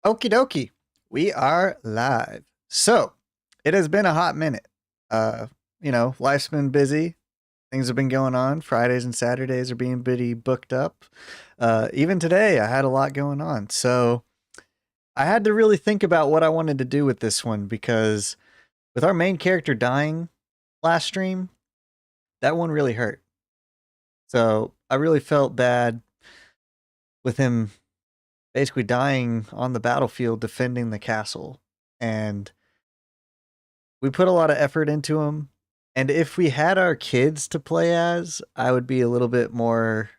Okie dokie. We are live. So, it has been a hot minute. Uh, life's been busy. Things have been going on. Fridays and Saturdays are being pretty booked up. Even today, I had a lot going on. So, I had to really think about what I wanted to do with this one because with our main character dying last stream, that one really hurt. So, I really felt bad with him basically dying on the battlefield defending the castle. And we put a lot of effort into him. And if we had our kids to play as, I would be a little bit more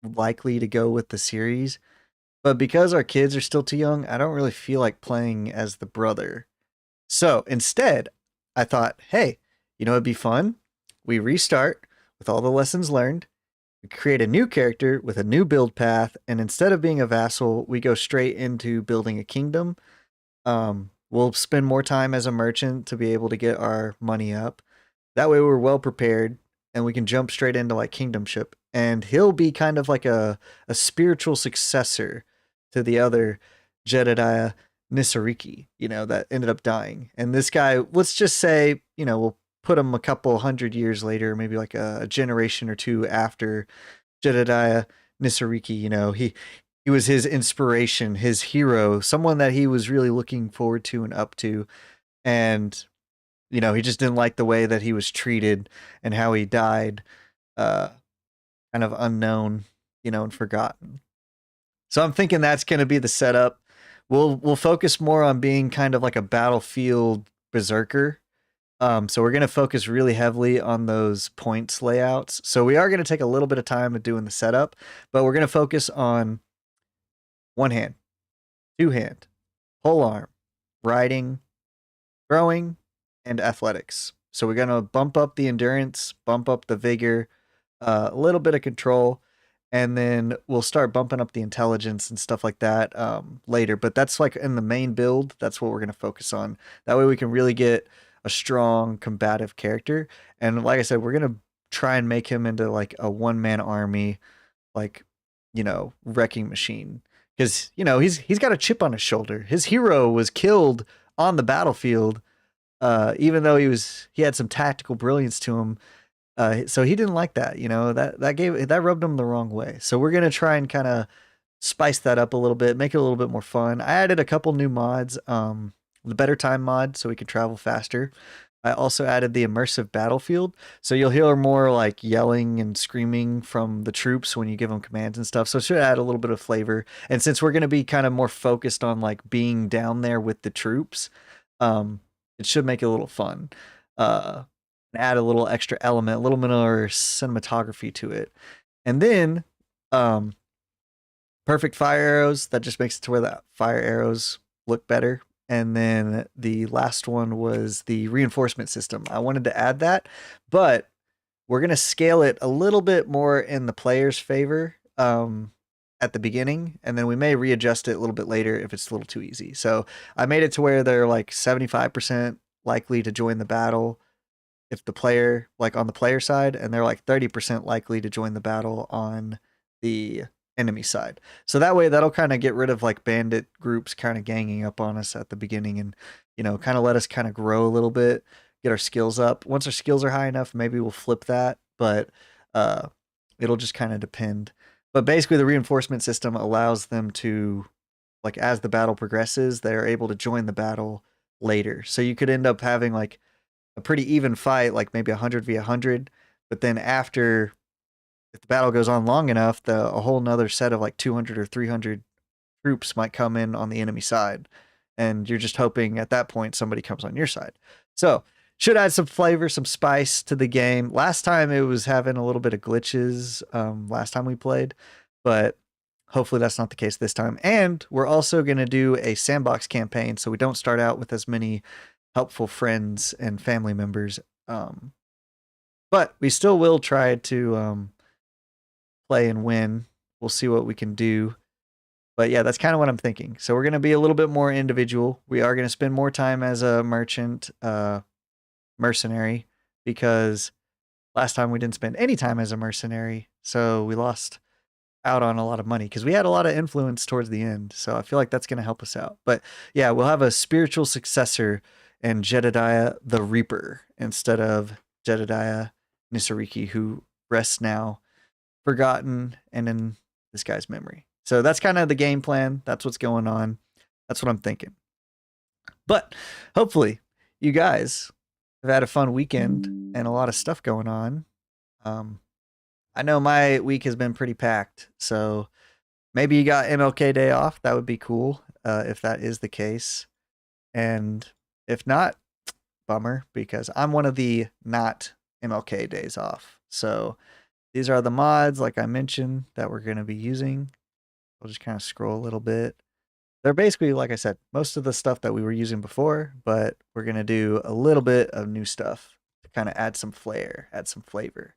likely to go with the series. But because our kids are still too young, I don't really feel like playing as the brother. So instead, I thought, hey, it'd be fun. We restart with all the lessons learned. We create a new character with a new build path. And instead of being a vassal, we go straight into building a kingdom. We'll spend more time as a merchant to be able to get our money up. That way we're well prepared and we can jump straight into like kingdomship. And he'll be kind of like a spiritual successor to the other Jedadiah Hnisareki, that ended up dying. And this guy, let's just say, we'll put him a couple hundred years later, maybe like a generation or two after Jedadiah Hnisareki, he was his inspiration, his hero, someone that he was really looking forward to and up to. And, he just didn't like the way that he was treated and how he died, uh, kind of unknown, and forgotten. So I'm thinking that's going to be the setup. We'll focus more on being kind of like a battlefield berserker. So we're going to focus really heavily on those points layouts. So we are going to take a little bit of time at doing the setup, but we're going to focus on one hand, two hand, whole arm, riding, throwing, and athletics. So we're going to bump up the endurance, bump up the vigor, a little bit of control, and then we'll start bumping up the intelligence and stuff like that later. But that's like in the main build, that's what we're going to focus on. That way we can really get a strong combative character. And like I said, we're going to try and make him into like a one-man army, like, wrecking machine. Because, he's got a chip on his shoulder. His hero was killed on the battlefield, even though he had some tactical brilliance to him. So he didn't like that, that rubbed him the wrong way. So we're gonna try and kind of spice that up a little bit, make it a little bit more fun. I added a couple new mods, the better time mod, so we could travel faster. I also added the immersive battlefield, so you'll hear more like yelling and screaming from the troops when you give them commands and stuff. So it should add a little bit of flavor. And since we're gonna be kind of more focused on like being down there with the troops, it should make it a little fun. Add a little extra element, a little more cinematography to it. And then perfect fire arrows, that just makes it to where the fire arrows look better. And then the last one was the reinforcement system. I wanted to add that, but we're going to scale it a little bit more in the player's favor at the beginning, and then we may readjust it a little bit later if it's a little too easy. So I made it to where they're like 75% likely to join the battle if the player, like on the player side, and they're like 30% likely to join the battle on the enemy side. So that way that'll kind of get rid of like bandit groups kind of ganging up on us at the beginning and, kind of let us kind of grow a little bit, get our skills up. Once our skills are high enough, maybe we'll flip that, but it'll just kind of depend. But basically the reinforcement system allows them to, like, as the battle progresses, they're able to join the battle later. So you could end up having like a pretty even fight, like maybe 100v100, but then after, if the battle goes on long enough, a whole nother set of like 200 or 300 troops might come in on the enemy side, and you're just hoping at that point somebody comes on your side. So should add some flavor, some spice to the game. Last time it was having a little bit of glitches, last time we played, but hopefully that's not the case this time. And we're also going to do a sandbox campaign, so we don't start out with as many helpful friends and family members. But we still will try to play and win. We'll see what we can do. But yeah, that's kind of what I'm thinking. So we're going to be a little bit more individual. We are going to spend more time as a merchant, mercenary, because last time we didn't spend any time as a mercenary. So we lost out on a lot of money because we had a lot of influence towards the end. So I feel like that's going to help us out. But yeah, we'll have a spiritual successor and Jedadiah the Reaper instead of Jedadiah Hnisareki, who rests now forgotten and in this guy's memory. So that's kind of the game plan. That's what's going on. That's what I'm thinking. But hopefully you guys have had a fun weekend and a lot of stuff going on. I know my week has been pretty packed, so maybe you got MLK Day off. That would be cool if that is the case. And if not, bummer, because I'm one of the not MLK days off. So these are the mods, like I mentioned, that we're going to be using. We'll just kind of scroll a little bit. They're basically, like I said, most of the stuff that we were using before, but we're going to do a little bit of new stuff to kind of add some flair, add some flavor.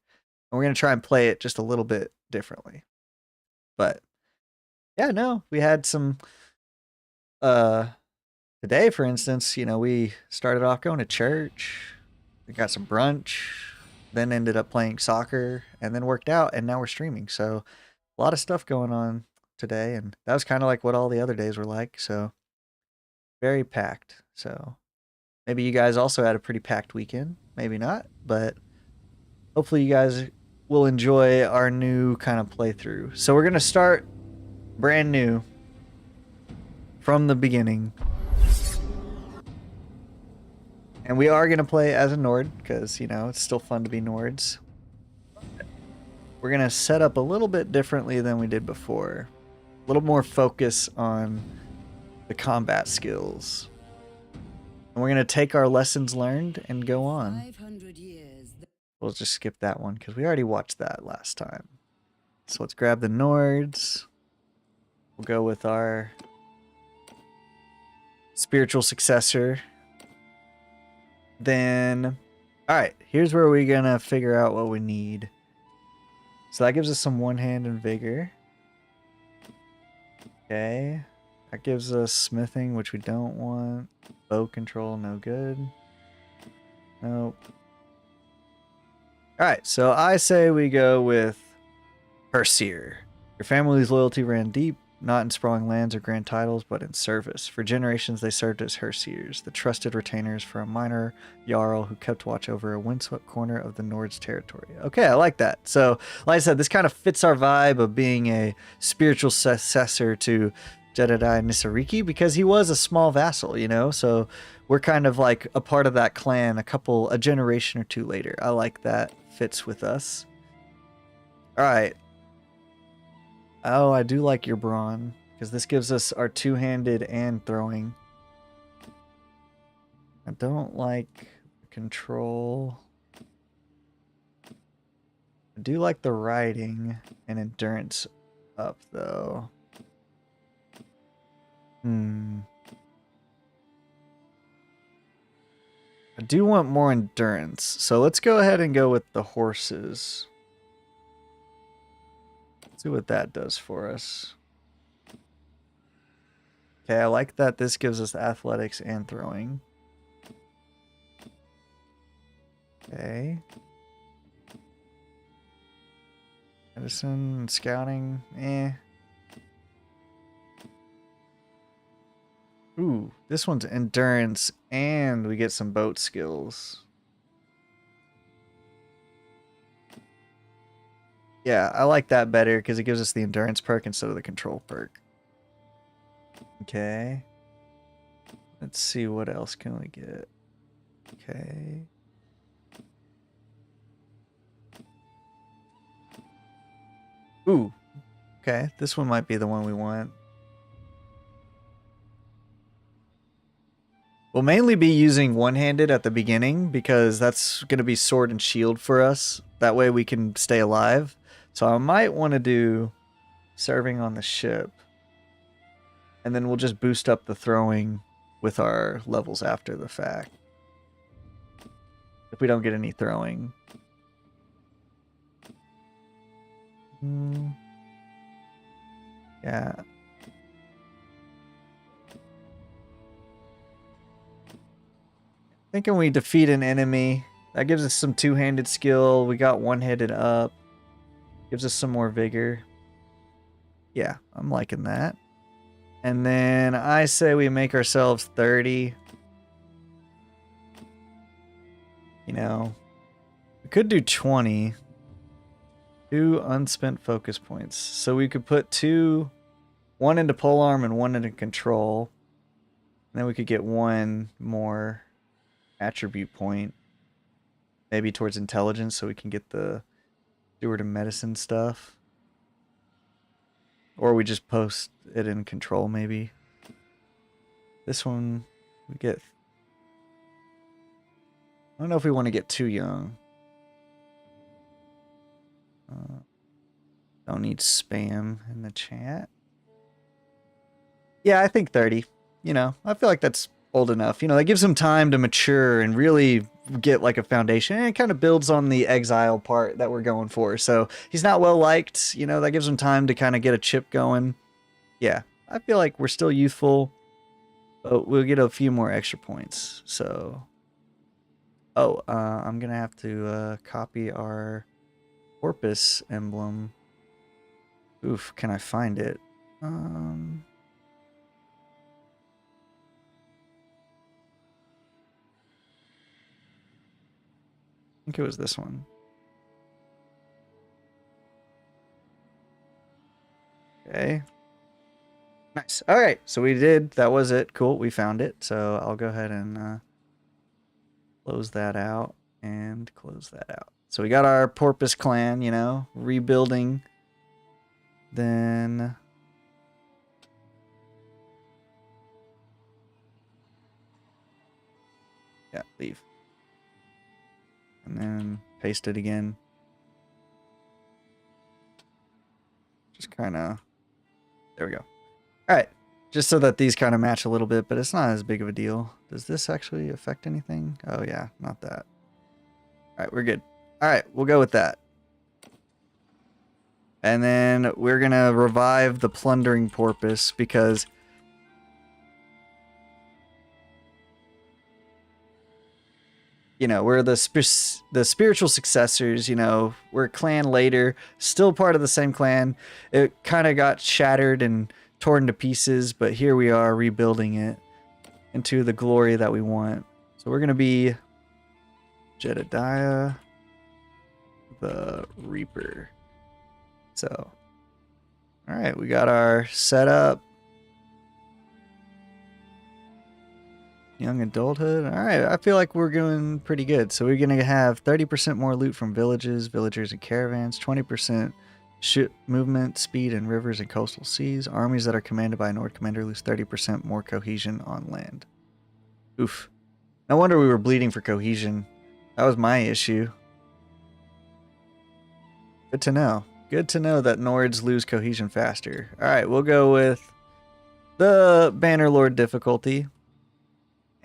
And we're going to try and play it just a little bit differently. But yeah, no, we had some today, for instance, you know, we started off going to church, we got some brunch, then ended up playing soccer, and then worked out, and now we're streaming. So a lot of stuff going on today, and that was kind of like what all the other days were like. So very packed. So maybe you guys also had a pretty packed weekend, maybe not, but hopefully you guys will enjoy our new kind of playthrough. So we're gonna start brand new from the beginning. And we are going to play as a Nord because, you know, it's still fun to be Nords. We're going to set up a little bit differently than we did before. A little more focus on the combat skills. And we're going to take our lessons learned and go on. We'll just skip that one because we already watched that last time. So let's grab the Nords. We'll go with our spiritual successor. Then, all right, here's where we're going to figure out what we need. So that gives us some one hand and vigor. Okay. That gives us smithing, which we don't want. Bow control, no good. Nope. All right, so I say we go with Herseer. Your family's loyalty ran deep, not in sprawling lands or grand titles, but in service. For generations, they served as Herseers, the trusted retainers for a minor Jarl who kept watch over a windswept corner of the Nords territory. Okay, I like that. So, like I said, this kind of fits our vibe of being a spiritual successor to Jedadiah Hnisareki because he was a small vassal, you know? So we're kind of like a part of that clan a generation or two later. I like that. Fits with us. All right. Oh, I do like your brawn, because this gives us our two-handed and throwing. I don't like control. I do like the riding and endurance up, though. I do want more endurance, so let's go ahead and go with the horses. See what that does for us. Okay, I like that this gives us athletics and throwing. Okay. Medicine, scouting, Ooh, this one's endurance and we get some boat skills. Yeah, I like that better because it gives us the endurance perk instead of the control perk. Okay. Let's see what else can we get. Okay. Ooh. Okay, this one might be the one we want. We'll mainly be using one-handed at the beginning because that's going to be sword and shield for us. That way we can stay alive. So I might want to do serving on the ship. And then we'll just boost up the throwing with our levels after the fact. If we don't get any throwing. Yeah. I think when we defeat an enemy, that gives us some two-handed skill. We got one-handed up. Gives us some more vigor. Yeah, I'm liking that. And then I say we make ourselves 30. You know, we could do 20. 2 unspent focus points. So we could put 2, 1 into polearm and 1 into control. And then we could get 1 more attribute point. Maybe towards intelligence so we can get the steward of medicine stuff. Or we just post it in control maybe. This one we get... I don't know if we want to get too young. Don't need spam in the chat. Yeah, I think 30. You know, I feel like that's old enough. You know, that gives him time to mature and really get like a foundation. And it kind of builds on the exile part that we're going for. So he's not well liked. You know, that gives him time to kind of get a chip going. Yeah, I feel like we're still youthful. But we'll get a few more extra points. So, I'm going to have to copy our porpoise emblem. Oof, can I find it? I think it was this one. Okay. Nice. All right, so we did. That was it. Cool, we found it. So I'll go ahead and close that out and close that out. So we got our porpoise clan, you know, rebuilding. Then... yeah, leave. And then paste it again. Just kind of... there we go. All right. Just so that these kind of match a little bit, but it's not as big of a deal. Does this actually affect anything? Oh, yeah. Not that. All right. We're good. All right. We'll go with that. And then we're going to revive the plundering porpoise because... you know, we're the spiritual successors, you know, we're a clan later, still part of the same clan. It kind of got shattered and torn to pieces, but here we are rebuilding it into the glory that we want. So we're going to be Jedadiah the Reaper. So, all right, we got our setup. Young adulthood. All right, I feel like we're doing pretty good. So we're going to have 30% more loot from villages, villagers, and caravans, 20% ship movement, speed in rivers and coastal seas. Armies that are commanded by a Nord commander lose 30% more cohesion on land. Oof. No wonder we were bleeding for cohesion. That was my issue. Good to know. Good to know that Nords lose cohesion faster. All right, we'll go with the Bannerlord difficulty.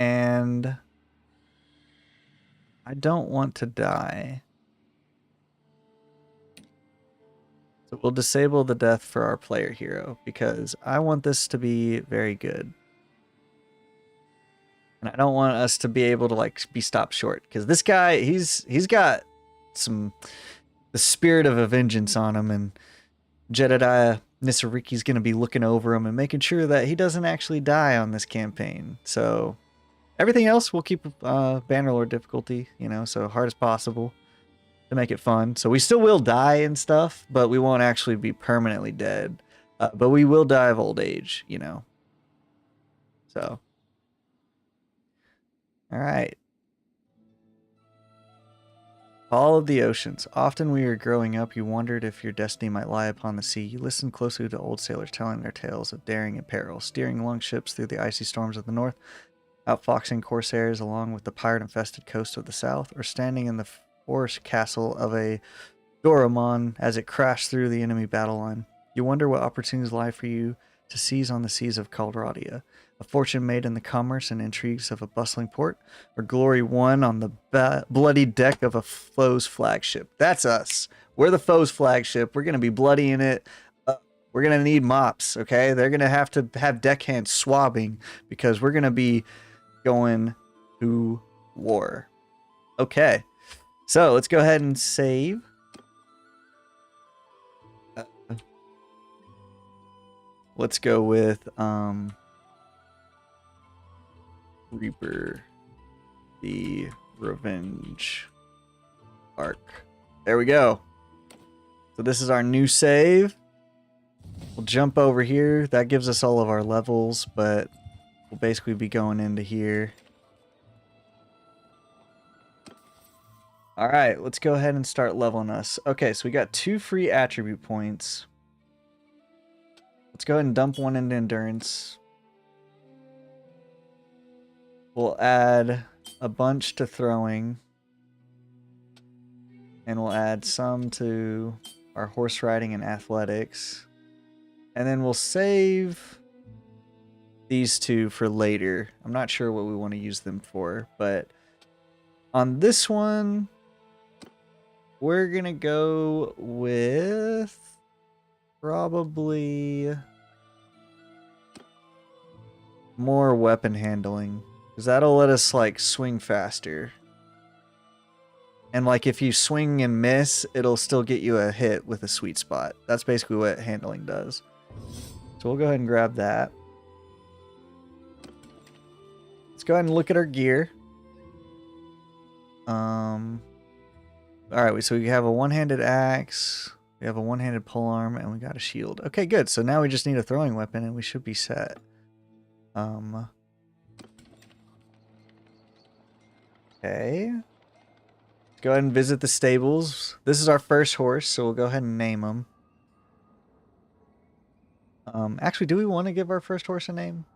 And I don't want to die. So we'll disable the death for our player hero because I want this to be very good. And I don't want us to be able to like be stopped short because this guy, he's got the spirit of a vengeance on him, and Jedadiah Hnisareki is going to be looking over him and making sure that he doesn't actually die on this campaign. So everything else we'll keep Bannerlord difficulty, you know, so hard as possible to make it fun. So we still will die and stuff, but we won't actually be permanently dead. But we will die of old age, you know. So, all right. All of the oceans. Often when you were growing up, you wondered if your destiny might lie upon the sea. You listened closely to old sailors telling their tales of daring and peril, steering longships through the icy storms of the north, outfoxing corsairs along with the pirate-infested coast of the south, or standing in the forest castle of a Doraemon as it crashed through the enemy battle line. You wonder what opportunities lie for you to seize on the seas of Calradia, a fortune made in the commerce and intrigues of a bustling port, or glory won on the bloody deck of a foe's flagship. That's us. We're the foe's flagship. We're going to be bloody in it. We're going to need mops, okay? They're going to have deckhands swabbing because we're going to be going to war. Okay. So let's go ahead and save. let's go with Reaper the Revenge Arc. There we go. So this is our new save. We'll jump over here. That gives us all of our levels, but we'll basically be going into here. All right, let's go ahead and start leveling us. Okay, so we got 2 free attribute points. Let's go ahead and dump one into endurance. We'll add a bunch to throwing. And we'll add some to our horse riding and athletics. And then we'll save these 2 for later. I'm not sure what we want to use them for, but on this one, we're going to go with probably more weapon handling, because that'll let us like swing faster. And like if you swing and miss, it'll still get you a hit with a sweet spot. That's basically what handling does. So we'll go ahead and grab that. Let's go ahead and look at our gear. Alright, so we have a one-handed axe, we have a one-handed polearm, and we got a shield. Okay, good. So now we just need a throwing weapon and we should be set. Okay. Let's go ahead and visit the stables. This is our first horse, so we'll go ahead and name him. Actually, do we want to give our first horse a name?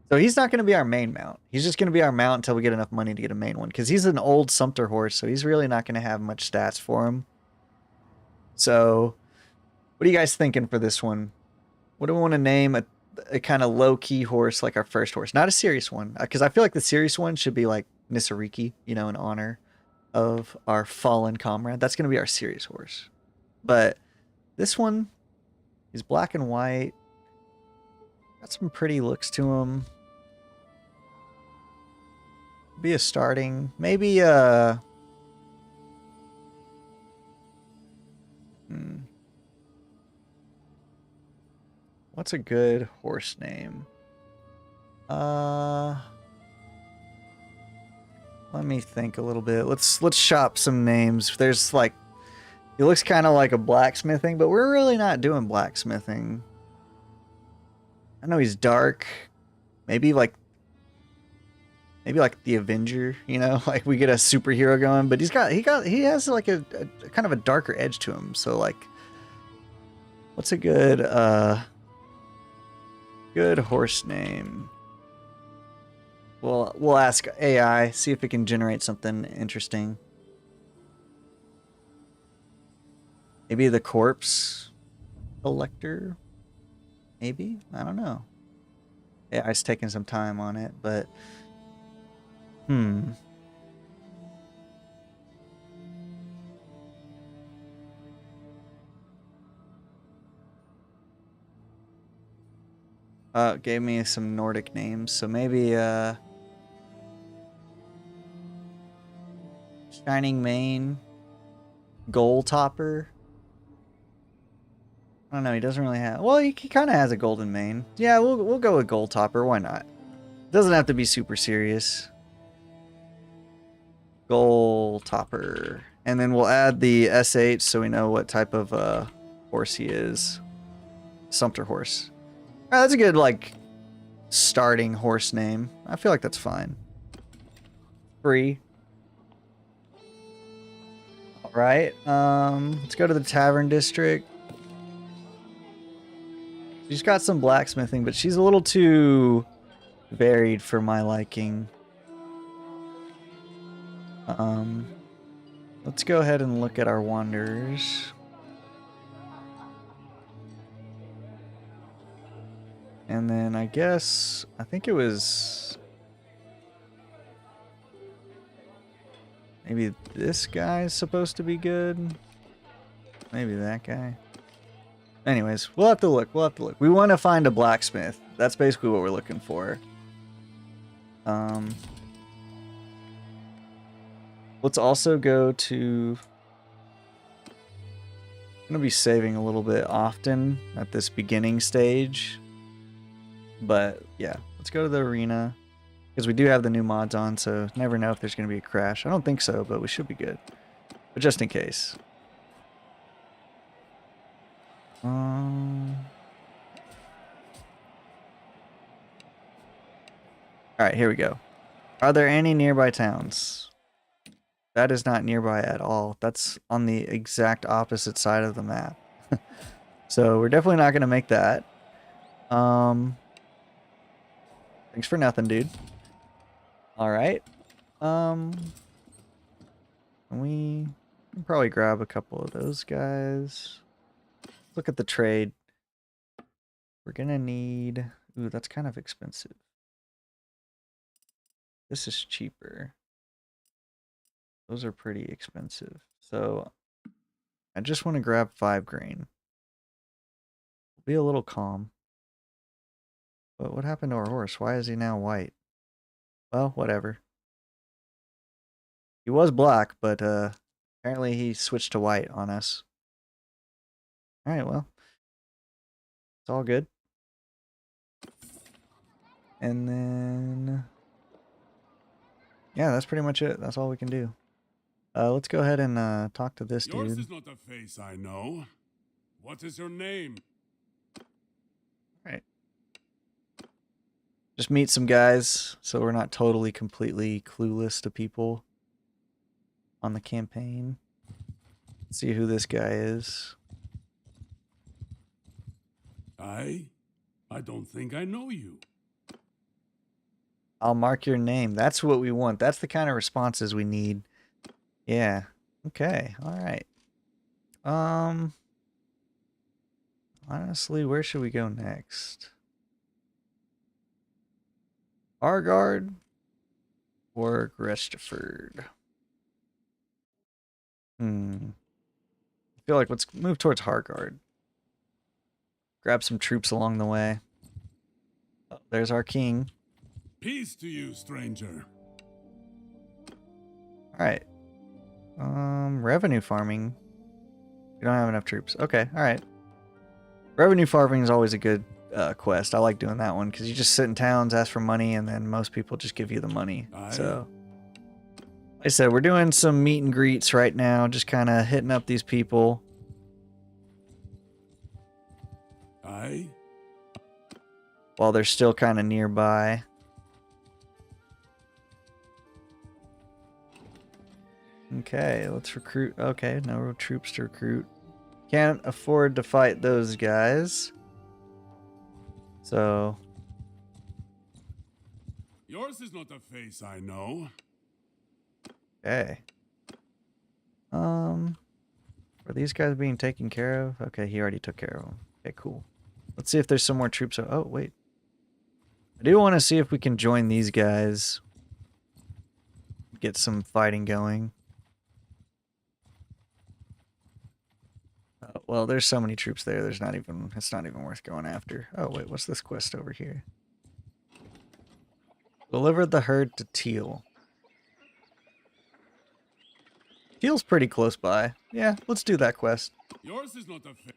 So he's not going to be our main mount. He's just going to be our mount until we get enough money to get a main one. Because he's an old Sumpter horse, so he's really not going to have much stats for him. So, what are you guys thinking for this one? What do we want to name a kind of low-key horse like our first horse? Not a serious one. Because I feel like the serious one should be like Hnisareki, you know, in honor of our fallen comrade. That's going to be our serious horse. But this one is black and white. Got some pretty looks to him. Be a starting, maybe what's a good horse name? Let me think a little bit. Let's shop some names. There's like, he looks kind of like a blacksmithing, but we're really not doing blacksmithing. I know he's dark. Maybe like the Avenger, you know, like we get a superhero going, but he has like a kind of a darker edge to him. So like, what's a good horse name? Well, we'll ask AI, see if it can generate something interesting. Maybe the corpse collector. Maybe, I don't know. AI's taking some time on it, but gave me some Nordic names, so maybe Shining Mane, Goal Topper. I don't know, he doesn't really have, well, he kind of has a golden mane. Yeah, we'll go with Goal Topper, why not? Doesn't have to be super serious. Goal Topper. And then we'll add the SH so we know what type of horse he is. Sumpter horse. Alright, that's a good, like, starting horse name. I feel like that's fine. Free. Alright, let's go to the Tavern District. She's got some blacksmithing, but she's a little too varied for my liking. Let's go ahead and look at our wanderers. And then I think it was maybe this guy's supposed to be good. Maybe that guy. Anyways, we'll have to look. We want to find a blacksmith. That's basically what we're looking for. Let's also go to I'm gonna be saving a little bit often at this beginning stage. But yeah, let's go to the arena. Because we do have the new mods on, so never know if there's gonna be a crash. I don't think so, but we should be good. But just in case. Alright, here we go. Are there any nearby towns? That is not nearby at all. That's on the exact opposite side of the map. So we're definitely not going to make that. Thanks for nothing, dude. Alright. We can probably grab a couple of those guys. Look at the trade. We're going to need... Ooh, that's kind of expensive. This is cheaper. Those are pretty expensive. So I just want to grab 5 grain. Be a little calm. But what happened to our horse? Why is he now white? Well, whatever. He was black, but apparently he switched to white on us. Alright, well. It's all good. And then... yeah, that's pretty much it. That's all we can do. Let's go ahead and talk to this dude. Yours is not a face I know. What is your name? Alright. Just meet some guys, so we're not totally, completely clueless to people on the campaign. Let's see who this guy is. I don't think I know you. I'll mark your name. That's what we want. That's the kind of responses we need. Yeah. Okay. All right. Honestly, where should we go next? Argard or Grestiford? I feel like let's move towards Hargard. Grab some troops along the way. Oh, there's our king. Peace to you, stranger. Alright. Revenue farming. We don't have enough troops. Okay, alright. Revenue farming is always a good quest. I like doing that one because you just sit in towns, ask for money, and then most people just give you the money. So, like I said, we're doing some meet and greets right now, just kind of hitting up these people. While they're still kind of nearby. Okay, let's recruit. Okay, no troops to recruit. Can't afford to fight those guys. So. Yours is not a face I know. Okay. Are these guys being taken care of? Okay, he already took care of them. Okay, cool. Let's see if there's some more troops. Oh, wait. I do want to see if we can join these guys. Get some fighting going. Well, there's so many troops there. It's not even worth going after. Oh, wait, what's this quest over here? Deliver the herd to Teal. Teal's pretty close by. Yeah, let's do that quest. Yours is not a face.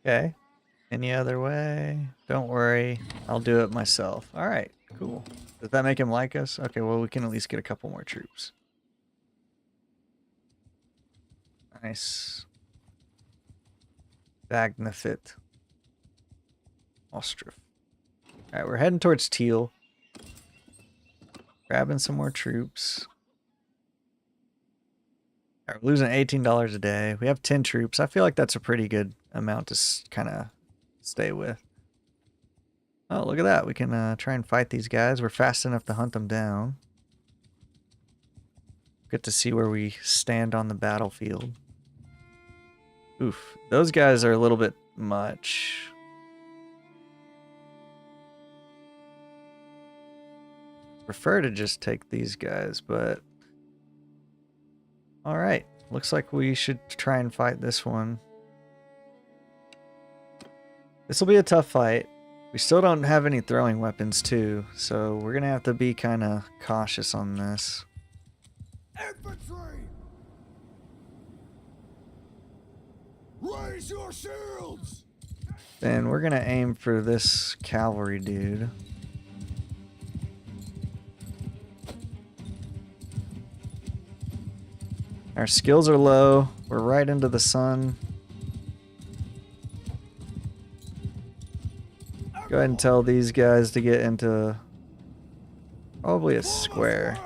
Okay. Any other way? Don't worry. I'll do it myself. All right, cool. Does that make him like us? Okay, well, we can at least get a couple more troops. Nice. Bagnafit. Ostrov. Alright, we're heading towards Teal. Grabbing some more troops. Alright, we're losing $18 a day. We have 10 troops. I feel like that's a pretty good amount to kind of stay with. Oh, look at that. We can try and fight these guys. We're fast enough to hunt them down. Get to see where we stand on the battlefield. Oof. Those guys are a little bit much. Prefer to just take these guys, but... Alright. Looks like we should try and fight this one. This will be a tough fight. We still don't have any throwing weapons, too, so we're going to have to be kind of cautious on this. Infantry! Raise your shields! Then we're gonna aim for this cavalry dude. Our skills are low. We're right into the sun. Go ahead and tell these guys to get into probably a square.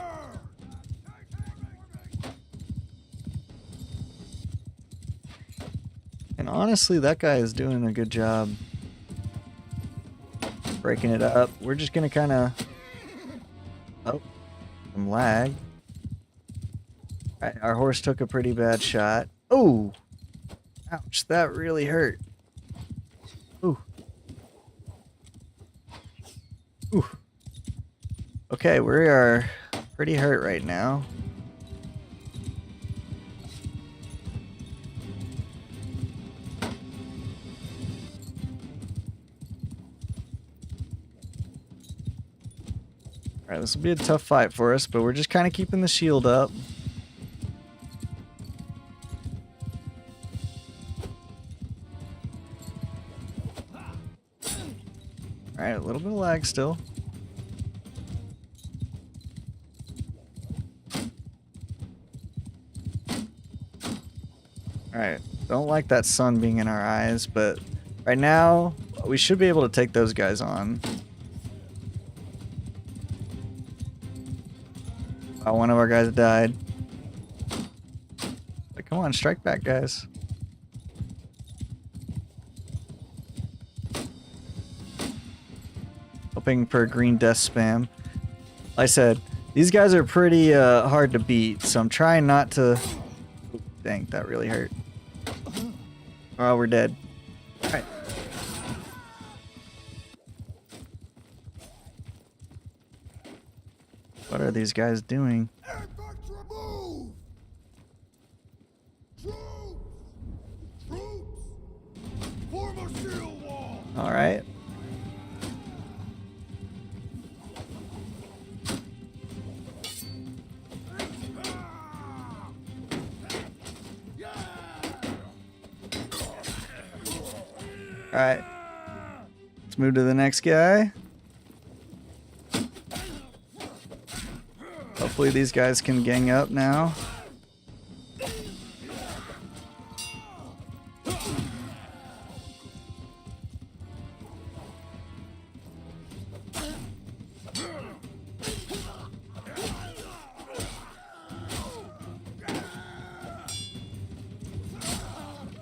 And honestly, that guy is doing a good job breaking it up. We're just gonna kind of... Oh, some lag. Alright, our horse took a pretty bad shot. Oh! Ouch, that really hurt. Ooh. Ooh. Okay, we are pretty hurt right now. Alright, this will be a tough fight for us, but we're just kind of keeping the shield up. Alright, a little bit of lag still. Alright, don't like that sun being in our eyes, but right now, we should be able to take those guys on. Oh, one of our guys died. Like, come on, strike back, guys. Hoping for green death spam. Like I said, these guys are pretty hard to beat, so I'm trying not to... Ooh, dang, that really hurt. Oh, we're dead. Alright. What are these guys doing? Alright. Alright. Let's move to the next guy. Hopefully these guys can gang up now.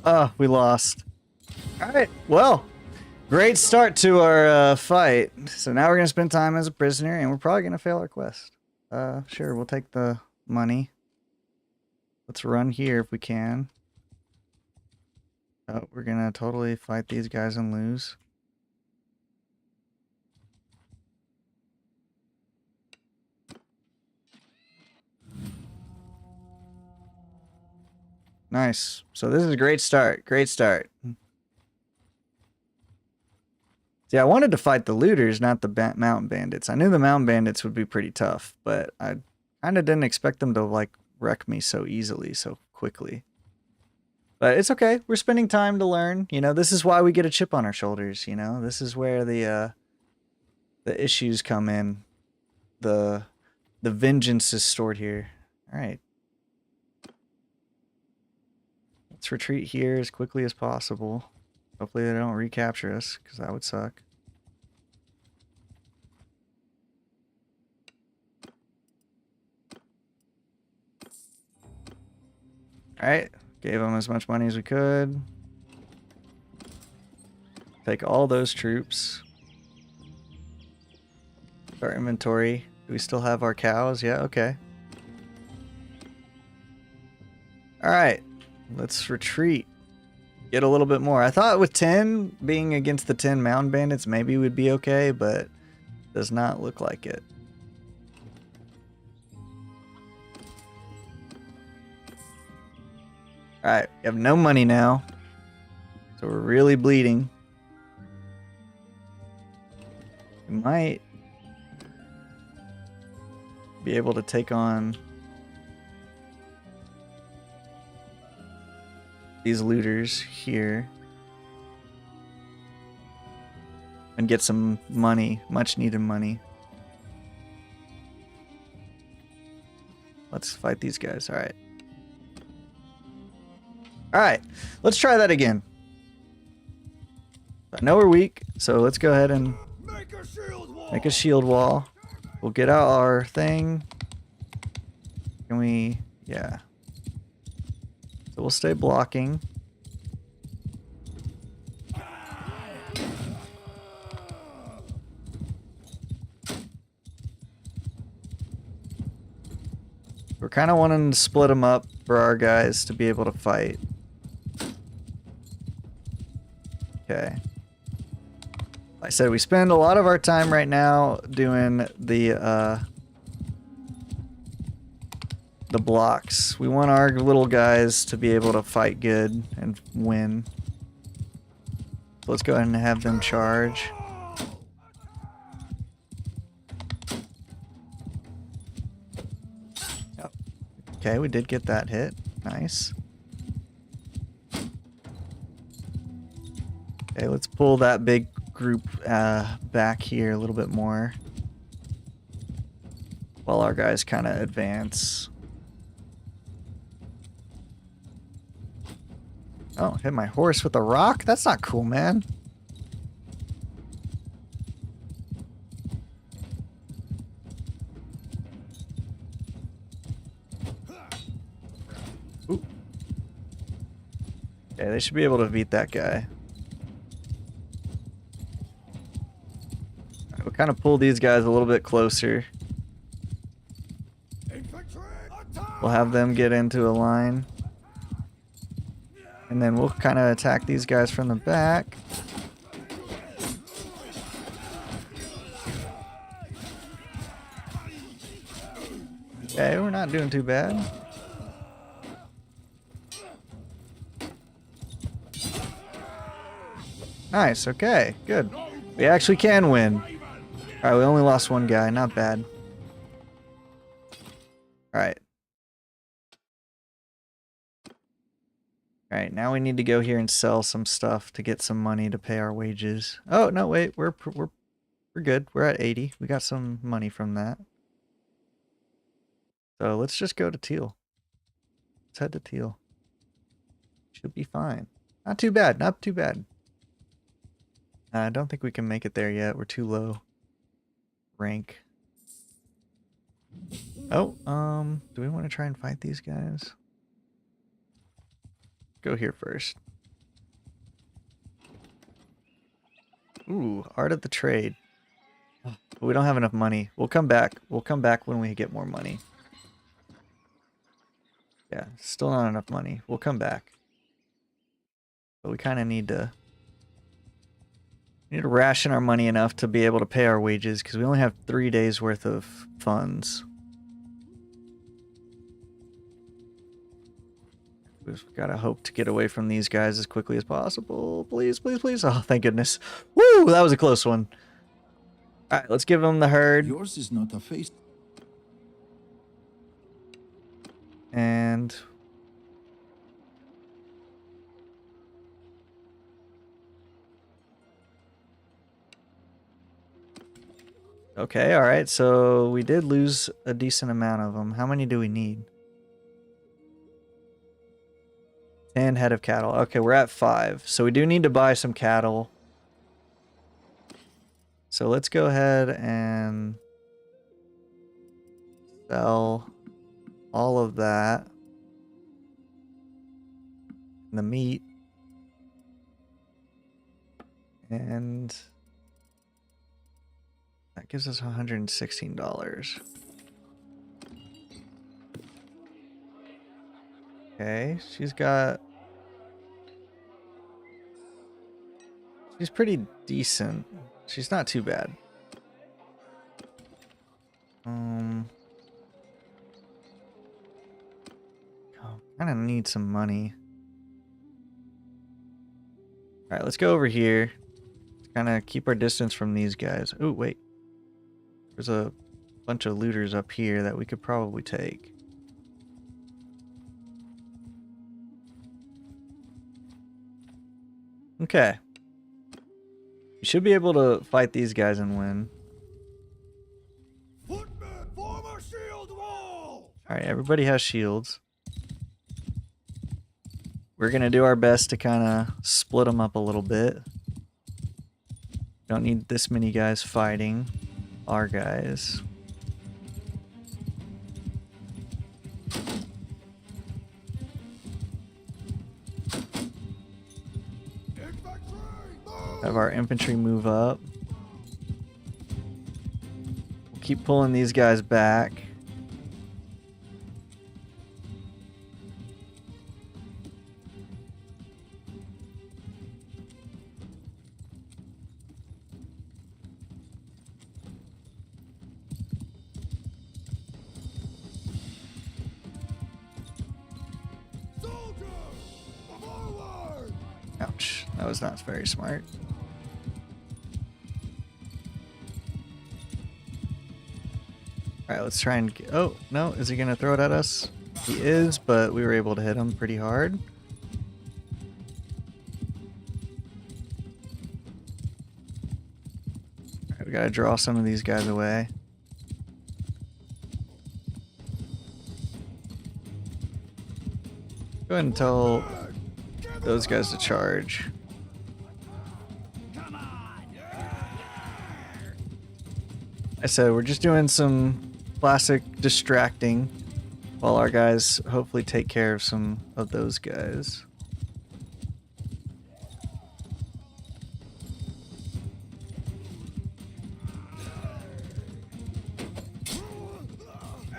Oh, we lost. Alright, well, great start to our fight. So now we're going to spend time as a prisoner, and we're probably going to fail our quest. Sure, we'll take the money. Let's run here if we can. Oh, we're going to totally fight these guys and lose. Nice. So this is a great start. Great start. See, I wanted to fight the looters, not the mountain bandits. I knew the mountain bandits would be pretty tough, but I kind of didn't expect them to, like, wreck me so easily, so quickly. But it's okay. We're spending time to learn. You know, this is why we get a chip on our shoulders, you know? This is where the issues come in. The vengeance is stored here. All right. Let's retreat here as quickly as possible. Hopefully they don't recapture us, because that would suck. Alright, gave them as much money as we could. Take all those troops. Our inventory. Do we still have our cows? Yeah, okay. Alright, let's retreat. Get a little bit more. I thought with 10 being against the 10 mountain bandits, maybe we'd be okay, but does not look like it. Alright, we have no money now. So we're really bleeding. We might be able to take on these looters here and get some money, much needed money. Let's fight these guys. All right. All right. Let's try that again. I know we're weak, so let's go ahead and make a shield wall. We'll get out our thing. Can we? Yeah. So we'll stay blocking. We're kind of wanting to split them up for our guys to be able to fight. Okay. Like I said, we spend a lot of our time right now doing the blocks. We want our little guys to be able to fight good and win. So let's go ahead and have them charge. Yep. Okay, we did get that hit. Nice. Okay, let's pull that big group back here a little bit more while our guys kind of advance. Oh, hit my horse with a rock? That's not cool, man. Ooh. Okay, they should be able to beat that guy. Right, we'll kind of pull these guys a little bit closer. We'll have them get into a line. And then we'll kind of attack these guys from the back. Okay, we're not doing too bad. Nice, okay, good. We actually can win. Alright, we only lost one guy, not bad. Alright. Alright, now we need to go here and sell some stuff to get some money to pay our wages. Oh, no, wait, we're good. We're at 80. We got some money from that. So let's just go to Teal. Let's head to Teal. Should be fine. Not too bad, not too bad. I don't think we can make it there yet. We're too low rank. Oh, do we want to try and fight these guys? Go here first. Ooh, Art of the Trade. But we don't have enough money. We'll come back. We'll come back when we get more money. Yeah, still not enough money. We'll come back. But we kind of need to ration our money enough to be able to pay our wages because we only have 3 days worth of funds. We've got to hope to get away from these guys as quickly as possible. Please, please, please. Oh, thank goodness. Woo, that was a close one. All right, let's give them the herd. Yours is not a face. And okay, all right. So we did lose a decent amount of them. How many do we need? 10 head of cattle. Okay, we're at 5. So we do need to buy some cattle. So let's go ahead and sell all of that. The meat. And that gives us $116. Okay, she's pretty decent. She's not too bad. Kind of need some money. All right, let's go over here. Kind of keep our distance from these guys. Oh, wait. There's a bunch of looters up here that we could probably take. Okay. We should be able to fight these guys and win. Footmen, form a shield wall! Alright, everybody has shields. We're going to do our best to kind of split them up a little bit. Don't need this many guys fighting our guys. Have our infantry move up. We'll keep pulling these guys back. Ouch, that was not very smart. Alright, let's try and get... Oh, no, is he going to throw it at us? He is, but we were able to hit him pretty hard. Alright, we got to draw some of these guys away. Go ahead and tell those guys to charge. I said we're just doing some classic distracting while our guys hopefully take care of some of those guys.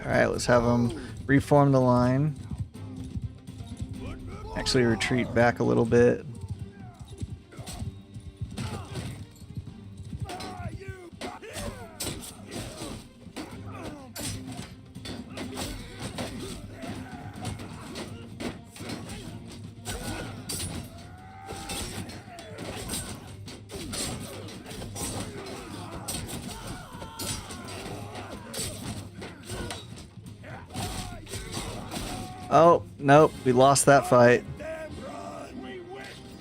Alright, let's have them reform the line. Actually retreat back a little bit. Oh, nope, we lost that fight.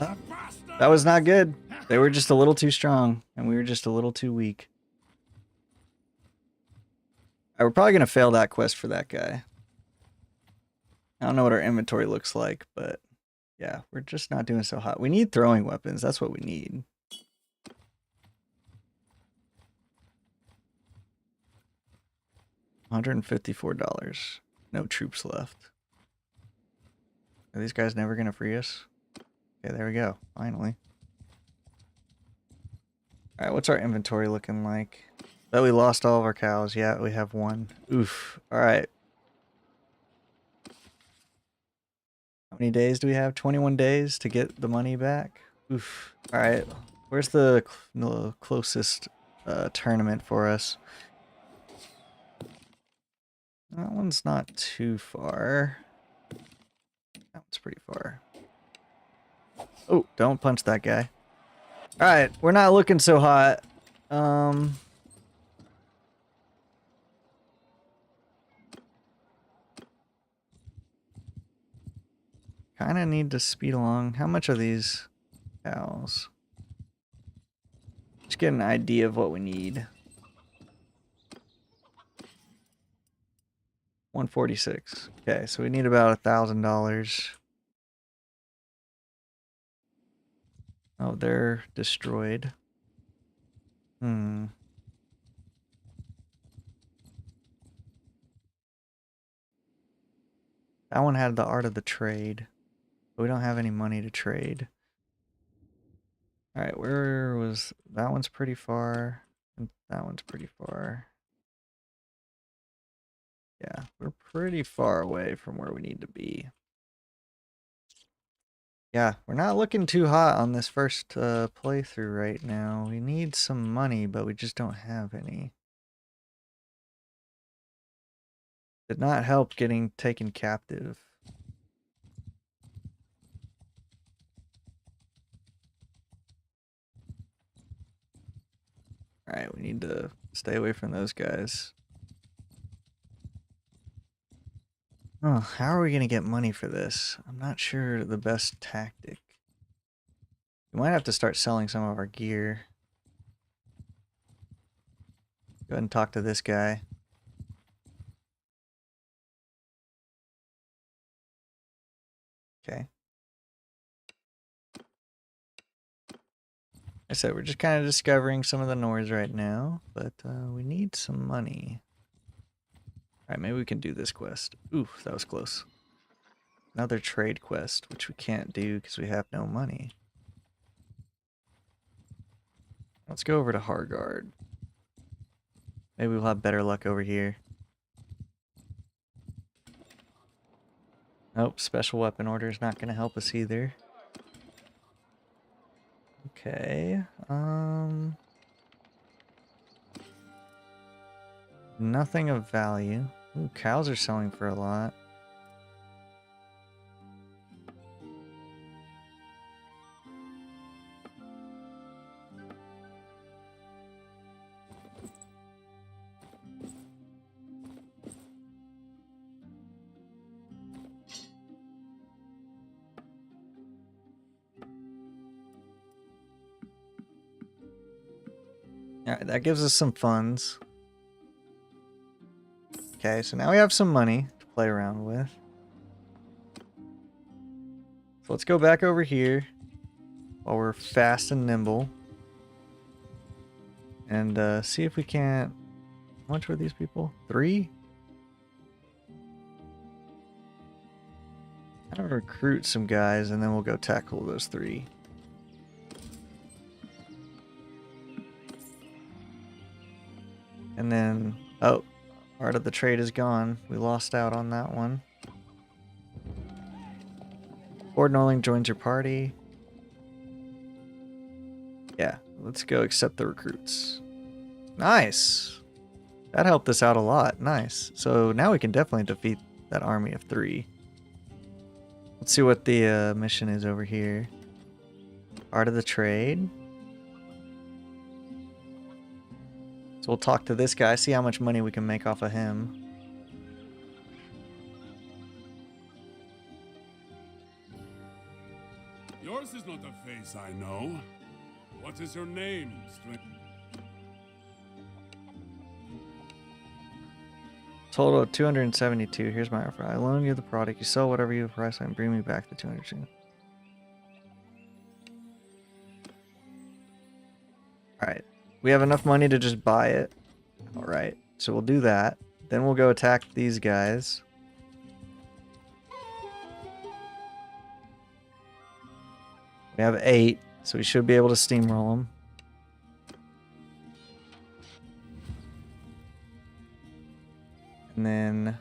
Oh, that was not good. They were just a little too strong, and we were just a little too weak. We're probably going to fail that quest for that guy. I don't know what our inventory looks like, but yeah, we're just not doing so hot. We need throwing weapons. That's what we need. $154. No troops left. Are these guys never going to free us? Okay, there we go. Finally. Alright, what's our inventory looking like? Bet we lost all of our cows. Yeah, we have one. Oof. Alright. How many days do we have? 21 days to get the money back? Oof. Alright. Where's the closest tournament for us? That one's not too far. That one's pretty far. Oh, don't punch that guy. Alright, we're not looking so hot. Kinda need to speed along. How much are these cows? Just get an idea of what we need. 146. Okay, so we need about $1,000. Oh, they're destroyed. That one had the art of the trade. But we don't have any money to trade. Alright, where was... That one's pretty far. And that one's pretty far. Yeah, we're pretty far away from where we need to be. Yeah, we're not looking too hot on this first playthrough right now. We need some money, but we just don't have any. Did not help getting taken captive. Alright, we need to stay away from those guys. Oh, how are we going to get money for this? I'm not sure the best tactic. We might have to start selling some of our gear. Go ahead and talk to this guy. Okay. I said we're just kind of discovering some of the Nords right now, but we need some money. Alright, maybe we can do this quest. Ooh, that was close. Another trade quest, which we can't do because we have no money. Let's go over to Hargard. Maybe we'll have better luck over here. Nope, special weapon order is not going to help us either. Okay, nothing of value. Ooh, cows are selling for a lot. Alright, that gives us some funds. Okay, so now we have some money to play around with. So let's go back over here while we're fast and nimble. And see if we can't... How much were these people? 3? I'm gonna recruit some guys and then we'll go tackle those 3. And then... Oh, part of the trade is gone. We lost out on that one. Ford Norling joins your party. Yeah, let's go accept the recruits. Nice! That helped us out a lot. Nice. So now we can definitely defeat that army of 3. Let's see what the mission is over here. Part of the trade. So we'll talk to this guy, see how much money we can make off of him. Yours is not a face I know. What is your name, stranger? Total of 272. Here's my offer. I loan you the product. You sell whatever you price and bring me back the 202. Alright. We have enough money to just buy it. Alright. So we'll do that. Then we'll go attack these guys. We have 8, so we should be able to steamroll them. And then...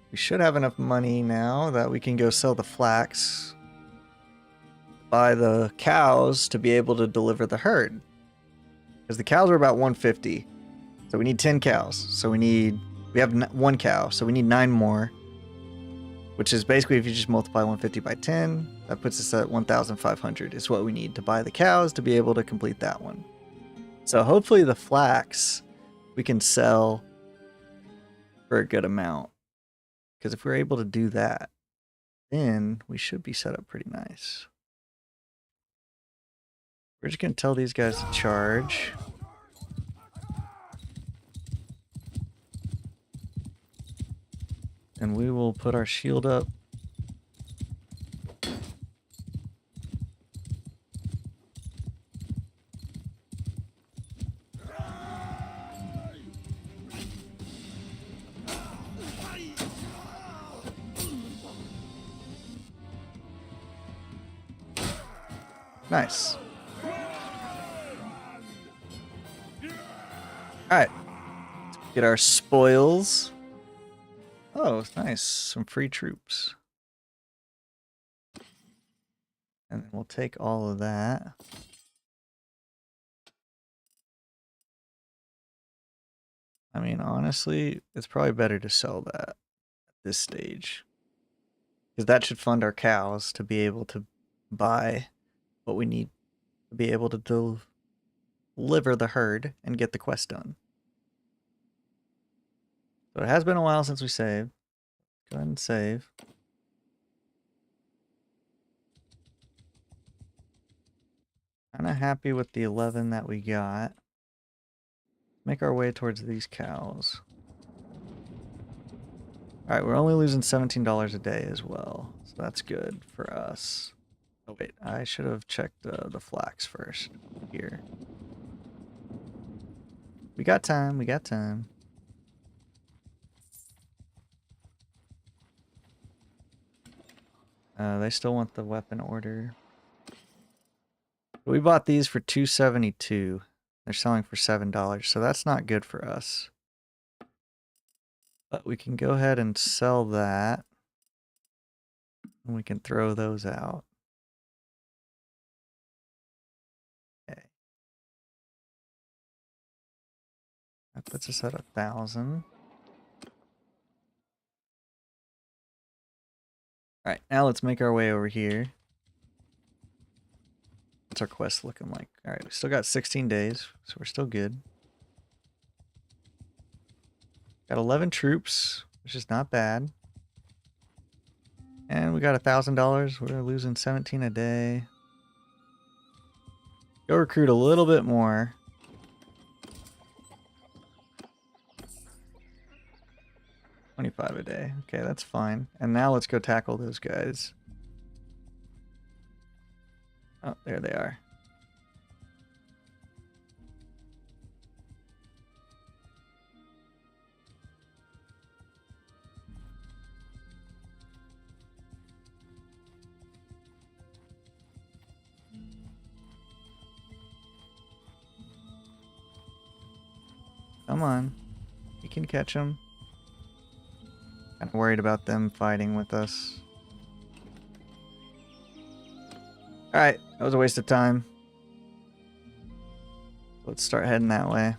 we should have enough money now that we can go sell the flax. Buy the cows to be able to deliver the herd. Because the cows are about 150. So we need 10 cows. So we have 1 cow, so we need 9 more. Which is basically if you just multiply 150 by 10, that puts us at 1,500 is what we need to buy the cows to be able to complete that one. So hopefully the flax we can sell for a good amount. Because if we're able to do that, then we should be set up pretty nice. We're just going to tell these guys to charge. And we will put our shield up. Nice. Alright. Get our spoils. Oh, it's nice. Some free troops. And then we'll take all of that. I mean, honestly, it's probably better to sell that at this stage. Because that should fund our cows to be able to buy what we need to be able to deliver the herd and get the quest done. So it has been a while since we saved. Go ahead and save. Kind of happy with the 11 that we got. Make our way towards these cows. Alright, we're only losing $17 a day as well. So that's good for us. Oh wait, I should have checked the flax first. Here. We got time, we got time. They still want the weapon order. We bought these for $2.72. They're selling for $7, so that's not good for us. But we can go ahead and sell that. And we can throw those out. Okay. That puts us at 1,000. Alright, now let's make our way over here. What's our quest looking like? Alright, we still got 16 days, so we're still good. Got 11 troops, which is not bad. And we got $1,000. We're losing 17 a day. Go recruit a little bit more. $25 a day. Okay, that's fine. And now let's go tackle those guys. Oh, there they are. Come on. We can catch them. Kind of worried about them fighting with us. Alright, that was a waste of time. Let's start heading that way.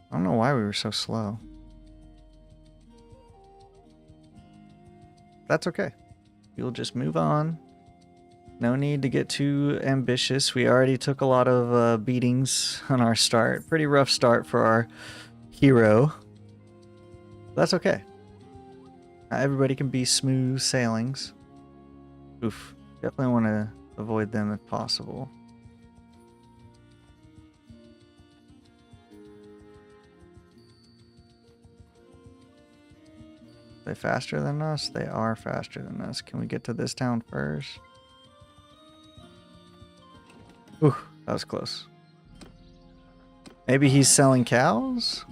I don't know why we were so slow. That's okay. We'll just move on. No need to get too ambitious. We already took a lot of beatings on our start. Pretty rough start for our hero. That's okay. Not everybody can be smooth sailings. Oof. Definitely want to avoid them if possible. Are they faster than us? They are faster than us. Can we get to this town first? Ooh, that was close. Maybe he's selling cows?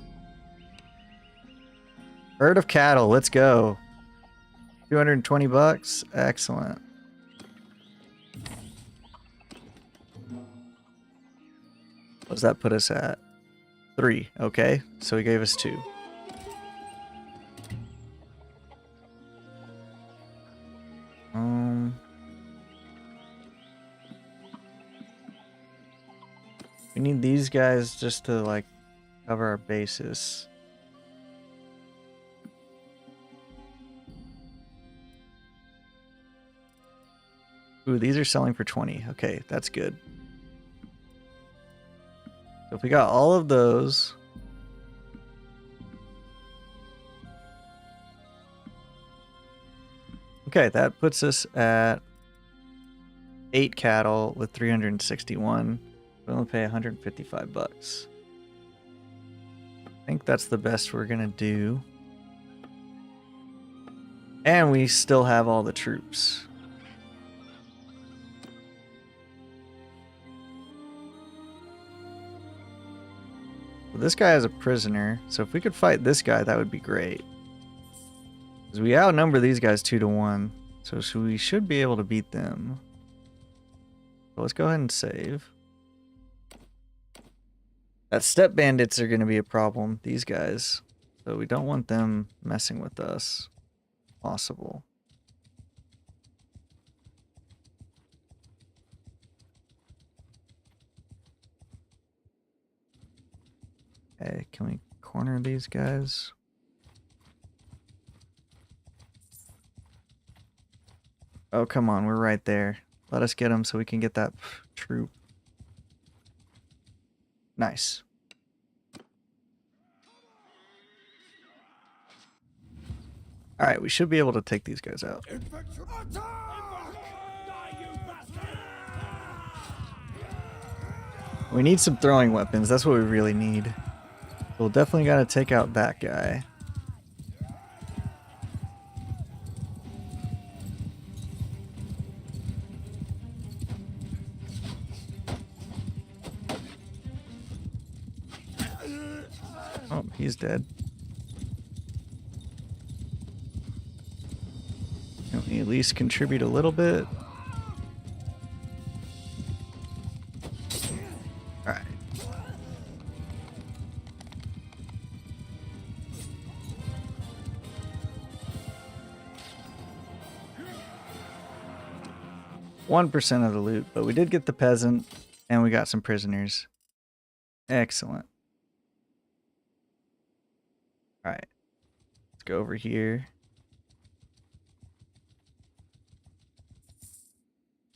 Herd of cattle, let's go. 220 bucks. Excellent. What does that put us at? 3. Okay, so he gave us 2. We need these guys just to like cover our bases. Ooh, these are selling for 20. Okay, that's good. So if we got all of those. Okay, that puts us at 8 cattle with 361. We only pay 155 bucks. I think that's the best we're gonna do. And we still have all the troops. Well, this guy is a prisoner, so if we could fight this guy, that would be great. Because we outnumber these guys 2-1, so we should be able to beat them. So let's go ahead and save. That step bandits are going to be a problem, these guys. So we don't want them messing with us. Possible. Okay, can we corner these guys? Oh, come on, we're right there. Let us get them so we can get that troop. Nice. Alright, we should be able to take these guys out. We need some throwing weapons. That's what we really need. We'll definitely got to take out that guy. Oh, he's dead. Can we at least contribute a little bit? Alright. %of the loot, but we did get the peasant and we got some prisoners. Excellent. Alright. Let's go over here.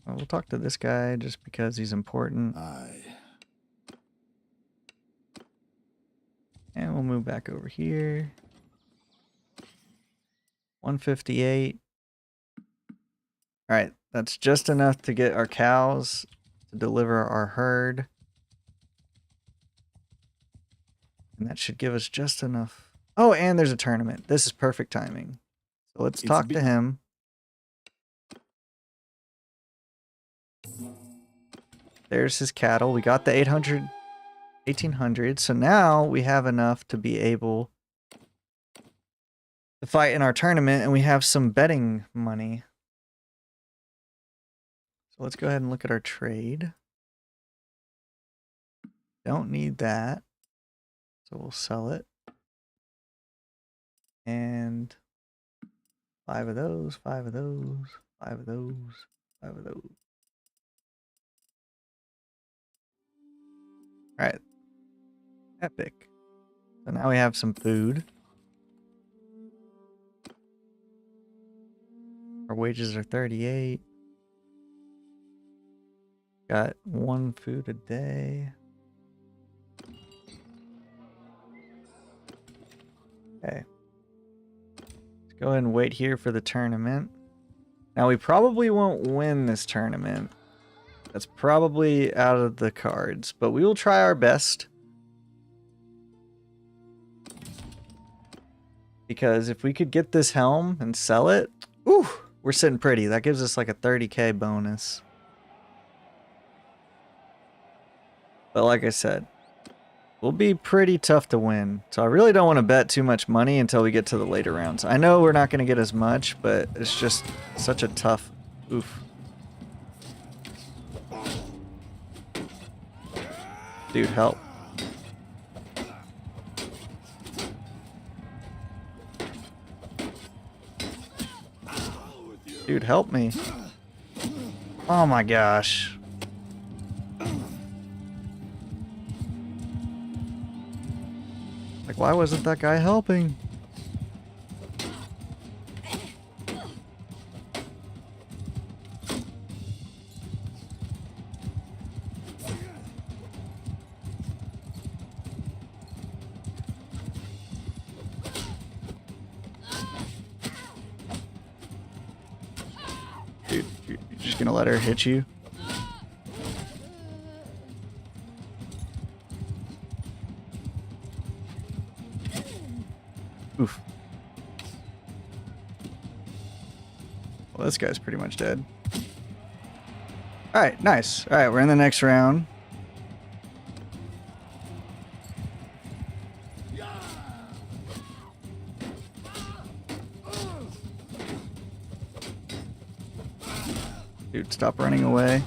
Well, we'll talk to this guy just because he's important. And we'll move back over here. 158. Alright, that's just enough to get our cows to deliver our herd. And that should give us just enough. Oh, and there's a tournament. This is perfect timing. So let's talk to him. There's his cattle. We got the 1800. So now we have enough to be able to fight in our tournament, and we have some betting money. So let's go ahead and look at our trade. Don't need that. So we'll sell it. And 5 of those, 5 of those, 5 of those, 5 of those. Alright. Epic. So now we have some food. Our wages are 38. Got 1 food a day. Okay. Let's go ahead and wait here for the tournament. Now we probably won't win this tournament. That's probably out of the cards, but we will try our best. Because if we could get this helm and sell it, ooh, we're sitting pretty. That gives us like a 30k bonus. But like I said, we'll be pretty tough to win. So I really don't want to bet too much money until we get to the later rounds. I know we're not going to get as much, but it's just such a tough oof. Dude, help. Dude, help me. Oh my gosh. Like, why wasn't that guy helping? Dude, you're just gonna let her hit you? Oof. Well, this guy's pretty much dead. Alright, nice. Alright, we're in the next round. Dude, stop running away.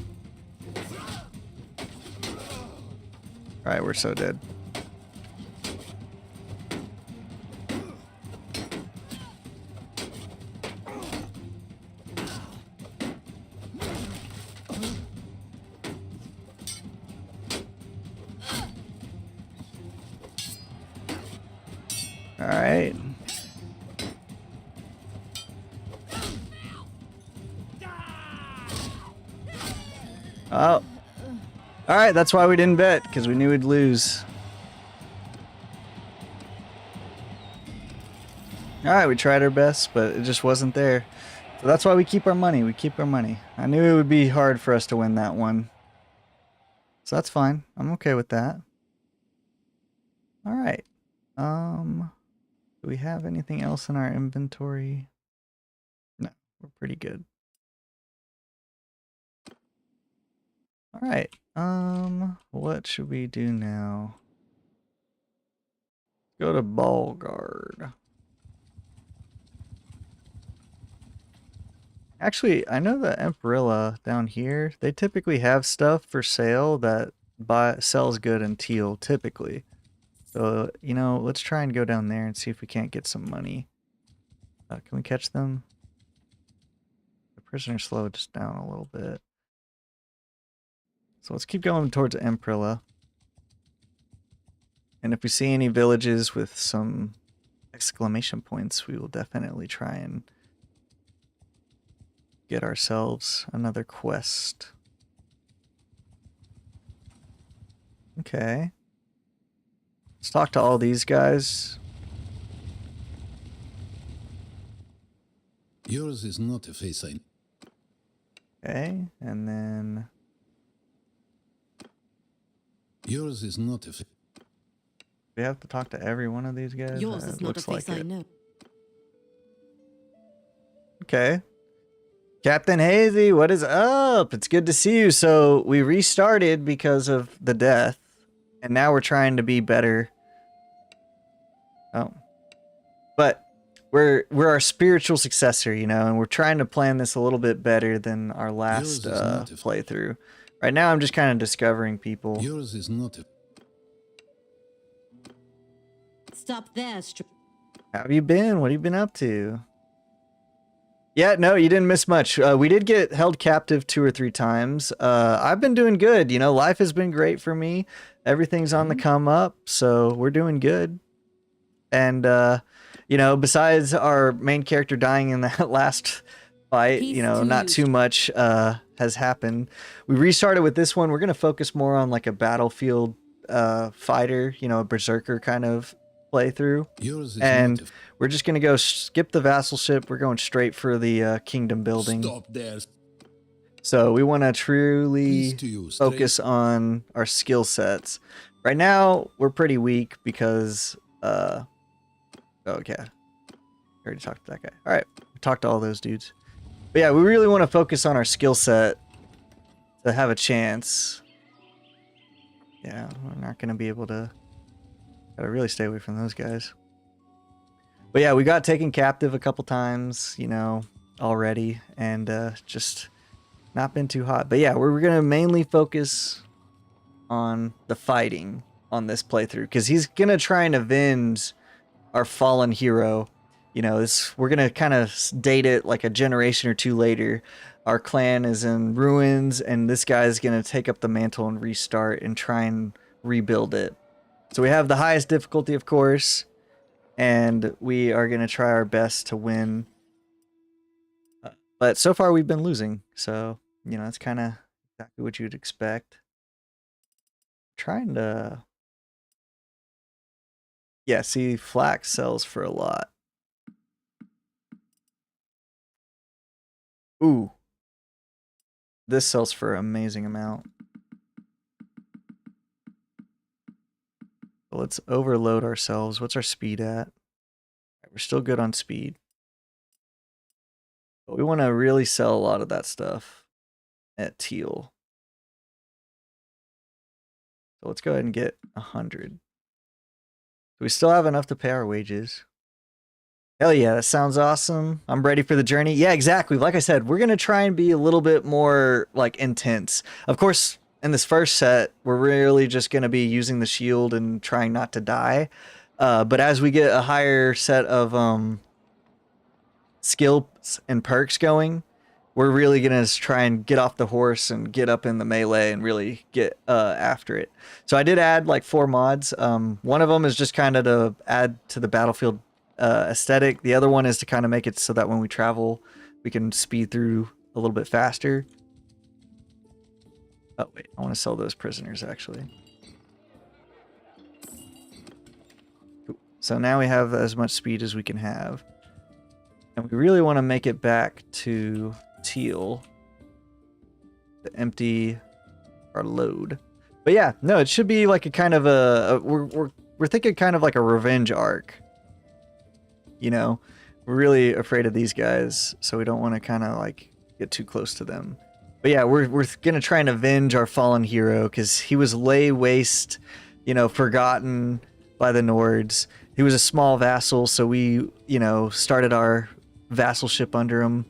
Alright, we're so dead. Alright. Oh. Alright, that's why we didn't bet, because we knew we'd lose. Alright, we tried our best, but it just wasn't there. So that's why we keep our money. We keep our money. I knew it would be hard for us to win that one. So that's fine. I'm okay with that. All right. Do we have anything else in our inventory? No, we're pretty good. All right. What should we do now? Go to Ball Guard. Actually, I know that Emperilla down here, they typically have stuff for sale that sells good in teal, typically. So, you know, let's try and go down there and see if we can't get some money. Can we catch them? The prisoner slowed us down a little bit. So let's keep going towards Emperilla. And if we see any villages with some exclamation points, we will definitely try and get ourselves another quest. Okay. Let's talk to all these guys. Yours is not a face I... Okay, and then... Yours is not a face... We have to talk to every one of these guys? Yours is not a face I know. Okay. Captain Hazy, what is up? It's good to see you. So we restarted because of the death, and now we're trying to be better. Oh. But we're our spiritual successor, you know, and we're trying to plan this a little bit better than our last playthrough. Right now I'm just kind of discovering people. Yours is not a... Stop there, How have you been? What have you been up to? Yeah, no, you didn't miss much. We did get held captive 2 or 3 times. I've been doing good. You know, life has been great for me. Everything's on the come up, so we're doing good. And, you know, besides our main character dying in that last fight, you know, not too much has happened. We restarted with this one. We're going to focus more on like a battlefield fighter, you know, a berserker kind of playthrough. And we're just going to go skip the vassalship. We're going straight for the kingdom building. Stop there. So we want to truly focus on our skill sets. Right now, we're pretty weak because... okay. I already talked to that guy. All right. We talked to all those dudes. But yeah, we really want to focus on our skill set to have a chance. Yeah, we're not going to be able to... Gotta really stay away from those guys. But yeah, we got taken captive a couple times, you know, already. And just not been too hot. But yeah, we're going to mainly focus on the fighting on this playthrough. Because he's going to try and avenge our fallen hero. You know, we're going to kind of date it like a generation or 2 later. Our clan is in ruins, and this guy is going to take up the mantle and restart and try and rebuild it. So we have the highest difficulty, of course, and we are going to try our best to win. But so far we've been losing, so, you know, that's kind of exactly what you'd expect. Trying to... Yeah, see, flax sells for a lot. Ooh. This sells for an amazing amount. So let's overload ourselves. What's our speed at? We're still good on speed. But we want to really sell a lot of that stuff at teal. So let's go ahead and get 100. We still have enough to pay our wages. Hell yeah, that sounds awesome. I'm ready for the journey. Yeah, exactly. Like I said, we're going to try and be a little bit more like intense. Of course, in this first set, we're really just going to be using the shield and trying not to die. But as we get a higher set of skills and perks going, we're really going to try and get off the horse and get up in the melee and really get after it. So I did add like 4 mods. One of them is just kind of to add to the battlefield aesthetic. The other one is to kind of make it so that when we travel, we can speed through a little bit faster. Oh, wait. I want to sell those prisoners, actually. Cool. So now we have as much speed as we can have. And we really want to make it back to teal to empty our load. But yeah, no, it should be like a kind of we're thinking kind of like a revenge arc. You know, we're really afraid of these guys, so we don't want to kind of like get too close to them. But yeah, we're gonna try and avenge our fallen hero because he was lay waste, you know, forgotten by the Nords. He was a small vassal, so we, you know, started our vassalship under him,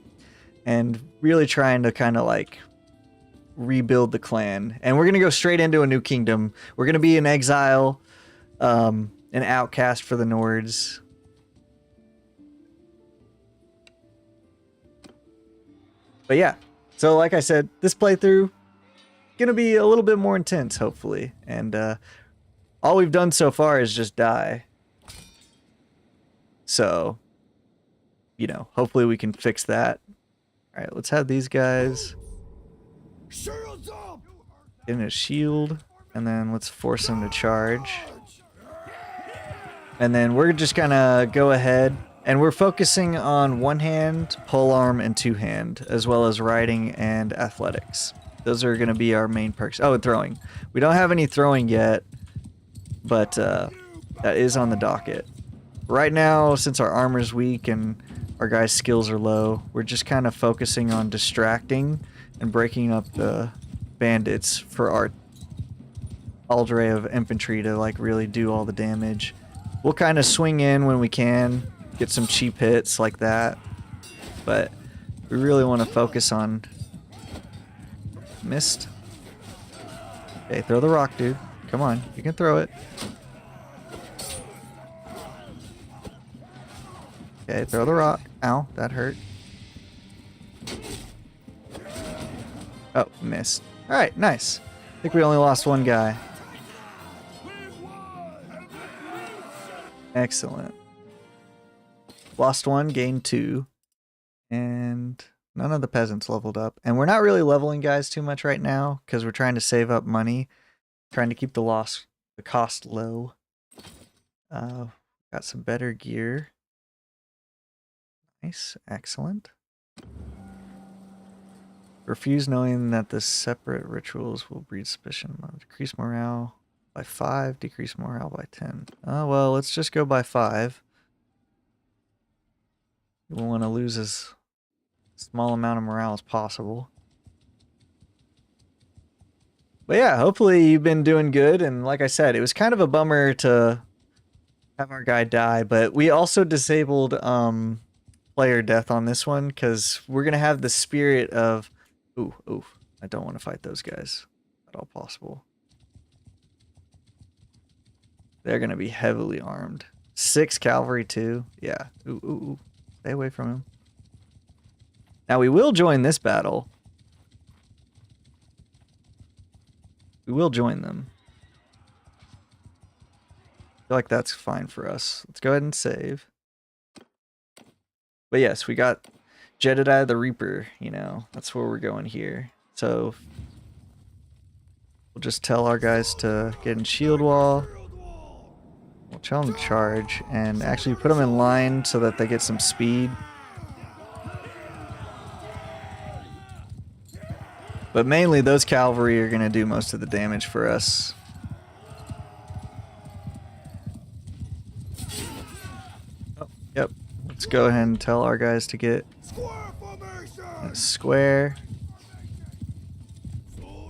and really trying to kind of like rebuild the clan. And we're gonna go straight into a new kingdom. We're gonna be in exile, an outcast for the Nords. But yeah, so like I said, this playthrough gonna be a little bit more intense, hopefully. And all we've done so far is just die. So, you know, hopefully we can fix that. All right, let's have these guys get in a shield, and then let's force them to charge. And then we're just gonna go ahead, and we're focusing on one hand, polearm, and two hand, as well as riding and athletics. Those are gonna be our main perks. Oh, and throwing. We don't have any throwing yet, but that is on the docket. Right now, since our armor's weak and our guys' skills are low, we're just kind of focusing on distracting and breaking up the bandits for our array of infantry to like really do all the damage. We'll kind of swing in when we can, get some cheap hits like that, but we really want to focus on... Missed. Okay, throw the rock, dude. Come on, you can throw it. Okay, throw the rock. Ow, that hurt. Oh, missed. Alright, nice. I think we only lost one guy. Excellent. Lost one, gained two. And none of the peasants leveled up. And we're not really leveling guys too much right now because we're trying to save up money. Trying to keep the cost low. Got some better gear. Nice, excellent. Refuse knowing that the separate rituals will breed suspicion. Decrease morale by 5, decrease morale by 10. Oh, well, let's just go by 5. We want to lose as small amount of morale as possible. But yeah, hopefully you've been doing good. And like I said, it was kind of a bummer to have our guy die, but we also disabled player death on this one because we're going to have the spirit of... Ooh, I don't want to fight those guys at all possible. They're going to be heavily armed. 6 cavalry too. Yeah. Ooh. Stay away from him. Now we will join this battle. We will join them. I feel like that's fine for us. Let's go ahead and save. But yes, we got Jedadiah the Reaper, you know, that's where we're going here. So we'll just tell our guys to get in shield wall. We'll tell them to charge and actually put them in line so that they get some speed. But mainly those cavalry are going to do most of the damage for us. Oh, yep. Let's go ahead and tell our guys to get a square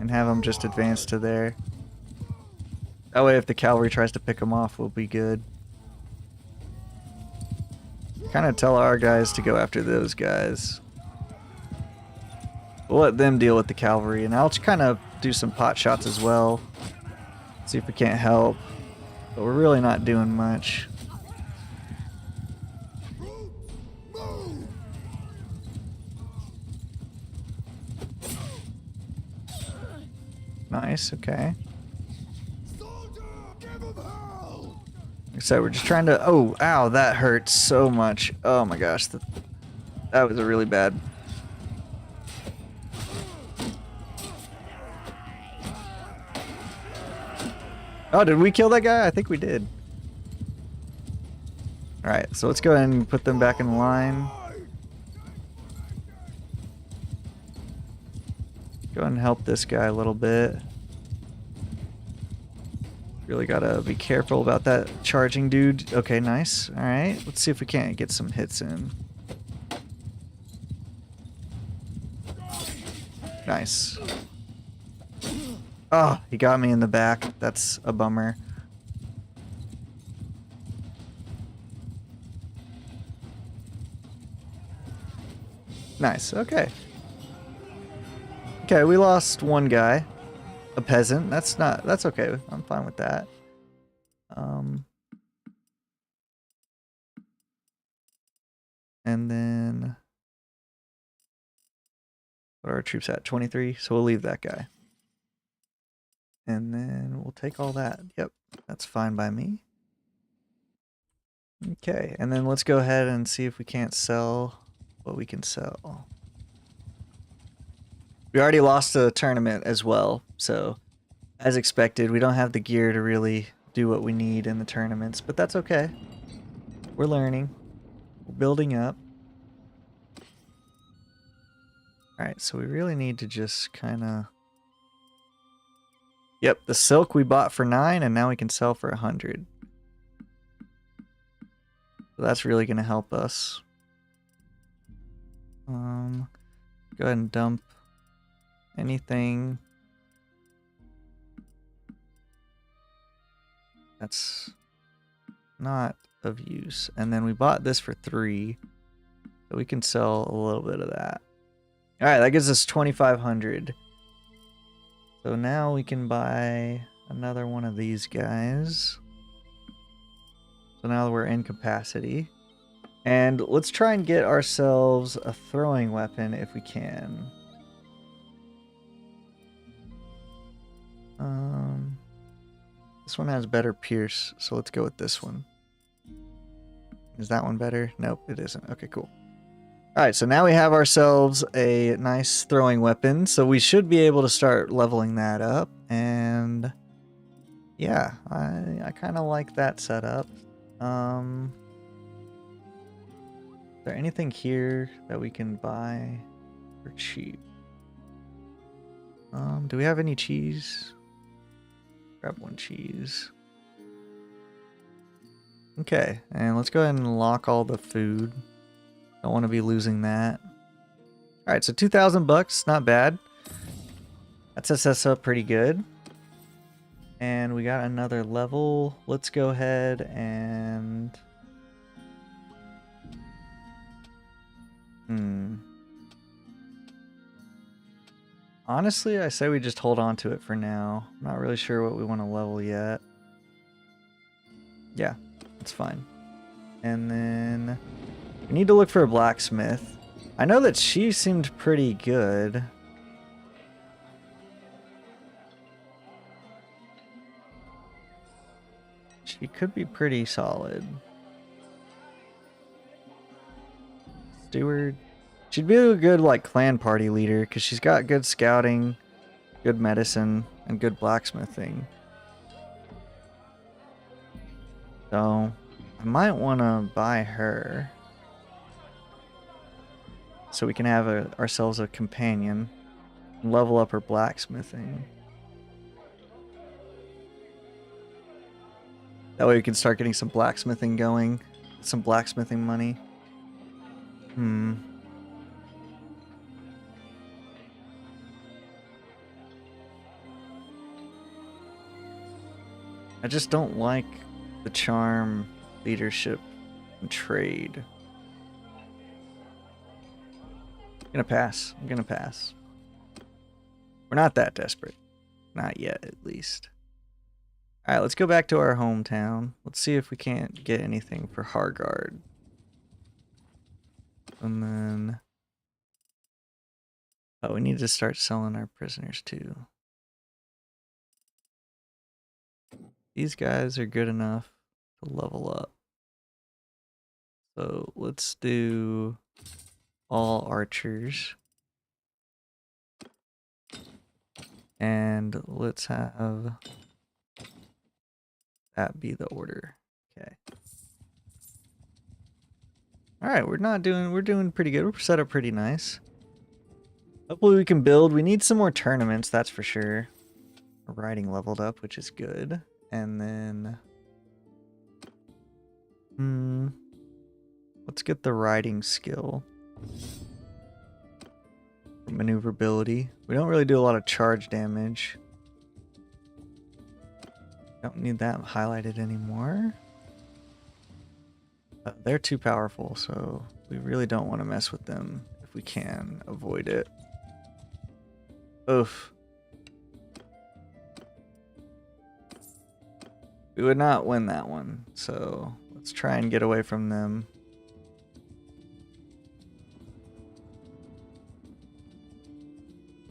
and have them just advance to there. That way if the cavalry tries to pick them off, we'll be good. Kind of tell our guys to go after those guys. We'll let them deal with the cavalry, and I'll just kind of do some pot shots as well. See if we can't help. But we're really not doing much. Nice, okay. Like I said, we're just trying to... Oh, ow, that hurts so much. Oh my gosh, that was a really bad... Oh, did we kill that guy? I think we did. Alright, so let's go ahead and put them back in line. Go ahead and help this guy a little bit. Really gotta be careful about that charging dude. Okay, nice. All right, let's see if we can't get some hits in. Nice. Oh, he got me in the back. That's a bummer. Nice. Okay. Okay, we lost one guy. A peasant. That's okay. I'm fine with that. And then what are our troops at? 23. So we'll leave that guy. And then we'll take all that. Yep, that's fine by me. Okay, and then let's go ahead and see if we can't sell what we can sell. We already lost a tournament as well, so as expected, we don't have the gear to really do what we need in the tournaments, but that's okay. We're learning. We're building up. Alright, so we really need to just kind of... Yep, the silk we bought for 9, and now we can sell for 100. So that's really going to help us. Go ahead and dump anything that's not of use. And then we bought this for 3, so we can sell a little bit of that. All right, that gives us 2,500. So now we can buy another one of these guys. So now we're in capacity. And let's try and get ourselves a throwing weapon if we can. This one has better pierce, so let's go with this one. Is that one better? Nope, it isn't. Okay, cool. Alright, so now we have ourselves a nice throwing weapon, so we should be able to start leveling that up. And yeah, I kind of like that setup. Is there anything here that we can buy for cheap? Do we have any cheese? Grab 1 cheese. Okay, and let's go ahead and lock all the food. Don't want to be losing that. Alright, so 2,000 bucks, not bad. That sets us up pretty good. And we got another level. Let's go ahead and... Honestly, I say we just hold on to it for now. I'm not really sure what we want to level yet. Yeah, that's fine. And then we need to look for a blacksmith. I know that she seemed pretty good. She could be pretty solid. Steward. She'd be a good, like, clan party leader, because she's got good scouting, good medicine, and good blacksmithing. So, I might want to buy her. So we can have ourselves a companion. And level up her blacksmithing. That way we can start getting some blacksmithing going. Some blacksmithing money. I just don't like the charm, leadership, and trade. I'm gonna pass. I'm gonna pass. We're not that desperate. Not yet, at least. Alright, let's go back to our hometown. Let's see if we can't get anything for Hargard. And then... oh, we need to start selling our prisoners too. These guys are good enough to level up. So let's do all archers. And let's have that be the order. Okay. Alright, we're doing pretty good. We're set up pretty nice. Hopefully we can build. We need some more tournaments, that's for sure. We're riding leveled up, which is good. And then let's get the riding skill. Maneuverability. We don't really do a lot of charge damage. Don't need that highlighted anymore. They're too powerful, so we really don't want to mess with them if we can avoid it. Oof. We would not win that one, so let's try and get away from them.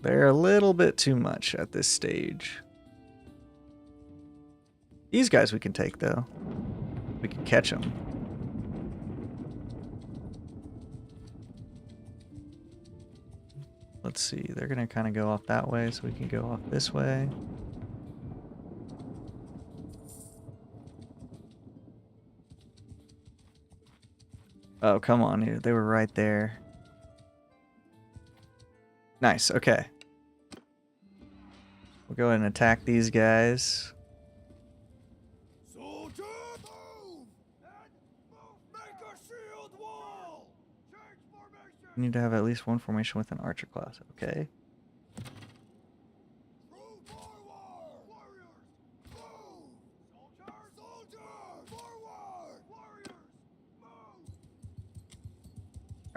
They're a little bit too much at this stage. These guys we can take, though. We can catch them. Let's see. They're going to kind of go off that way, so we can go off this way. Oh, come on, dude. They were right there. Nice, okay. We'll go ahead and attack these guys. Soldier, move! And move! Make a shield wall! Change formation! You need to have at least one formation with an archer class, okay? Move forward! Warriors, move! Soldier, soldier! Forward! Warriors, move!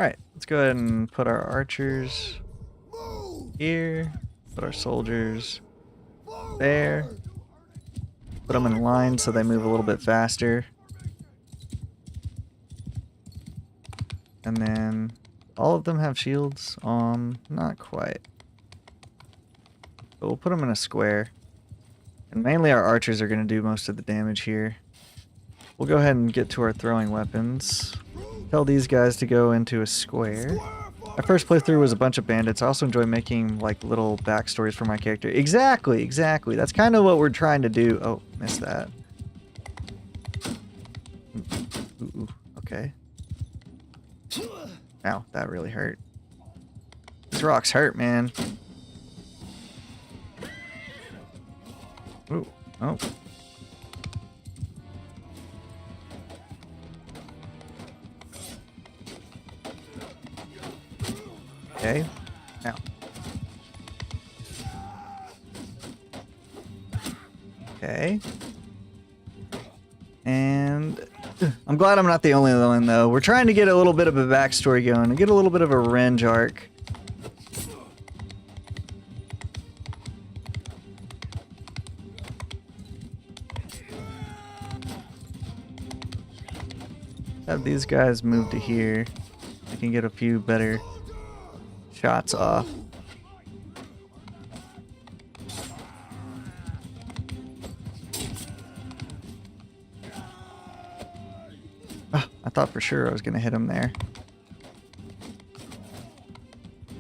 Alright, let's go ahead and put our archers here. Put our soldiers there. Put them in line so they move a little bit faster. And then all of them have shields. Not quite. But we'll put them in a square. And mainly our archers are going to do most of the damage here. We'll go ahead and get to our throwing weapons. Tell these guys to go into a square. My first playthrough was a bunch of bandits. I also enjoy making like little backstories for my character. Exactly, exactly. That's kind of what we're trying to do. Oh, missed that. Ooh, okay. Ow, that really hurt. These rocks hurt, man. Ooh, oh. Okay. Now. Okay. And I'm glad I'm not the only one, though. We're trying to get a little bit of a backstory going and get a little bit of a revenge arc. Have these guys move to here. I can get a few better shots off. Oh, I thought for sure I was gonna hit him there.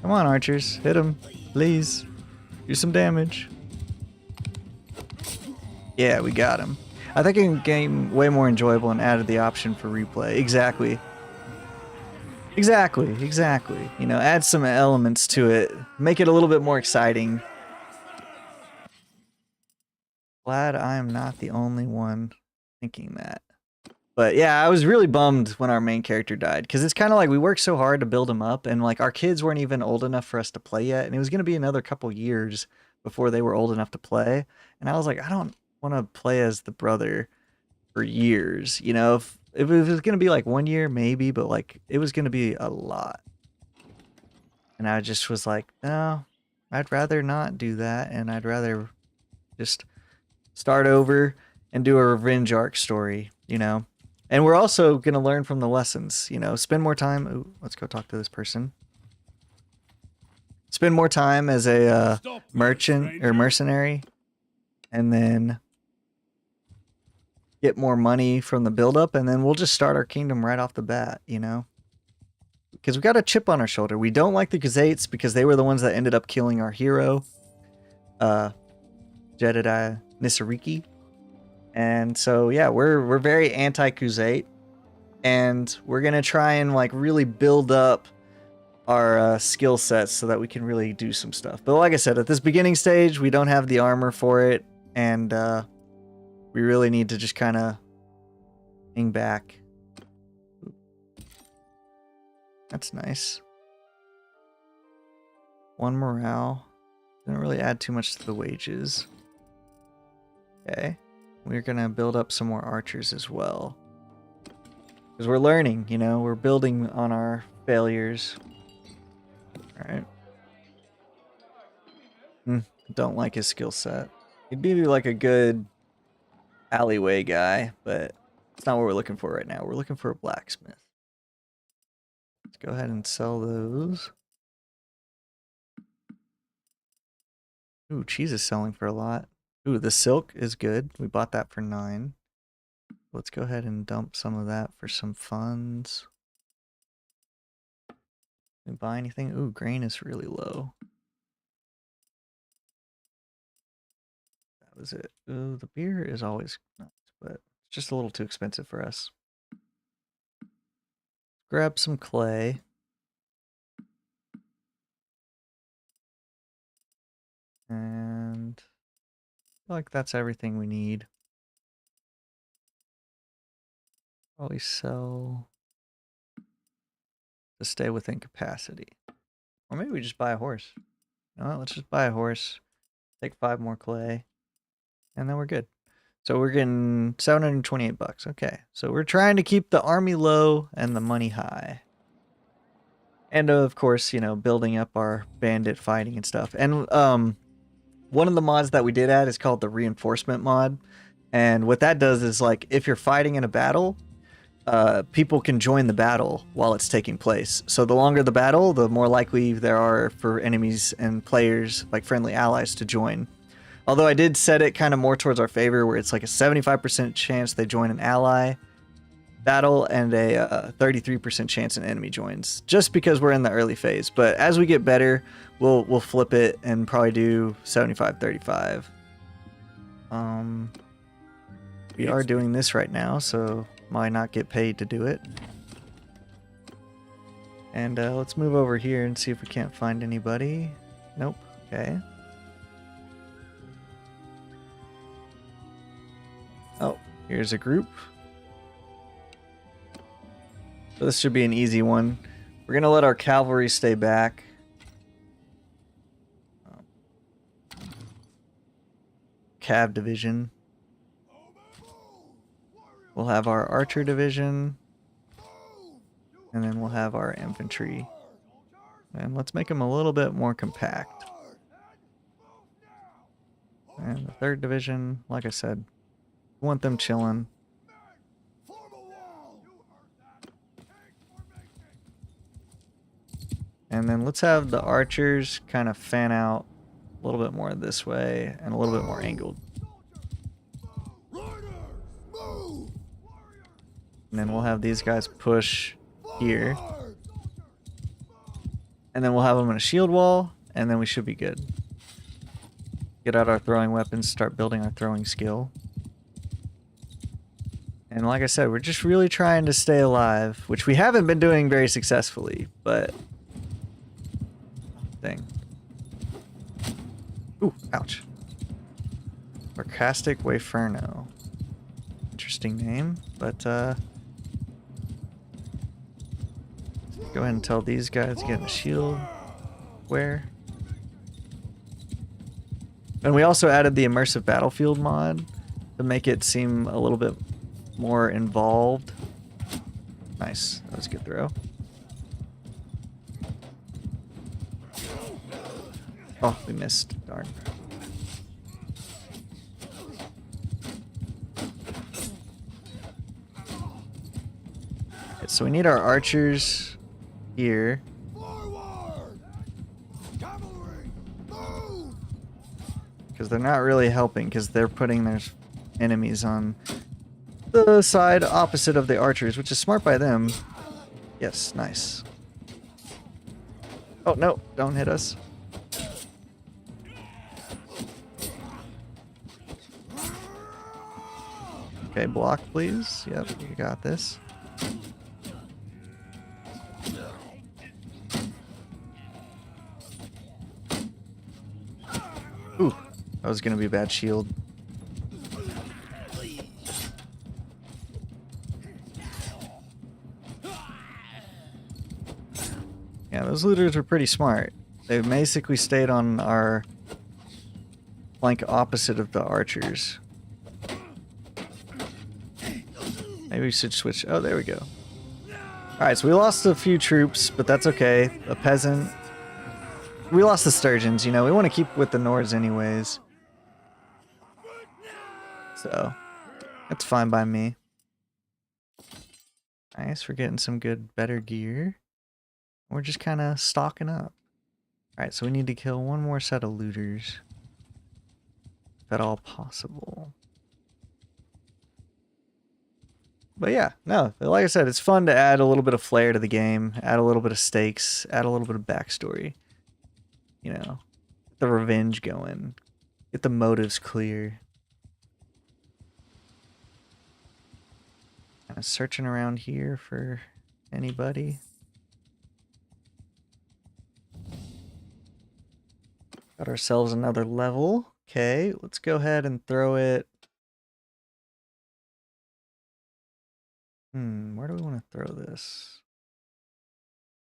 Come on, archers, hit him, please. Do some damage. Yeah, we got him. I think it can game way more enjoyable and added the option for replay. Exactly. Exactly, exactly. You know, add some elements to it. Make it a little bit more exciting. Glad I am not the only one thinking that. But yeah, I was really bummed when our main character died. Because it's kind of like we worked so hard to build him up. And like our kids weren't even old enough for us to play yet. And it was going to be another couple years before they were old enough to play. And I was like, I don't want to play as the brother for years. You know, if it was going to be like 1 year, maybe, but like it was going to be a lot. And I just was like, no, I'd rather not do that. And I'd rather just start over and do a revenge arc story, you know. And we're also going to learn from the lessons, you know, spend more time. Ooh, let's go talk to this person. Spend more time as a merchant or mercenary. And then get more money from the buildup, and then we'll just start our kingdom right off the bat, you know? Because we got a chip on our shoulder. We don't like the Khuzaits because they were the ones that ended up killing our hero, Jedadiah Hnisareki. And so, yeah, we're very anti-Khuzait, and we're going to try and, like, really build up our skill sets so that we can really do some stuff. But like I said, at this beginning stage, we don't have the armor for it, and We really need to just kind of hang back. That's nice. 1 morale. Didn't really add too much to the wages. Okay. We're going to build up some more archers as well. Because we're learning, you know, we're building on our failures. Alright. Don't like his skill set. He'd be like a good alleyway guy, but it's not what we're looking for right now. We're looking for a blacksmith. Let's go ahead and sell those. Ooh, cheese is selling for a lot. Ooh, the silk is good. We bought that for 9. Let's go ahead and dump some of that for some funds. Did we buy anything? Ooh, grain is really low. That was it. Ooh, the beer is always nice, but it's just a little too expensive for us. Grab some clay. And I feel like that's everything we need. Probably sell to stay within capacity. Or maybe we just buy a horse. You know what? Let's just buy a horse. Take 5 more clay. And then we're good. So we're getting 728 bucks. Okay. So we're trying to keep the army low and the money high. And of course, you know, building up our bandit fighting and stuff. And one of the mods that we did add is called the reinforcement mod. And what that does is, like, if you're fighting in a battle, people can join the battle while it's taking place. So the longer the battle, the more likely there are for enemies and players, like friendly allies, to join. Although I did set it kind of more towards our favor, where it's like a 75% chance they join an ally battle and a 33% chance an enemy joins, just because we're in the early phase. But as we get better, we'll flip it and probably do 75-35. We are doing this right now, so might not get paid to do it. And let's move over here and see if we can't find anybody. Nope. Okay. Oh, here's a group. So this should be an easy one. We're gonna let our cavalry stay back. Cav division. We'll have our archer division. And then we'll have our infantry. And let's make them a little bit more compact. And the 3rd division, like I said, we want them chilling. And then let's have the archers kind of fan out a little bit more this way and a little bit more angled. And then we'll have these guys push here. And then we'll have them in a shield wall, and then we should be good. Get out our throwing weapons, start building our throwing skill. And like I said, we're just really trying to stay alive, which we haven't been doing very successfully, but... Dang. Ooh, ouch. Sarcastic Waferno. Interesting name, but go ahead and tell these guys to get in a shield. Where? And we also added the immersive battlefield mod to make it seem a little bit more involved. Nice. That was a good throw. Oh, we missed. Darn. Okay, so we need our archers here. Because they're not really helping, because they're putting their enemies on the side opposite of the archers, which is smart by them. Yes, nice. Oh, no, don't hit us. Okay, block, please. Yep, you got this. Ooh, that was gonna be a bad shield. Those looters were pretty smart. They basically stayed on our flank opposite of the archers. Maybe we should switch. Oh, there we go. Alright, so we lost a few troops, but that's okay. A peasant. We lost the sturgeons, you know. We want to keep with the Nords anyways. So, that's fine by me. Nice, we're getting some good, better gear. We're just kind of stocking up. Alright, so we need to kill one more set of looters. If at all possible. But yeah, no, like I said, it's fun to add a little bit of flair to the game, add a little bit of stakes, add a little bit of backstory. You know, get the revenge going, get the motives clear. Kind of searching around here for anybody. Got ourselves another level. Okay, let's go ahead and throw it. Where do we want to throw this?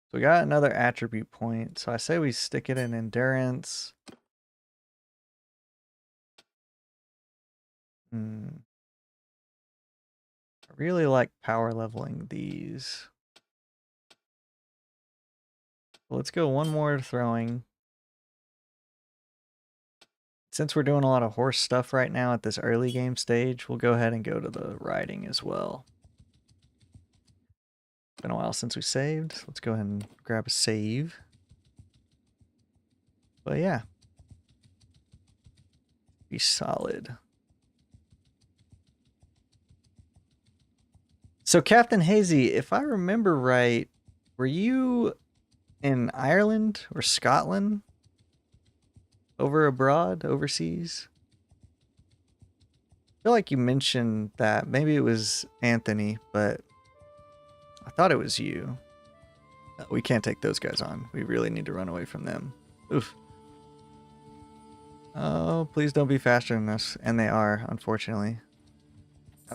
So we got another attribute point. So I say we stick it in endurance. I really like power leveling these. So let's go one more throwing. Since we're doing a lot of horse stuff right now at this early game stage, we'll go ahead and go to the riding as well. Been a while since we saved. Let's go ahead and grab a save. But yeah. Be solid. So Captain Hazy, if I remember right, were you in Ireland or Scotland? Over abroad, overseas? I feel like you mentioned that. Maybe it was Anthony, but I thought it was you. We can't take those guys on. We really need to run away from them. Oof. Oh, please don't be faster than us. And they are, unfortunately.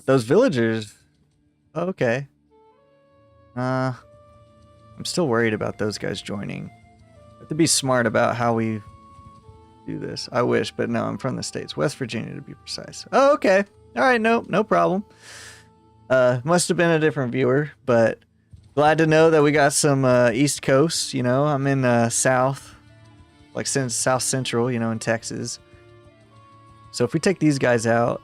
Those villagers. Oh, okay. I'm still worried about those guys joining. We have to be smart about how we do this. I wish, but no, I'm from the States. West Virginia to be precise. Oh, okay. All right, no problem. Must have been a different viewer, but glad to know that we got some East Coast, you know. I'm in South, like South Central, you know, in Texas. So if we take these guys out,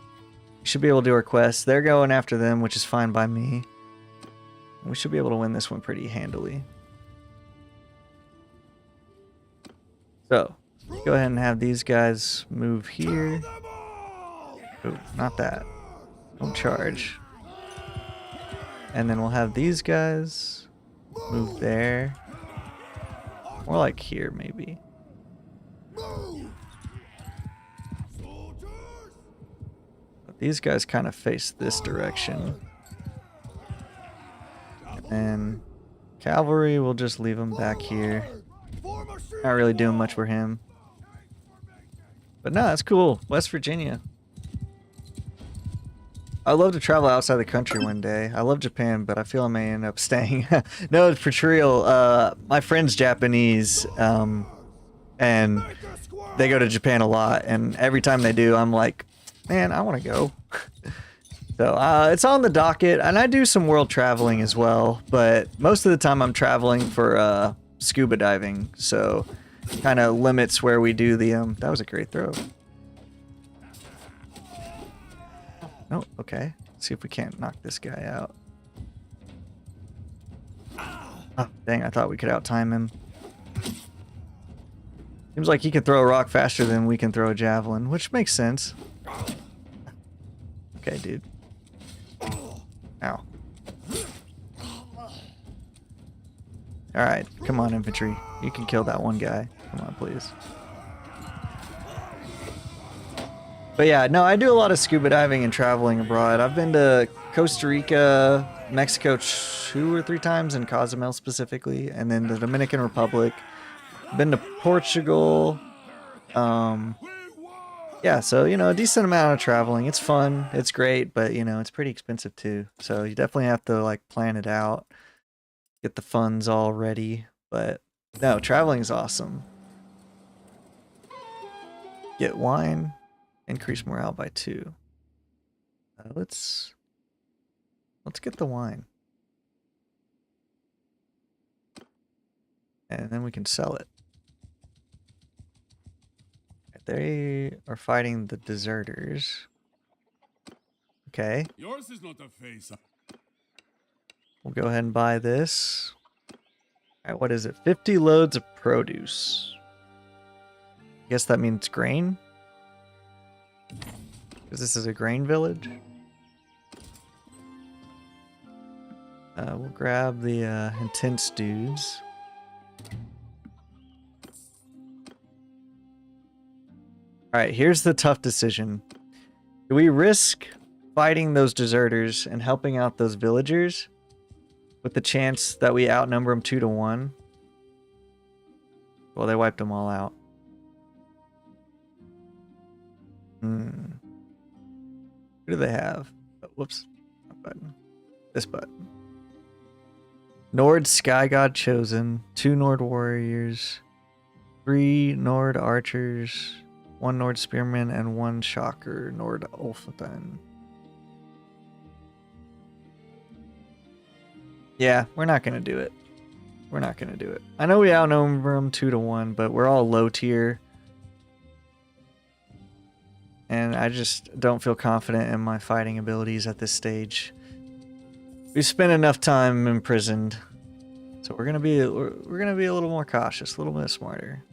we should be able to do our quest. They're going after them, which is fine by me. We should be able to win this one pretty handily. So, go ahead and have these guys move here. Oh, not that. Don't charge. And then we'll have these guys move there. More like here, maybe. But these guys kind of face this direction. And then cavalry, we'll just leave them back here. Not really doing much for him. But no, that's cool. West Virginia. I'd love to travel outside the country one day. I love Japan, but I feel I may end up staying. No, for real. My friend's Japanese, and they go to Japan a lot. And every time they do, I'm like, man, I want to go. So it's on the docket, and I do some world traveling as well. But most of the time, I'm traveling for scuba diving, so kind of limits where we do the. That was a great throw. Oh, okay. Let's see if we can't knock this guy out. Oh, dang, I thought we could outtime him. Seems like he can throw a rock faster than we can throw a javelin, which makes sense. Okay, dude. Ow. Alright, come on, infantry. You can kill that one guy. Come on, please. But yeah, no, I do a lot of scuba diving and traveling abroad. I've been to Costa Rica, Mexico 2 or 3 times, and Cozumel specifically, and then the Dominican Republic. Been to Portugal. Yeah, so, you know, a decent amount of traveling. It's fun. It's great, but, you know, it's pretty expensive too. So you definitely have to, like, plan it out. Get the funds all ready. But No, traveling's awesome. Get wine, increase morale by 2. Let's get the wine. And then we can sell it. They are fighting the deserters. Okay. Yours is not a face. We'll go ahead and buy this. Alright, what is it? 50 loads of produce. I guess that means grain? Because this is a grain village. We'll grab the intense dudes. Alright, here's the tough decision. Do we risk fighting those deserters and helping out those villagers with the chance that we outnumber them 2 to 1? Well, they wiped them all out. Who do they have? Oh, whoops. Wrong button. This button. Nord Sky God Chosen. 2 Nord Warriors. 3 Nord Archers. 1 Nord Spearman and 1 Shocker Nord Ulfathan. Yeah, we're not going to do it. We're not going to do it. I know we outnumber them 2 to 1, but we're all low tier. And I just don't feel confident in my fighting abilities at this stage. We've spent enough time imprisoned. So we're going to be a little more cautious, a little bit smarter.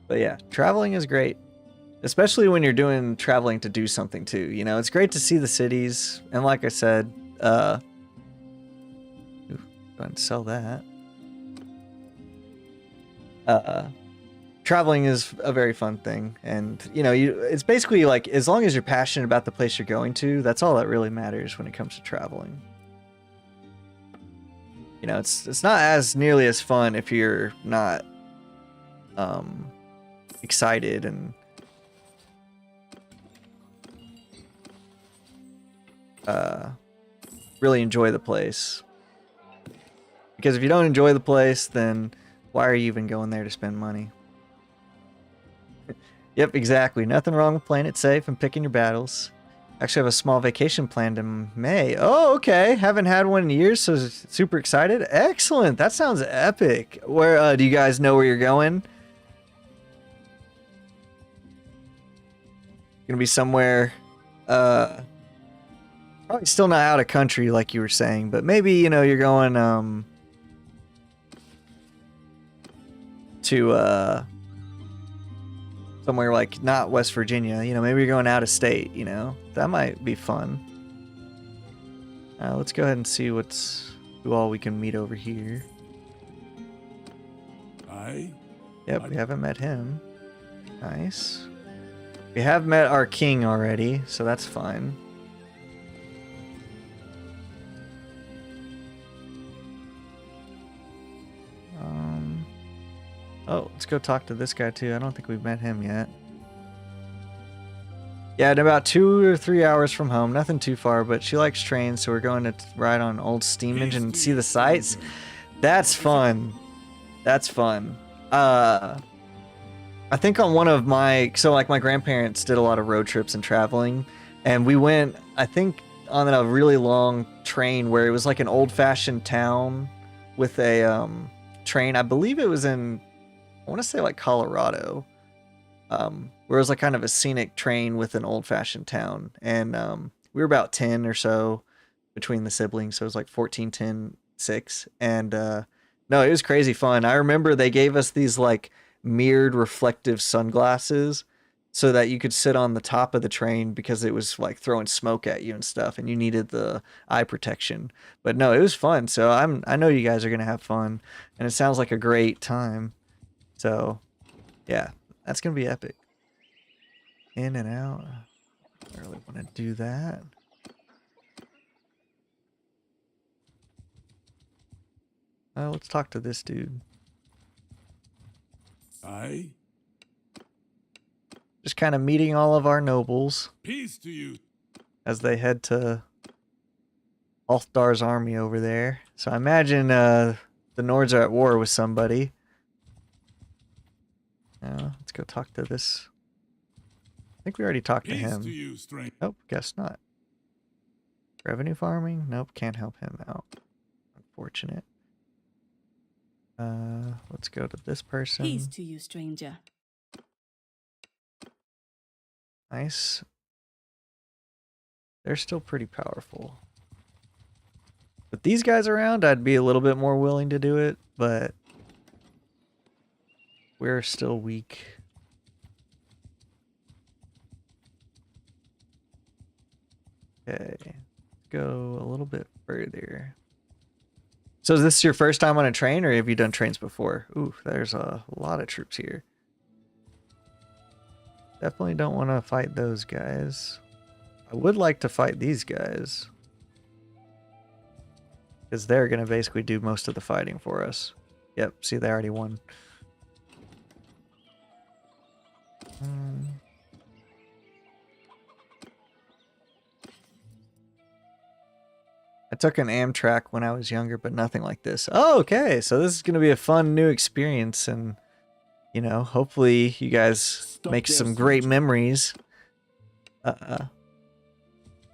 But yeah, traveling is great. Especially when you're doing traveling to do something too. You know, it's great to see the cities. And like I said, go ahead and sell that. Traveling is a very fun thing. And, you know, it's basically like, as long as you're passionate about the place you're going to, that's all that really matters when it comes to traveling. You know, it's not as nearly as fun if you're not excited and really enjoy the place. Because if you don't enjoy the place, then why are you even going there to spend money? Yep, exactly. Nothing wrong with playing it safe and picking your battles. Actually have a small vacation planned in May. Oh, okay. Haven't had one in years, so super excited. Excellent. That sounds epic. Where do you guys know where you're going? Gonna be somewhere probably still not out of country like you were saying, but maybe, you know, you're going to somewhere like not West Virginia, you know, maybe you're going out of state, you know. That might be fun. Let's go ahead and see who all we can meet over here. Yep, we haven't met him. Nice. We have met our king already, so that's fine. Oh, let's go talk to this guy too. I don't think we've met him yet. Yeah, in about 2 or 3 hours from home. Nothing too far, but she likes trains, so we're going to ride on old steam engine and see the sights. That's fun. That's fun. I think on one of my my grandparents did a lot of road trips and traveling, and we went, I think, on a really long train where it was like an old-fashioned town with a train. I believe it was in, I want to say like Colorado, where it was like kind of a scenic train with an old-fashioned town, and we were about 10 or so between the siblings, so it was like 14, 10, 6, and no, it was crazy fun. I remember they gave us these like mirrored reflective sunglasses so that you could sit on the top of the train because it was like throwing smoke at you and stuff, and you needed the eye protection. But no, it was fun. So I know you guys are gonna have fun, and it sounds like a great time. So yeah, that's gonna be epic. In and out. I really want to do that. Let's talk to this dude. Just kind of meeting all of our nobles. Peace to you. As they head to Althar's army over there. So I imagine the Nords are at war with somebody. Let's go talk to this. I think we already talked to Peace him. to you, stranger. Nope, guess not. Revenue farming? Nope, can't help him out. Unfortunate. Let's go to this person. Peace to you, stranger. Nice. They're still pretty powerful. With these guys around, I'd be a little bit more willing to do it, but we're still weak. Okay, let's go a little bit further. So is this your first time on a train, or have you done trains before? Ooh, there's a lot of troops here. Definitely don't want to fight those guys. I would like to fight these guys, because they're going to basically do most of the fighting for us. Yep, see, they already won. I took an Amtrak when I was younger, but nothing like this. Oh, okay, so this is going to be a fun new experience, and, you know, hopefully you guys make some great memories.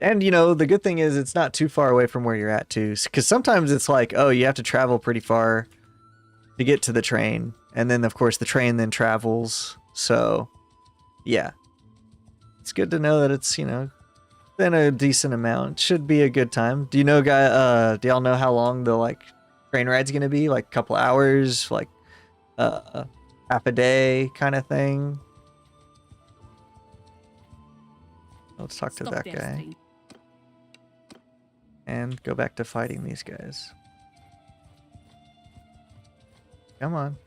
And, you know, the good thing is it's not too far away from where you're at, too. Because sometimes it's like, oh, you have to travel pretty far to get to the train. And then, of course, the train then travels. So, yeah. It's good to know that it's, you know, then a decent amount. Should be a good time. Do you know, do y'all know how long the, like, train ride's going to be? Like, a couple hours? Like, half a day kind of thing? Let's talk to that guy. And go back to fighting these guys. Come on.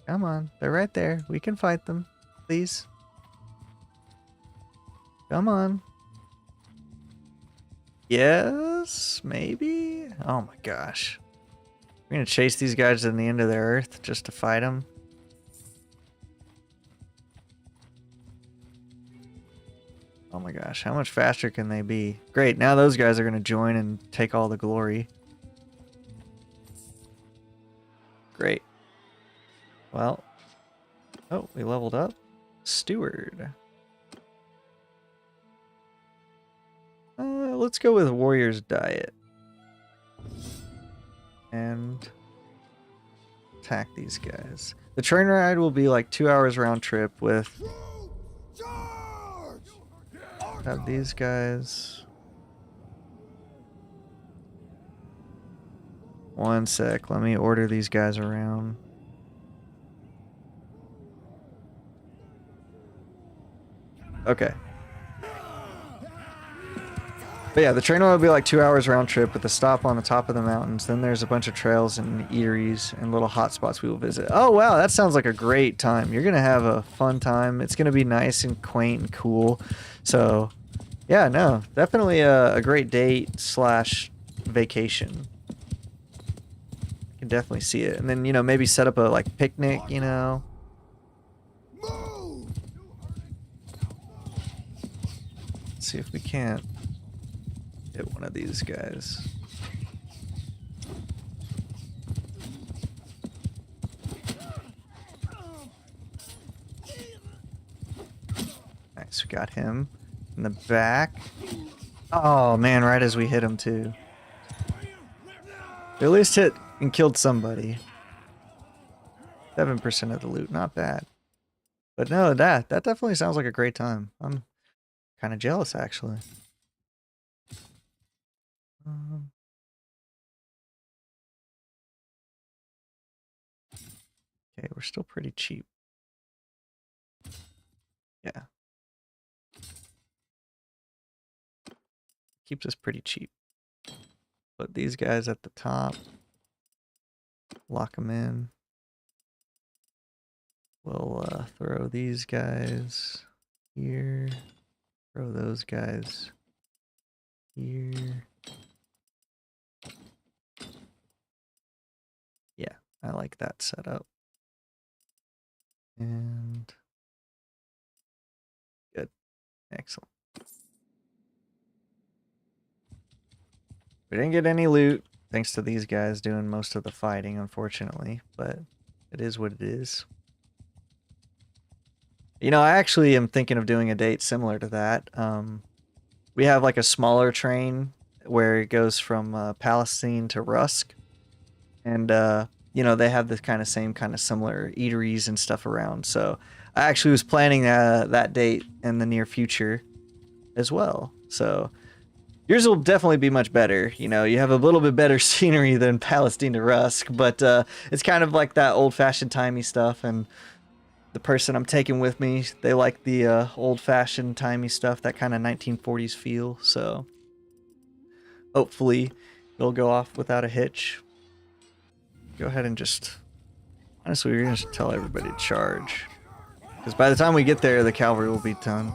Come on. They're right there. We can fight them. Please. Come on. Yes? Maybe? Oh my gosh. We're gonna chase these guys to the end of the earth just to fight them? Oh my gosh, how much faster can they be? Great, now those guys are going to join and take all the glory. Great. Well. Oh, we leveled up. Steward. Let's go with Warrior's Diet. And attack these guys. The train ride will be like 2 hours round trip with... Have these guys. One sec, let me order these guys around. Okay. But yeah, the train will be like 2 hours round trip with a stop on the top of the mountains. Then there's a bunch of trails and eateries and little hot spots we will visit. Oh wow, that sounds like a great time. You're gonna have a fun time. It's gonna be nice and quaint and cool. So yeah, no, definitely a great date slash vacation. I can definitely see it. And then, you know, maybe set up a like picnic, you know. Let's see if we can't hit one of these guys. Nice, we got him in the back. Oh man, right as we hit him too. We at least hit and killed somebody. 7% of the loot, not bad. But no, that definitely sounds like a great time. I'm kind of jealous actually. Okay, we're still pretty cheap. Yeah. Keeps us pretty cheap. Put these guys at the top. Lock them in. We'll throw these guys here. Throw those guys here. Yeah, I like that setup. And good. Excellent. We didn't get any loot, thanks to these guys doing most of the fighting, unfortunately. But it is what it is. You know, I actually am thinking of doing a date similar to that. We have like a smaller train where it goes from Palestine to Rusk. And, you know, they have this kind of similar eateries and stuff around. So I actually was planning that date in the near future as well. So yours will definitely be much better. You know, you have a little bit better scenery than Palestine to Rusk, but it's kind of like that old-fashioned timey stuff. And the person I'm taking with me, they like the old-fashioned timey stuff, that kind of 1940s feel. So hopefully it'll go off without a hitch. Go ahead and just, honestly, we're going to tell everybody to charge. Because by the time we get there, the cavalry will be done.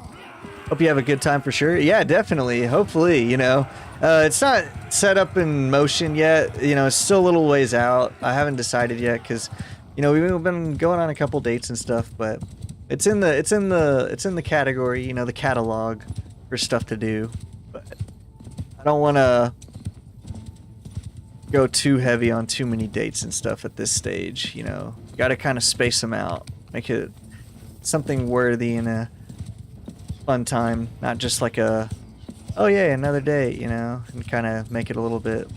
Hope you have a good time for sure. Yeah, definitely. Hopefully, you know. It's not set up in motion yet. You know, it's still a little ways out. I haven't decided yet because, you know, we've been going on a couple dates and stuff, but it's in the category, you know, the catalog for stuff to do. But I don't want to go too heavy on too many dates and stuff at this stage, you know. Got to kind of space them out. Make it something worthy and a fun time, not just like a, oh yeah, another date, you know, and kind of make it a little bit,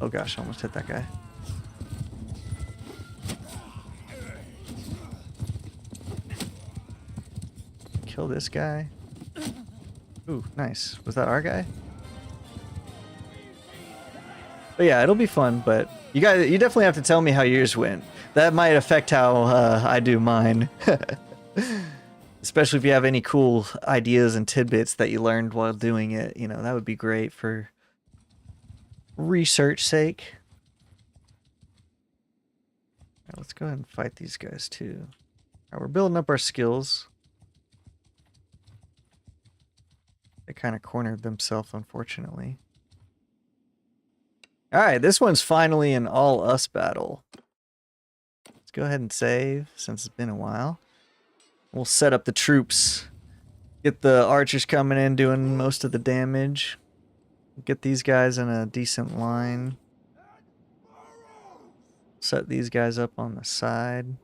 oh gosh, I almost hit that guy. Kill this guy. Ooh, nice. Was that our guy? But yeah, it'll be fun, but you definitely have to tell me how yours went. That might affect how I do mine. Especially if you have any cool ideas and tidbits that you learned while doing it. You know, that would be great for research sake. All right, let's go ahead and fight these guys too. All right, we're building up our skills. They kind of cornered themselves, unfortunately. Alright, this one's finally an all-us battle. Let's go ahead and save, since it's been a while. We'll set up the troops. Get the archers coming in, doing most of the damage. Get these guys in a decent line. Set these guys up on the side.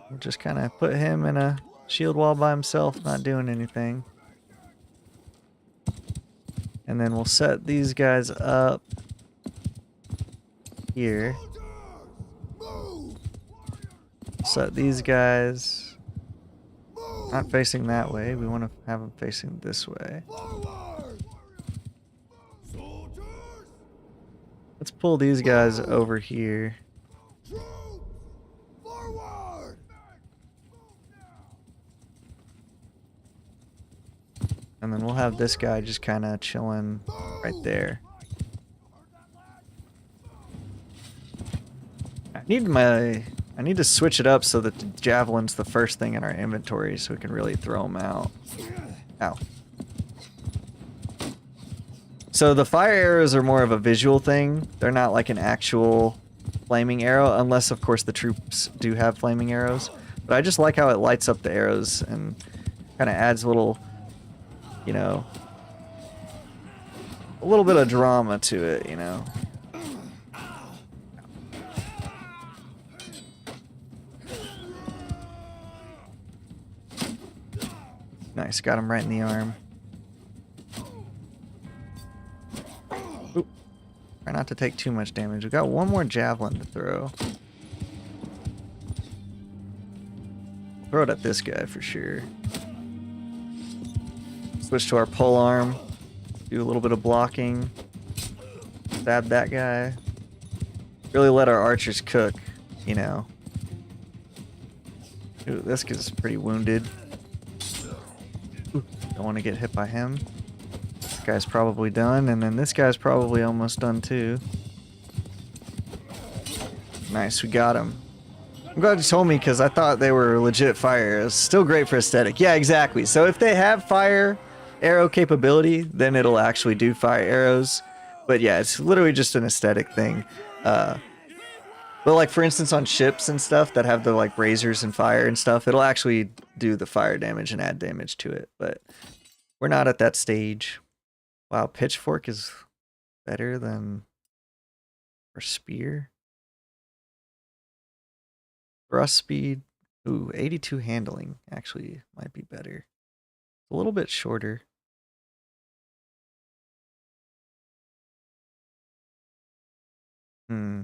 We'll just kind of put him in a shield wall by himself, not doing anything. And then we'll set these guys up here. Set these guys not facing that way. We want to have them facing this way. Let's pull these guys over here. And then we'll have this guy just kind of chilling right there. I need to switch it up so that the javelin's the first thing in our inventory so we can really throw them out. Ow. So the fire arrows are more of a visual thing. They're not like an actual flaming arrow, unless of course the troops do have flaming arrows. But I just like how it lights up the arrows and kind of adds a little, you know, a little bit of drama to it, you know. Nice, got him right in the arm. Oop. Try not to take too much damage. We've got one more javelin to throw. Throw it at this guy for sure. Switch to our pole arm. Do a little bit of blocking. Stab that guy. Really let our archers cook, you know. Ooh, this guy's pretty wounded. Ooh, don't want to get hit by him. This guy's probably done, and then this guy's probably almost done too. Nice, we got him. I'm glad you told me because I thought they were legit fire arrows. Still great for aesthetic. Yeah, exactly. So if they have fire arrow capability, then it'll actually do fire arrows. But yeah, it's literally just an aesthetic thing. But like for instance on ships and stuff that have the like razors and fire and stuff, it'll actually do the fire damage and add damage to it. But we're not at that stage. Wow, pitchfork is better than our spear. Thrust speed. Ooh, 82 handling actually might be better. A little bit shorter. Hmm.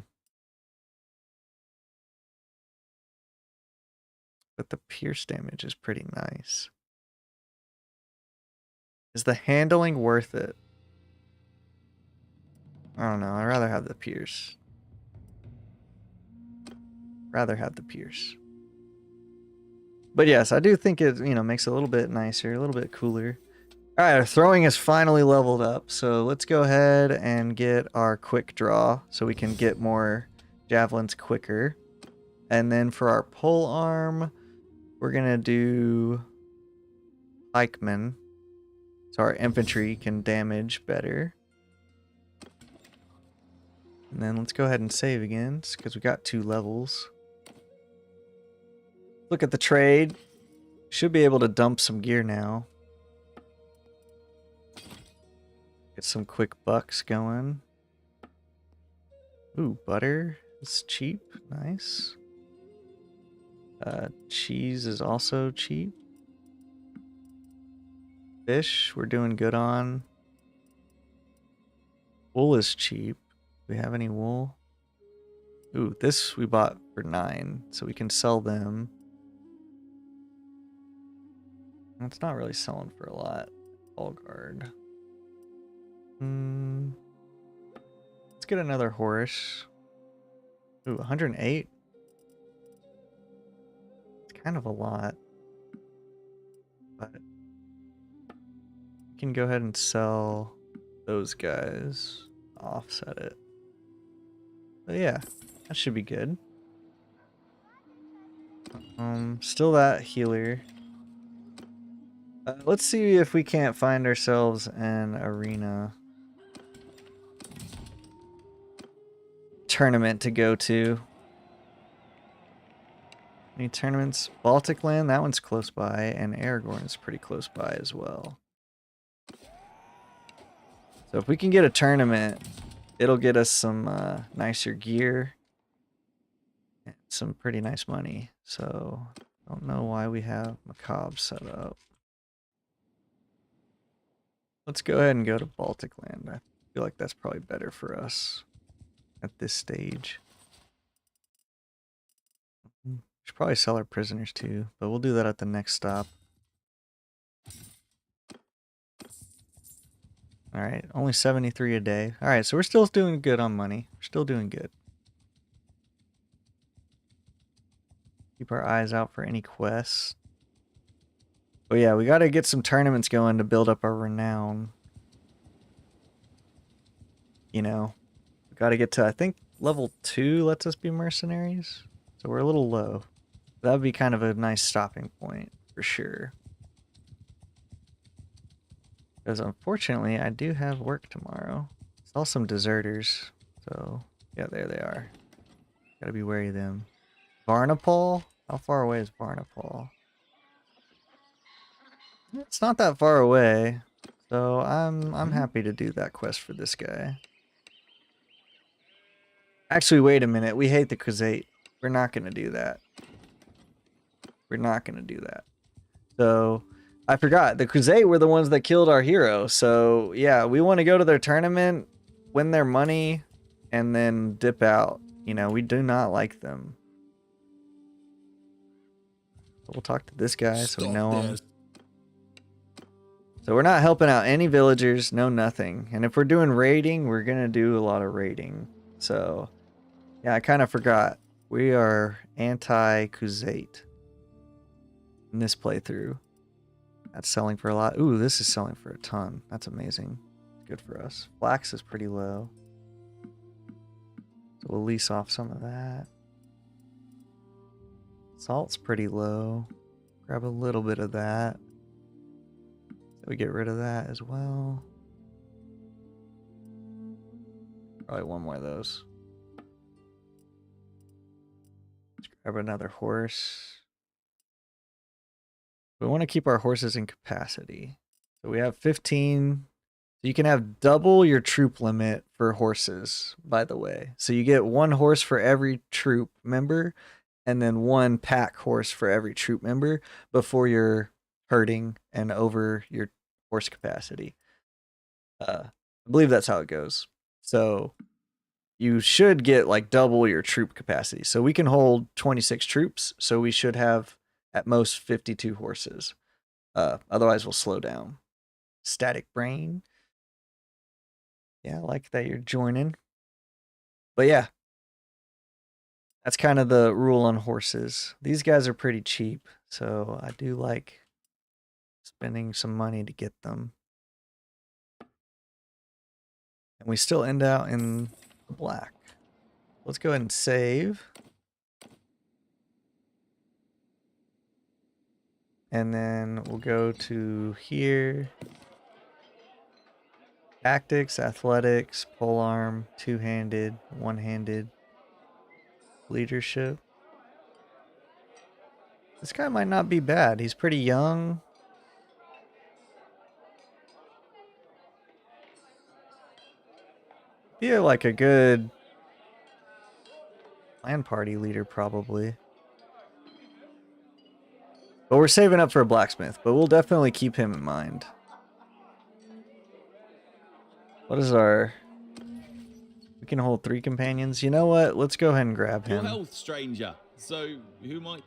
But the pierce damage is pretty nice. Is the handling worth it? I don't know. I'd rather have the pierce. Rather have the pierce. But yes, I do think it, makes it a little bit nicer, a little bit cooler. All right, our throwing is finally leveled up. So let's go ahead and get our quick draw so we can get more javelins quicker. And then for our pole arm, we're going to do pikemen. So our infantry can damage better. And then let's go ahead and save again because we got 2 levels. Look at the trade. Should be able to dump some gear now. Get some quick bucks going. Ooh, butter is cheap. Nice. Cheese is also cheap. Fish, we're doing good on. Wool is cheap. Do we have any wool? Ooh, this we bought for 9, so we can sell them. It's not really selling for a lot. All guard. Let's get another horse. Ooh, 108. It's kind of a lot. But we can go ahead and sell those guys. Offset it. But yeah, that should be good. Still that healer. Let's see if we can't find ourselves an arena tournament to go to. Any tournaments? Baltic Land, that one's close by, and Aragorn is pretty close by as well. So if we can get a tournament, it'll get us some nicer gear and some pretty nice money. So I don't know why we have Macabre set up. Let's go ahead and go to Baltic Land. I feel like that's probably better for us at this stage. We should probably sell our prisoners too, but we'll do that at the next stop. Alright, only 73 a day. Alright, so we're still doing good on money. We're still doing good. Keep our eyes out for any quests. Oh yeah, we gotta get some tournaments going to build up our renown. We gotta get to, I think, level 2 lets us be mercenaries. So we're a little low. That would be kind of a nice stopping point, for sure. Because unfortunately, I do have work tomorrow. Saw some deserters. So, yeah, there they are. Gotta be wary of them. Varnapol? How far away is Varnapol? It's not that far away. So I'm happy to do that quest for this guy. Actually, wait a minute. We hate the khuzait. We're not gonna do that. We're not gonna do that. So I forgot. The khuzait were the ones that killed our hero. So yeah, we want to go to their tournament, win their money, and then dip out. We do not like them. So we'll talk to this guy so we know him. So we're not helping out any villagers, no nothing. And if we're doing raiding, we're going to do a lot of raiding. So yeah, I kind of forgot. We are anti-khuzait in this playthrough. That's selling for a lot. Ooh, this is selling for a ton. That's amazing. Good for us. Flax is pretty low. So we'll lease off some of that. Salt's pretty low. Grab a little bit of that. So we get rid of that as well. Probably one more of those. Let's grab another horse. We want to keep our horses in capacity. So we have 15 You can have double your troop limit for horses, by the way. So you get 1 horse for every troop member, and then 1 pack horse for every troop member before you're herding and over your horse capacity. I believe that's how it goes. So you should get like double your troop capacity. So we can hold 26 troops, so we should have at most 52 horses. Otherwise we'll slow down. Static brain. Yeah, I like that you're joining. But yeah, that's kind of the rule on horses. These guys are pretty cheap, so I do like spending some money to get them. And we still end out in the black. Let's go ahead and save. And then we'll go to here. Tactics, athletics, polearm, two-handed, one-handed, leadership. This guy might not be bad. He's pretty young. Be like a good clan party leader, probably. But we're saving up for a blacksmith, but we'll definitely keep him in mind. What is our... We can hold 3 companions. You know what? Let's go ahead and grab Your him. health, stranger. So, who might...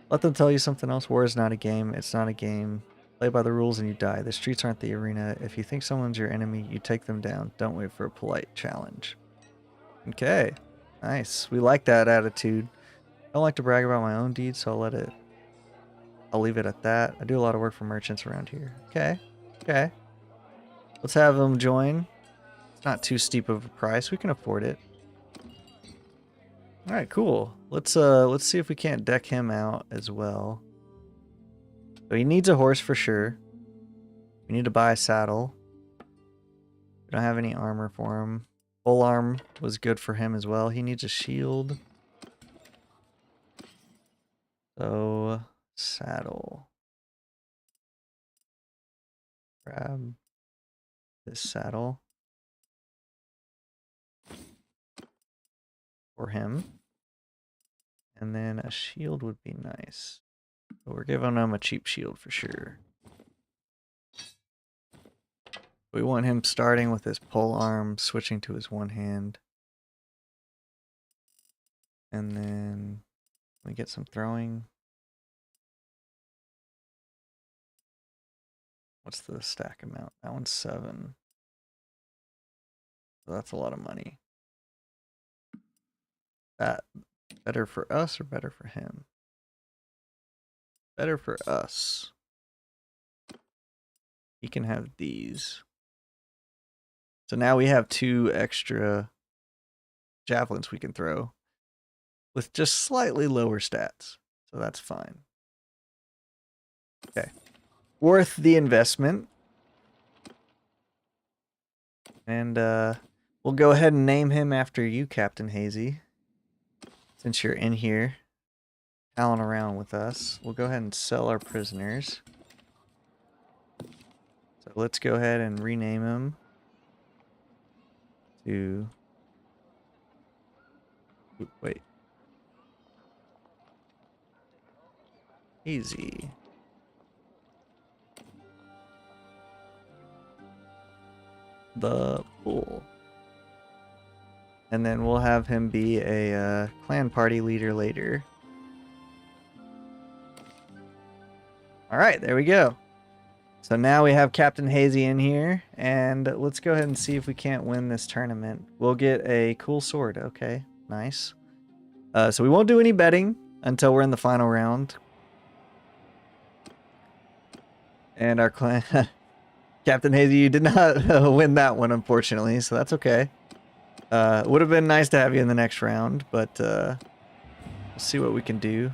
Let them tell you something else. War is not a game. It's not a game. Play by the rules and you die. The streets aren't the arena. If you think someone's your enemy, you take them down. Don't wait for a polite challenge. Okay. Nice. We like that attitude. I don't like to brag about my own deeds, so I'll leave it at that. I do a lot of work for merchants around here. Okay. Okay. Let's have them join. It's not too steep of a price. We can afford it. All right, cool. Let's see if we can't deck him out as well. So he needs a horse for sure. We need to buy a saddle. We don't have any armor for him. Full arm was good for him as well. He needs a shield. So, saddle. Grab this saddle for him. And then a shield would be nice. But we're giving him a cheap shield for sure. We want him starting with his pole arm, switching to his one hand. And then we get some throwing. What's the stack amount? That one's 7. So that's a lot of money. That better for us or better for him? Better for us. He can have these. So now we have 2 extra javelins we can throw with just slightly lower stats. So that's fine. Okay. Worth the investment. And we'll go ahead and name him after you, Captain Hazy. Since you're in here, palling around with us. We'll go ahead and sell our prisoners. So let's go ahead and rename him to... Wait. Easy. The Bull. And then we'll have him be a clan party leader later. Alright, there we go. So now we have Captain Hazy in here, and let's go ahead and see if we can't win this tournament. We'll get a cool sword. Okay, nice. So we won't do any betting until we're in the final round. And our clan... Captain Hazy, you did not win that one, unfortunately, so that's okay. Would have been nice to have you in the next round, but we'll see what we can do.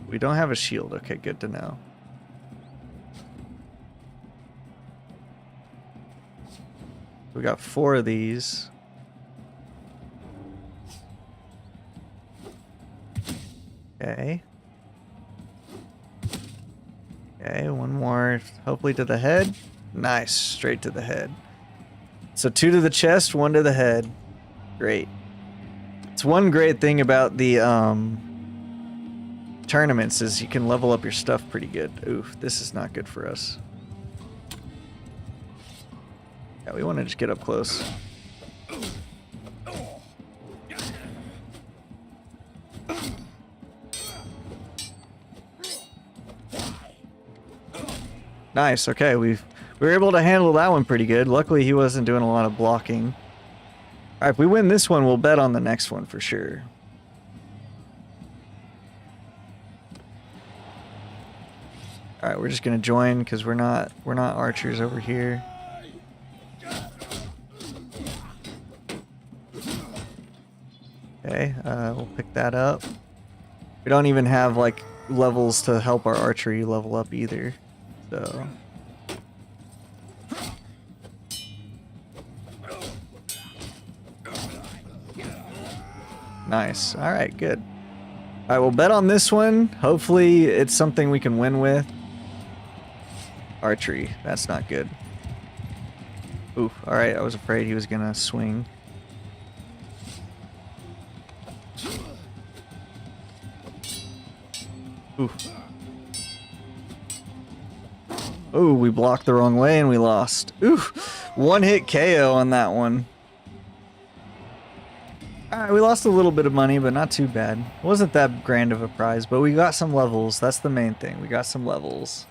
We don't have a shield. Okay, good to know. We got 4 of these. Okay. Okay, one more. Hopefully to the head. Nice. Straight to the head. So 2 to the chest, 1 to the head. Great. It's one great thing about the tournaments is you can level up your stuff pretty good. Oof, this is not good for us. Yeah, we want to just get up close. Nice. Okay, we were able to handle that one pretty good. Luckily, he wasn't doing a lot of blocking. All right, if we win this one, we'll bet on the next one for sure. All right, we're just gonna join because we're not archers over here. Okay, we'll pick that up. We don't even have like levels to help our archery level up either, so. Nice. All right, good. All right, we'll bet on this one. Hopefully it's something we can win with. Archery. That's not good. Ooh, all right. I was afraid he was going to swing. Ooh. Ooh, we blocked the wrong way and we lost. Ooh, 1-hit KO on that one. Alright, we lost a little bit of money, but not too bad. It wasn't that grand of a prize, but we got some levels. That's the main thing. We got some levels.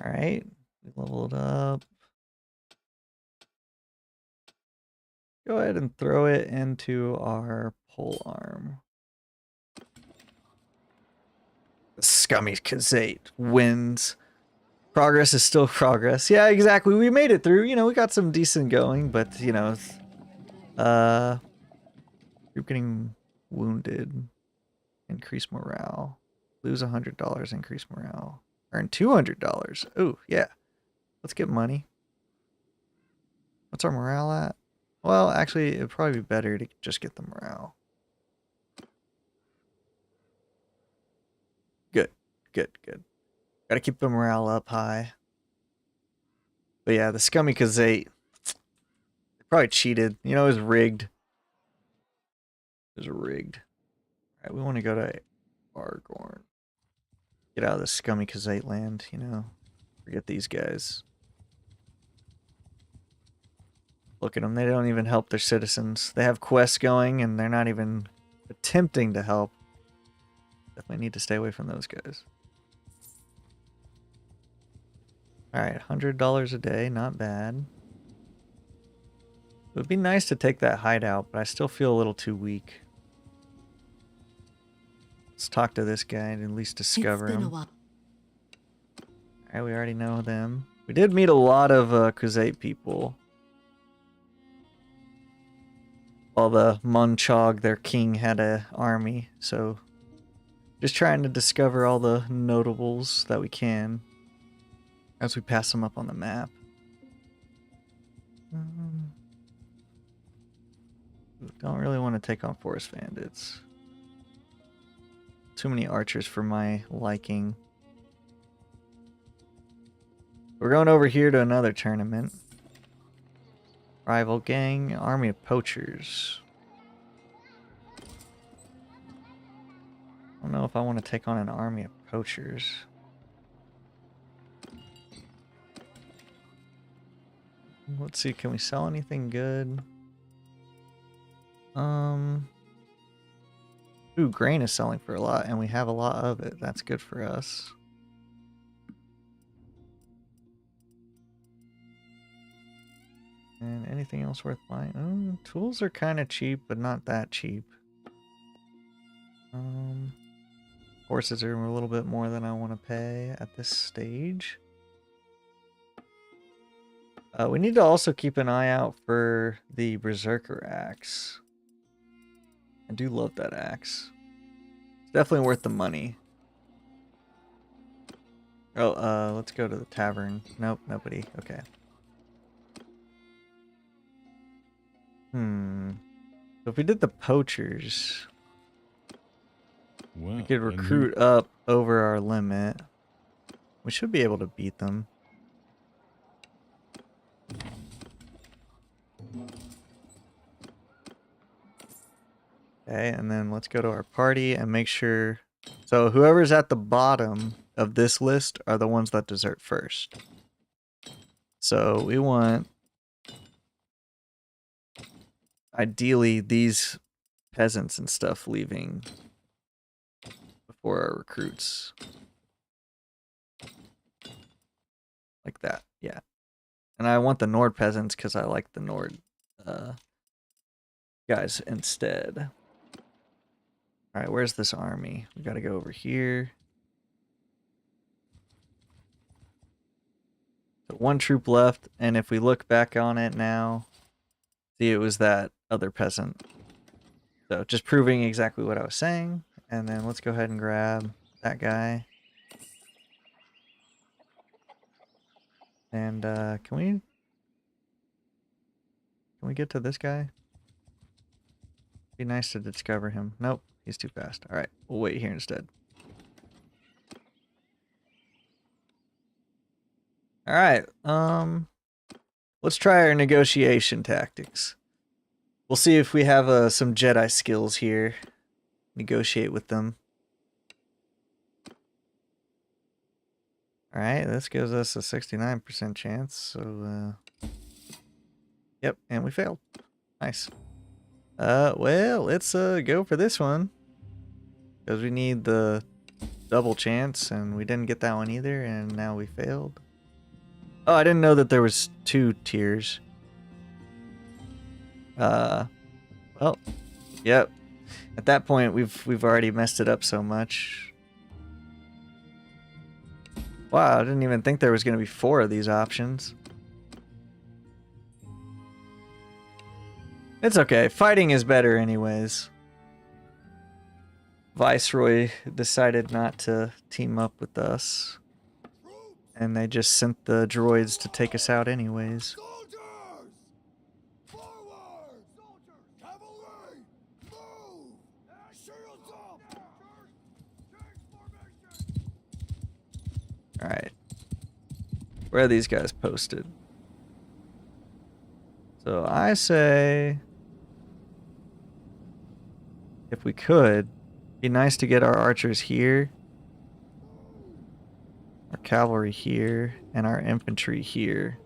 Alright, we leveled up. Go ahead and throw it into our pole arm. The scummy khuzait wins. Progress is still progress. Yeah, exactly. We made it through. You know, we got some decent going, but, you know, group getting wounded. Increase morale. Lose $100. Increase morale. Earn $200. Oh, yeah. Let's get money. What's our morale at? Well, actually, it'd probably be better to just get the morale. Good. Good, good. Gotta keep the morale up high. But yeah, the scummy khuzait. They probably cheated. You know, it was rigged. It was rigged. Alright, we want to go to Argorn. Get out of the scummy khuzait land, you know. Forget these guys. Look at them. They don't even help their citizens. They have quests going, and they're not even attempting to help. Definitely need to stay away from those guys. Alright, $100 a day. Not bad. It would be nice to take that hideout, but I still feel a little too weak. Let's talk to this guy and at least discover It's been a him. while. Alright, we already know them. We did meet a lot of khuzait people. While the Munchog, their king, had an army, so just trying to discover all the notables that we can as we pass them up on the map. Don't really want to take on forest bandits. Too many archers for my liking. We're going over here to another tournament. Rival gang, army of poachers. I don't know if I want to take on an army of poachers. Let's see, can we sell anything good? Ooh, grain is selling for a lot, and we have a lot of it. That's good for us. And anything else worth buying? Tools are kind of cheap, but not that cheap. Horses are a little bit more than I want to pay at this stage. We need to also keep an eye out for the Berserker axe. I do love that axe. It's definitely worth the money. Oh, let's go to the tavern. Nope, nobody. Okay. So if we did the poachers... Wow. We could recruit up over our limit. We should be able to beat them. Okay, and then let's go to our party and make sure. So whoever's at the bottom of this list are the ones that desert first. So we want, ideally, these peasants and stuff leaving before our recruits. Like that, yeah. And I want the Nord peasants because I like the Nord guys instead. Alright, where's this army? We gotta go over here. So 1 troop left, and if we look back on it now, see it was that other peasant. So just proving exactly what I was saying. And then let's go ahead and grab that guy. And can we get to this guy? Be nice to discover him. Nope, he's too fast. Alright, we'll wait here instead. Alright, let's try our negotiation tactics. We'll see if we have some Jedi skills here. Negotiate with them. Alright, this gives us a 69% chance, so yep, and we failed. Nice. Well, let's go for this one. Because we need the double chance, and we didn't get that one either, and now we failed. Oh, I didn't know that there was 2 tiers. Well, yep. At that point, we've already messed it up so much. Wow, I didn't even think there was going to be 4 of these options. It's okay. Fighting is better anyways. Viceroy decided not to team up with us. And they just sent the droids to take us out anyways. Soldiers! Forward! Soldiers! Cavalry! Move! Shields up! Change formation! Alright. Where are these guys posted? So I say, if we could, be nice to get our archers here, our cavalry here, and our infantry here.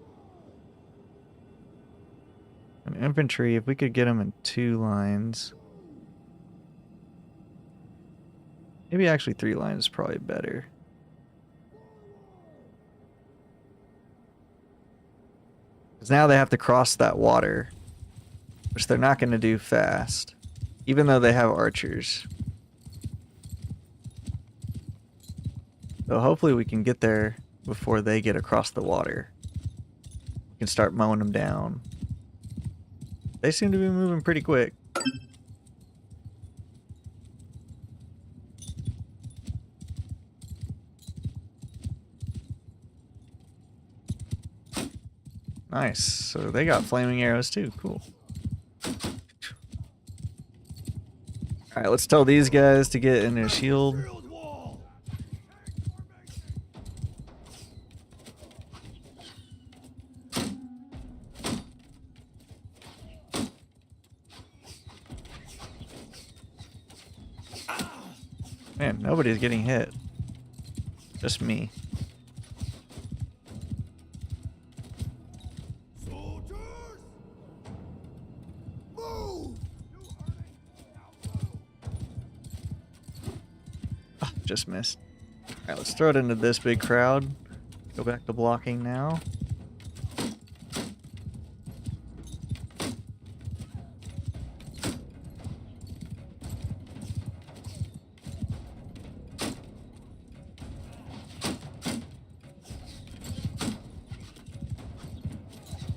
And infantry, if we could get them in 2 lines. Maybe actually 3 lines is probably better. Because now they have to cross that water, which they're not going to do fast, even though they have archers. So hopefully we can get there before they get across the water. We can start mowing them down. They seem to be moving pretty quick. Nice. So they got flaming arrows too. Cool. Alright, let's tell these guys to get in their shield. Shield wall! Man, nobody's getting hit. Just me. Soldiers! Move! Ah, just missed. Alright, let's throw it into this big crowd. Go back to blocking now.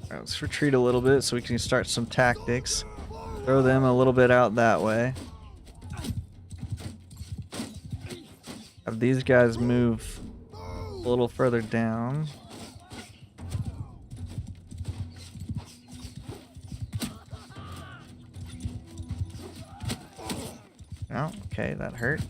Alright, let's retreat a little bit so we can start some tactics. Throw them a little bit out that way. Have these guys move a little further down. Oh, okay, that hurt.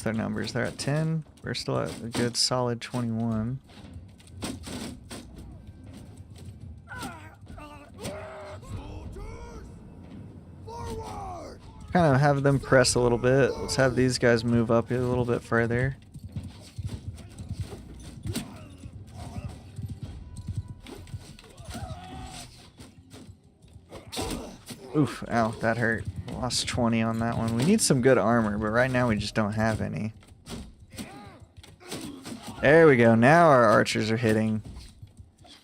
What's their numbers? They're at 10. We're still at a good solid 21. Soldiers, forward! Kind of have them press a little bit. Let's have these guys move up a little bit further. Oof, ow, that hurt. Lost 20 on that one. We need some good armor, but right now we just don't have any. There we go. Now our archers are hitting.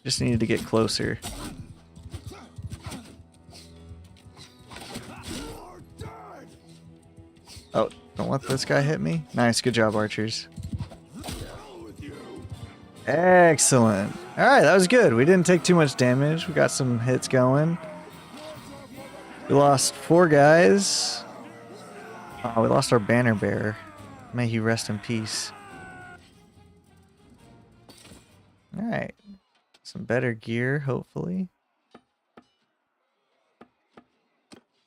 Just needed to get closer. Oh, don't let this guy hit me. Nice, good job, archers. Excellent. Alright, that was good. We didn't take too much damage. We got some hits going. We lost 4 guys. Oh, we lost our banner bearer. May he rest in peace. Alright. Some better gear, hopefully.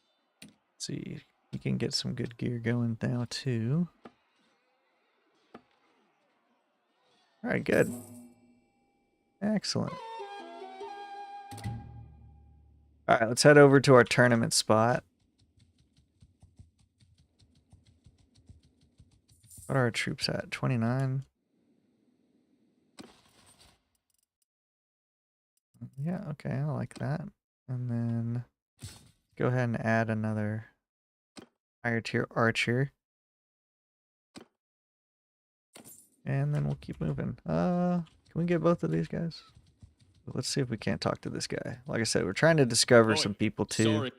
Let's see. We can get some good gear going now, too. Alright, good. Excellent. Alright, let's head over to our tournament spot. What are our troops at? 29? Yeah, okay, I like that. And then go ahead and add another higher tier archer. And then we'll keep moving. Can we get both of these guys? Let's see if we can't talk to this guy. Like I said, we're trying to discover some people too. Sorry.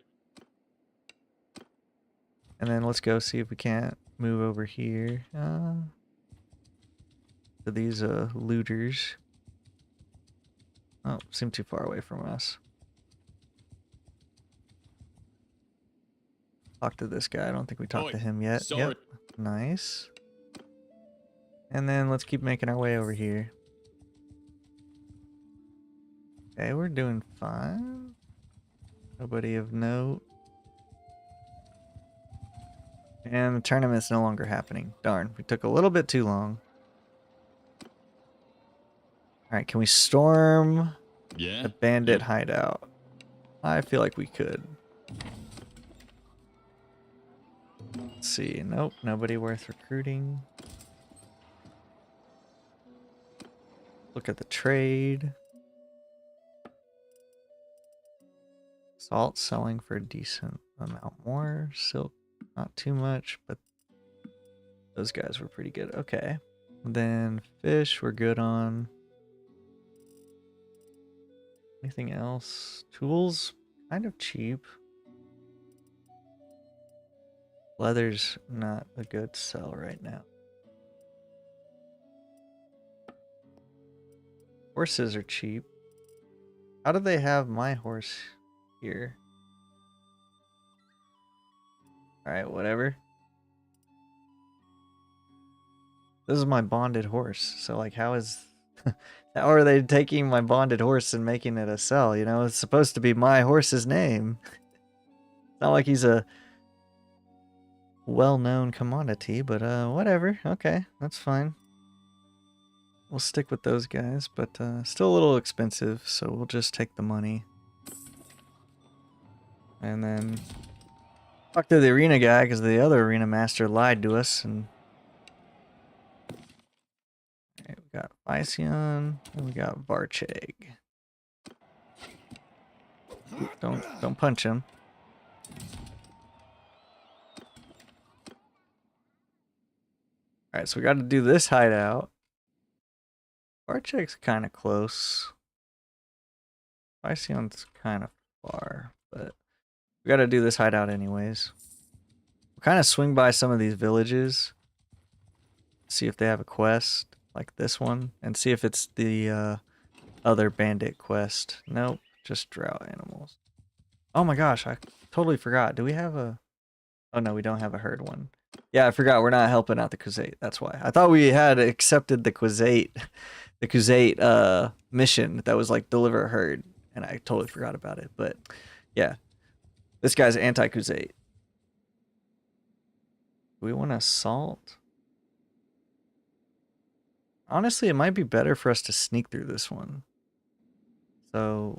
And then let's go see if we can't move over here. To these looters. Oh, seem too far away from us. Talk to this guy. I don't think we talked to him yet. Sorry. Yep. Nice. And then let's keep making our way over here. Okay, we're doing fine. Nobody of note. And the tournament's no longer happening. Darn, we took a little bit too long. Alright, can we storm Yeah. the bandit hideout? I feel like we could. Let's see. Nope, nobody worth recruiting. Look at the trade. Salt selling for a decent amount more. Silk, not too much, but those guys were pretty good. Okay. Then fish, we're good on. Anything else? Tools, kind of cheap. Leather's not a good sell right now. Horses are cheap. How do they have my horse here? Alright, whatever. This is my bonded horse. So, like, how is... how are they taking my bonded horse and making it a sell? You know, it's supposed to be my horse's name. It's not like he's a well-known commodity, but whatever. Okay, that's fine. We'll stick with those guys, but still a little expensive, so we'll just take the money. And then talk to the arena guy, because the other arena master lied to us. And okay, we got Vysion, and we got Varcheg. Don't punch him. Alright, so we got to do this hideout. Varcheg's kind of close. Vysion's kind of far, but we got to do this hideout anyways. We'll kind of swing by some of these villages, see if they have a quest like this one, and see if it's the other bandit quest. Nope, just drought animals. Oh my gosh, I totally forgot. Do we have a... Oh no, we don't have a herd one. Yeah, I forgot we're not helping out the khuzait. That's why. I thought we had accepted the khuzait mission that was like deliver a herd, and I totally forgot about it. But yeah, this guy's anti-khuzait. Do we want to assault? Honestly, it might be better for us to sneak through this one. So,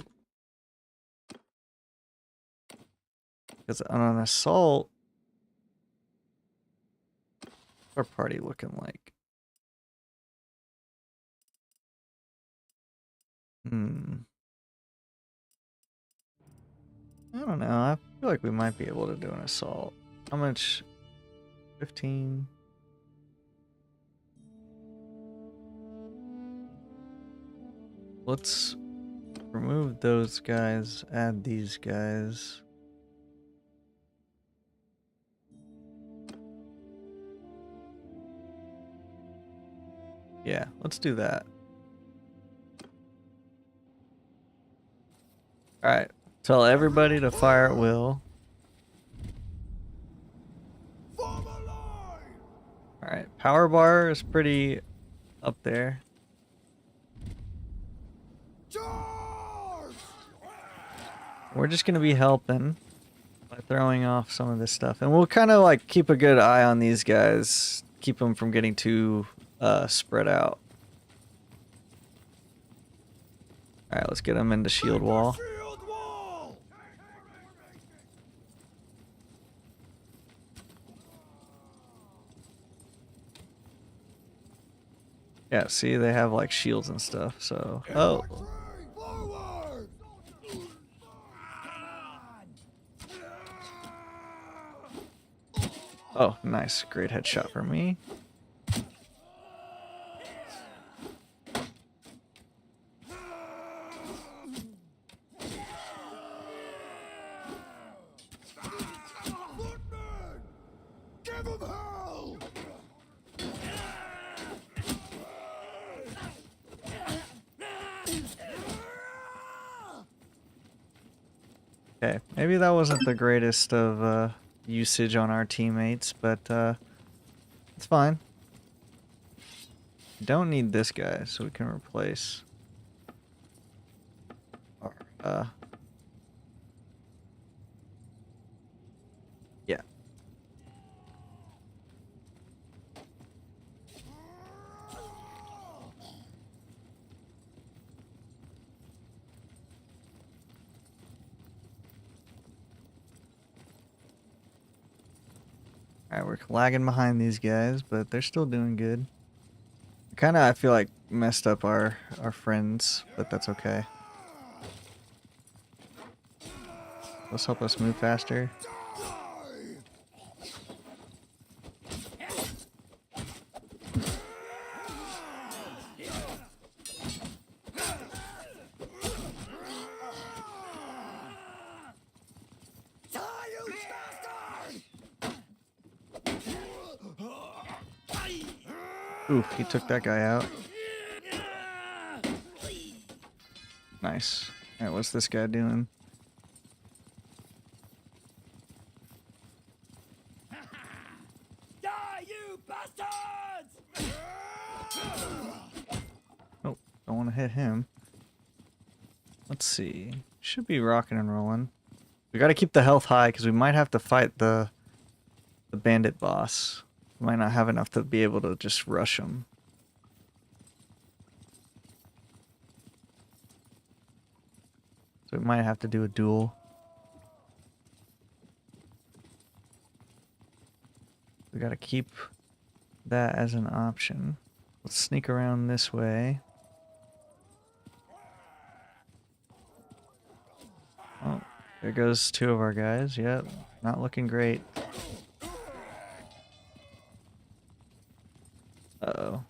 because on an assault, what's our party looking like? I don't know. I feel like we might be able to do an assault. How much? 15. Let's remove those guys, add these guys. Yeah, let's do that. Alright. Tell everybody to fire at will. Form a line! Alright. Power bar is pretty up there. Charge! We're just going to be helping by throwing off some of this stuff. And we'll kind of like keep a good eye on these guys. Keep them from getting too spread out. Alright, let's get them into shield wall. Shield wall! Yeah, see, they have like shields and stuff, so... Oh, Forward! oh, nice. Great headshot for me. Footman! Give him hell! Okay, maybe that wasn't the greatest of usage on our teammates, but it's fine. Don't need this guy, so we can replace our, yeah. Alright, we're lagging behind these guys, but they're still doing good. Kinda, I feel like, messed up our friends, but that's okay. Let's help us move faster. Ooh, he took that guy out. Nice. Alright, what's this guy doing? Die, you bastards! Oh, don't want to hit him. Let's see. Should be rocking and rolling. We gotta keep the health high because we might have to fight the bandit boss. We might not have enough to be able to just rush him. So we might have to do a duel. We gotta keep that as an option. Let's sneak around this way. Oh, there goes two of our guys. Yep, not looking great. Uh-oh.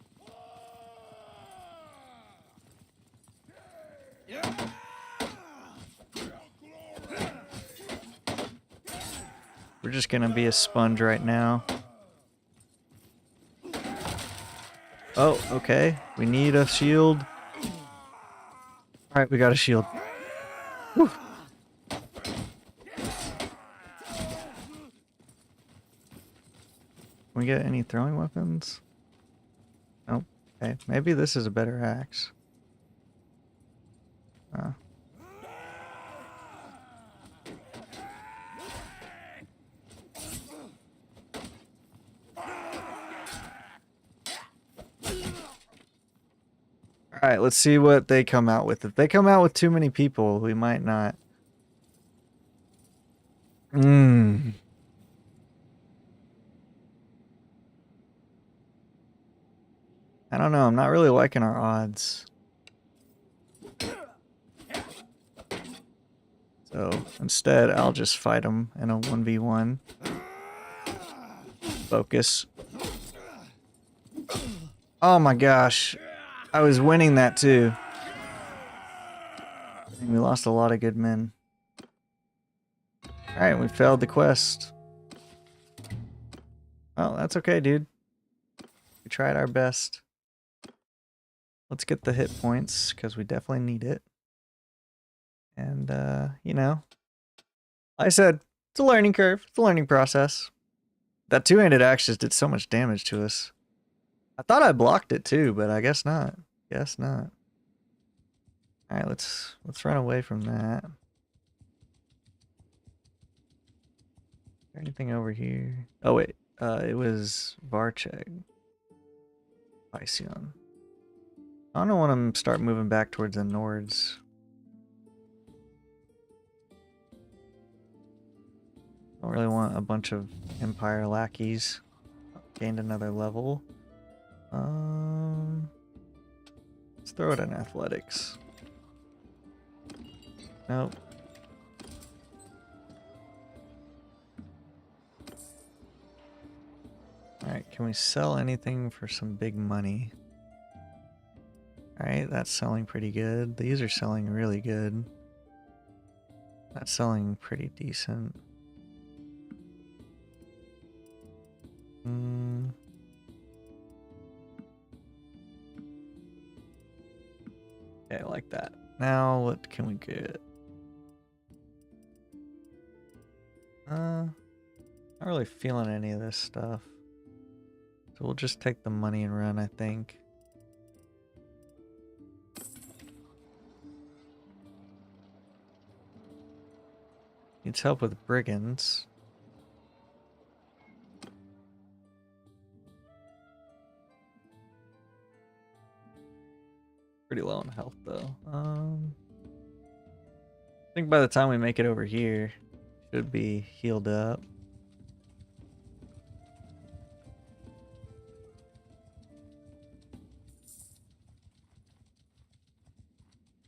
We're just gonna be a sponge right now. Oh, okay. We need a shield. Alright, we got a shield. Whew. Can we get any throwing weapons? Nope. Okay, maybe this is a better axe. All right, let's see what they come out with. If they come out with too many people, we might not. I don't know. I'm not really liking our odds. So instead, I'll just fight them in a 1v1. Focus. Oh my gosh. I was winning that too. And we lost a lot of good men. Alright, we failed the quest. Oh, that's okay, dude. We tried our best. Let's get the hit points, because we definitely need it. And, you know, like I said, it's a learning curve. It's a learning process. That two-handed axe just did so much damage to us. I thought I blocked it too, but I guess not. Guess not. Alright, let's run away from that. Is there anything over here? Oh wait, it was Varcheg. Pycion. I don't want to start moving back towards the Nords. Don't really want a bunch of Empire lackeys. Gained another level. Let's throw it in athletics. Nope. Alright, can we sell anything for some big money? Alright, that's selling pretty good. These are selling really good. That's selling pretty decent. Okay, I like that. Now, what can we get? Not really feeling any of this stuff. So we'll just take the money and run, I think. Needs help with brigands. Pretty low on health though. I think by the time we make it over here, should be healed up.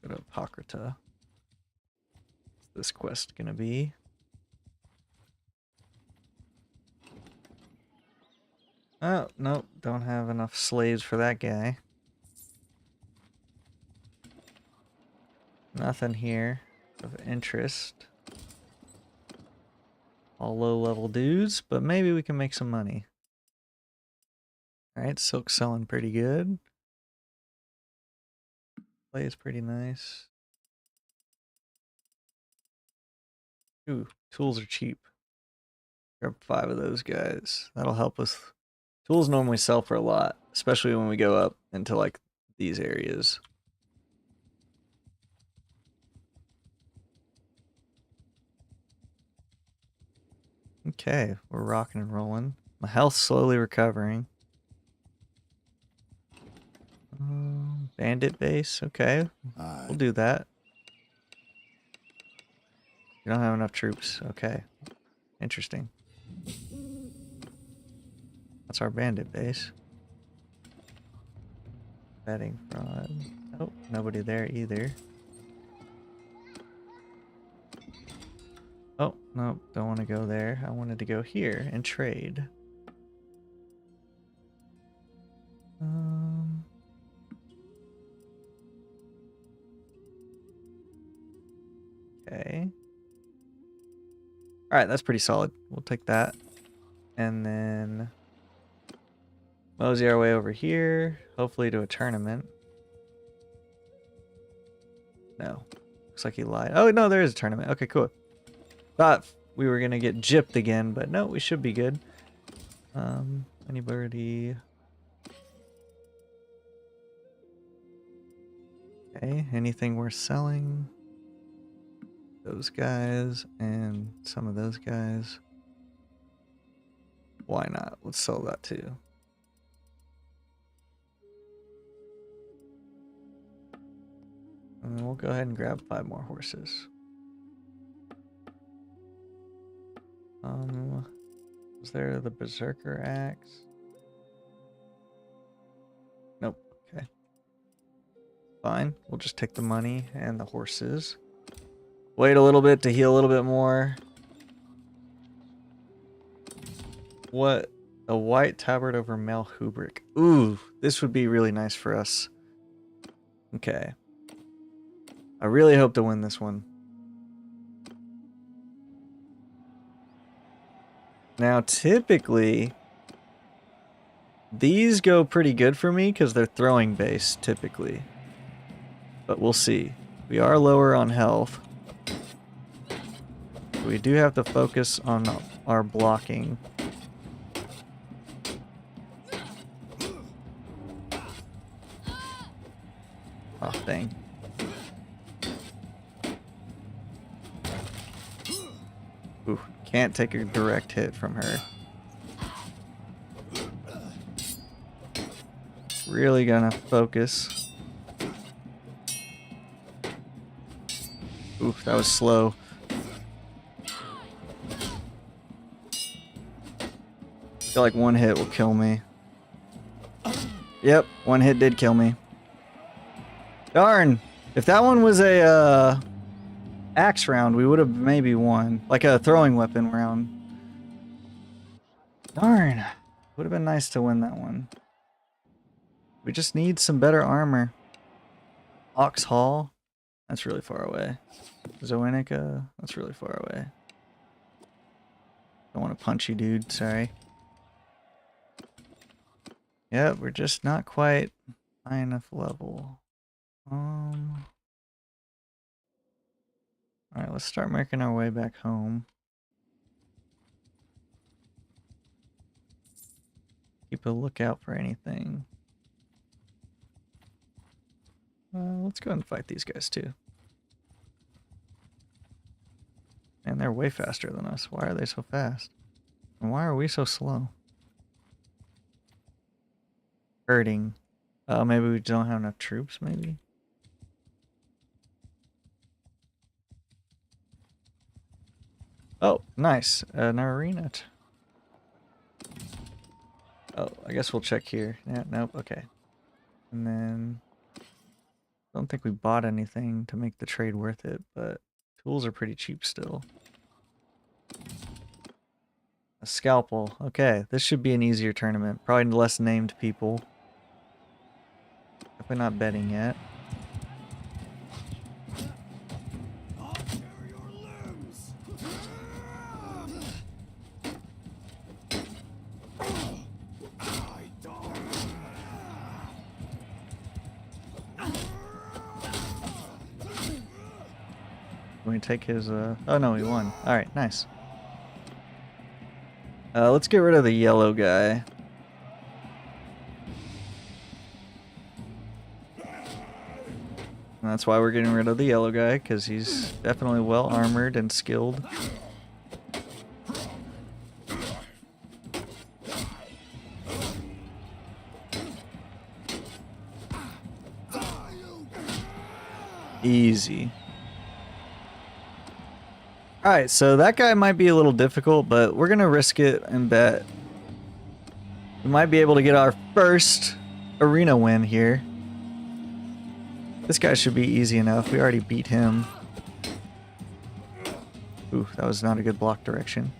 Go to Apocrypha. What's this quest gonna be? Oh, nope, don't have enough slaves for that guy. Nothing here of interest. All low level dudes, but maybe we can make some money. Alright, silk's selling pretty good. Play is pretty nice. Ooh, tools are cheap. Grab 5 of those guys. That'll help us. Tools normally sell for a lot, especially when we go up into like these areas. Okay, we're rocking and rolling. My health's slowly recovering. Bandit base, okay. We'll do that. You don't have enough troops, okay. Interesting. That's our bandit base. Betting fraud. Oh, nobody there either. Oh, no, don't want to go there. I wanted to go here and trade. Okay. Alright, that's pretty solid. We'll take that. And then mosey our way over here, hopefully to a tournament. No. Looks like he lied. Oh, no, there is a tournament. Okay, cool. Thought we were going to get gypped again, but no, we should be good. Anybody? Okay, anything worth selling? Those guys and some of those guys. Why not? Let's sell that too. And then we'll go ahead and grab 5 more horses. Was there the Berserker axe? Nope. Okay. Fine. We'll just take the money and the horses. Wait a little bit to heal a little bit more. What? A white tabard over Malhubric. Ooh, this would be really nice for us. Okay. I really hope to win this one. Now, typically, these go pretty good for me because they're throwing based, typically. But we'll see. We are lower on health. We do have to focus on our blocking. Oh, dang. Ooh, can't take a direct hit from her. Really gonna focus. Oof, that was slow. I feel like one hit will kill me. Yep, one hit did kill me. Darn! If that one was a axe round, we would have maybe won. Like a throwing weapon round. Darn. Would have been nice to win that one. We just need some better armor. Ox Hall? That's really far away. Zoenica? That's really far away. Don't want to punch you, dude. Sorry. Yep, we're just not quite high enough level. Alright, let's start making our way back home. Keep a lookout for anything. Let's go and fight these guys too. Man, they're way faster than us. Why are they so fast? And why are we so slow? Hurting. Maybe we don't have enough troops, maybe? Oh, nice. An arena. Oh, I guess we'll check here. Yeah, nope, okay. And then... I don't think we bought anything to make the trade worth it, but tools are pretty cheap still. A scalpel. Okay, this should be an easier tournament. Probably less named people. Definitely not betting yet. I'll tear your limbs. I don't. Can we take his, oh no, he won. Alright, nice. Let's get rid of the yellow guy. And that's why we're getting rid of the yellow guy, because he's definitely well armored and skilled. Easy. Alright, so that guy might be a little difficult, but we're going to risk it and bet. We might be able to get our first arena win here. This guy should be easy enough. We already beat him. Ooh, that was not a good block direction.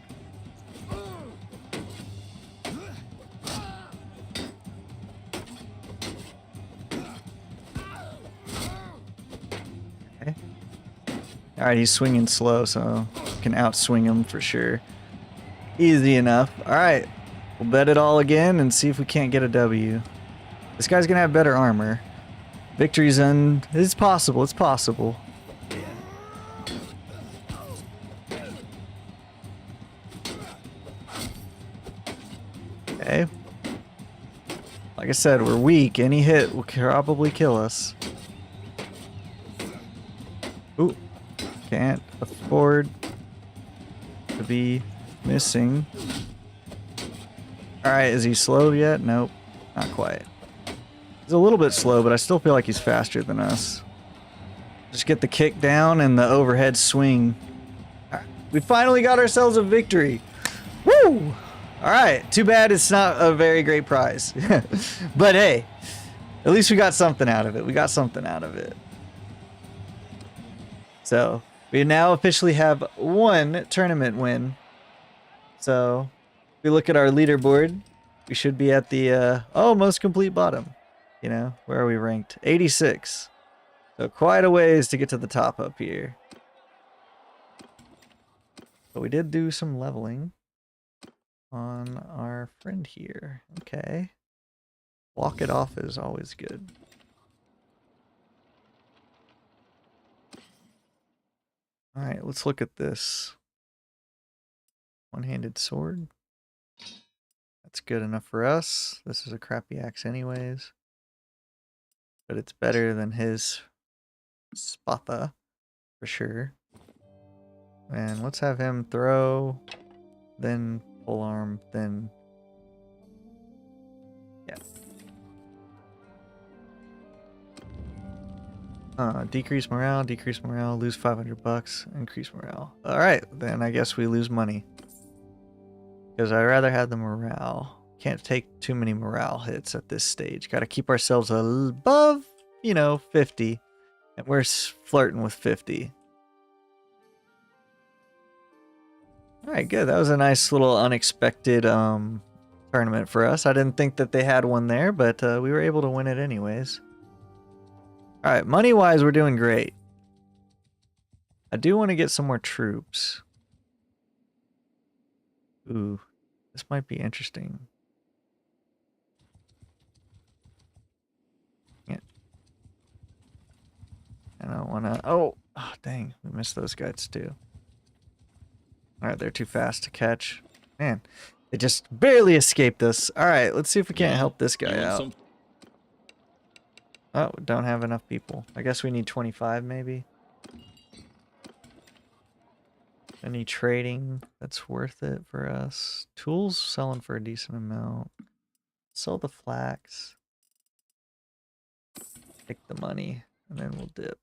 Okay. Alright, he's swinging slow, so can outswing him for sure. Easy enough. Alright, we'll bet it all again and see if we can't get a W. This guy's gonna have better armor. Victory's it's possible, it's possible. Okay. Like I said, we're weak. Any hit will probably kill us. Ooh. Can't afford to be missing. Alright, is he slow yet? Nope. Not quite. He's a little bit slow, but I still feel like he's faster than us. Just get the kick down and the overhead swing. All right, we finally got ourselves a victory. Woo! All right, too bad it's not a very great prize. But hey, at least we got something out of it. We got something out of it. So we now officially have one tournament win. So if we look at our leaderboard, we should be at the most complete bottom. You know, where are we ranked? 86. So quite a ways to get to the top up here. But we did do some leveling on our friend here. Okay. Walk it off is always good. Alright, let's look at this. One-handed sword. That's good enough for us. This is a crappy axe anyways. But it's better than his Spatha, for sure. And let's have him throw, then pull arm, then... yeah. Decrease morale, lose 500 bucks, increase morale. Alright, then I guess we lose money. Because I'd rather have the morale. Can't take too many morale hits at this stage. Gotta keep ourselves above, 50. And we're flirting with 50. Alright, good. That was a nice little unexpected tournament for us. I didn't think that they had one there, but we were able to win it anyways. Alright, money-wise, we're doing great. I do want to get some more troops. Ooh, this might be interesting. Yeah. I don't want to... Oh, dang. We missed those guys too. Alright, they're too fast to catch. Man, they just barely escaped us. Alright, let's see if we can't help this guy out. Oh, don't have enough people. I guess we need 25 maybe. Any trading that's worth it for us? Tools selling for a decent amount. Sell the flax. Take the money, and then we'll dip.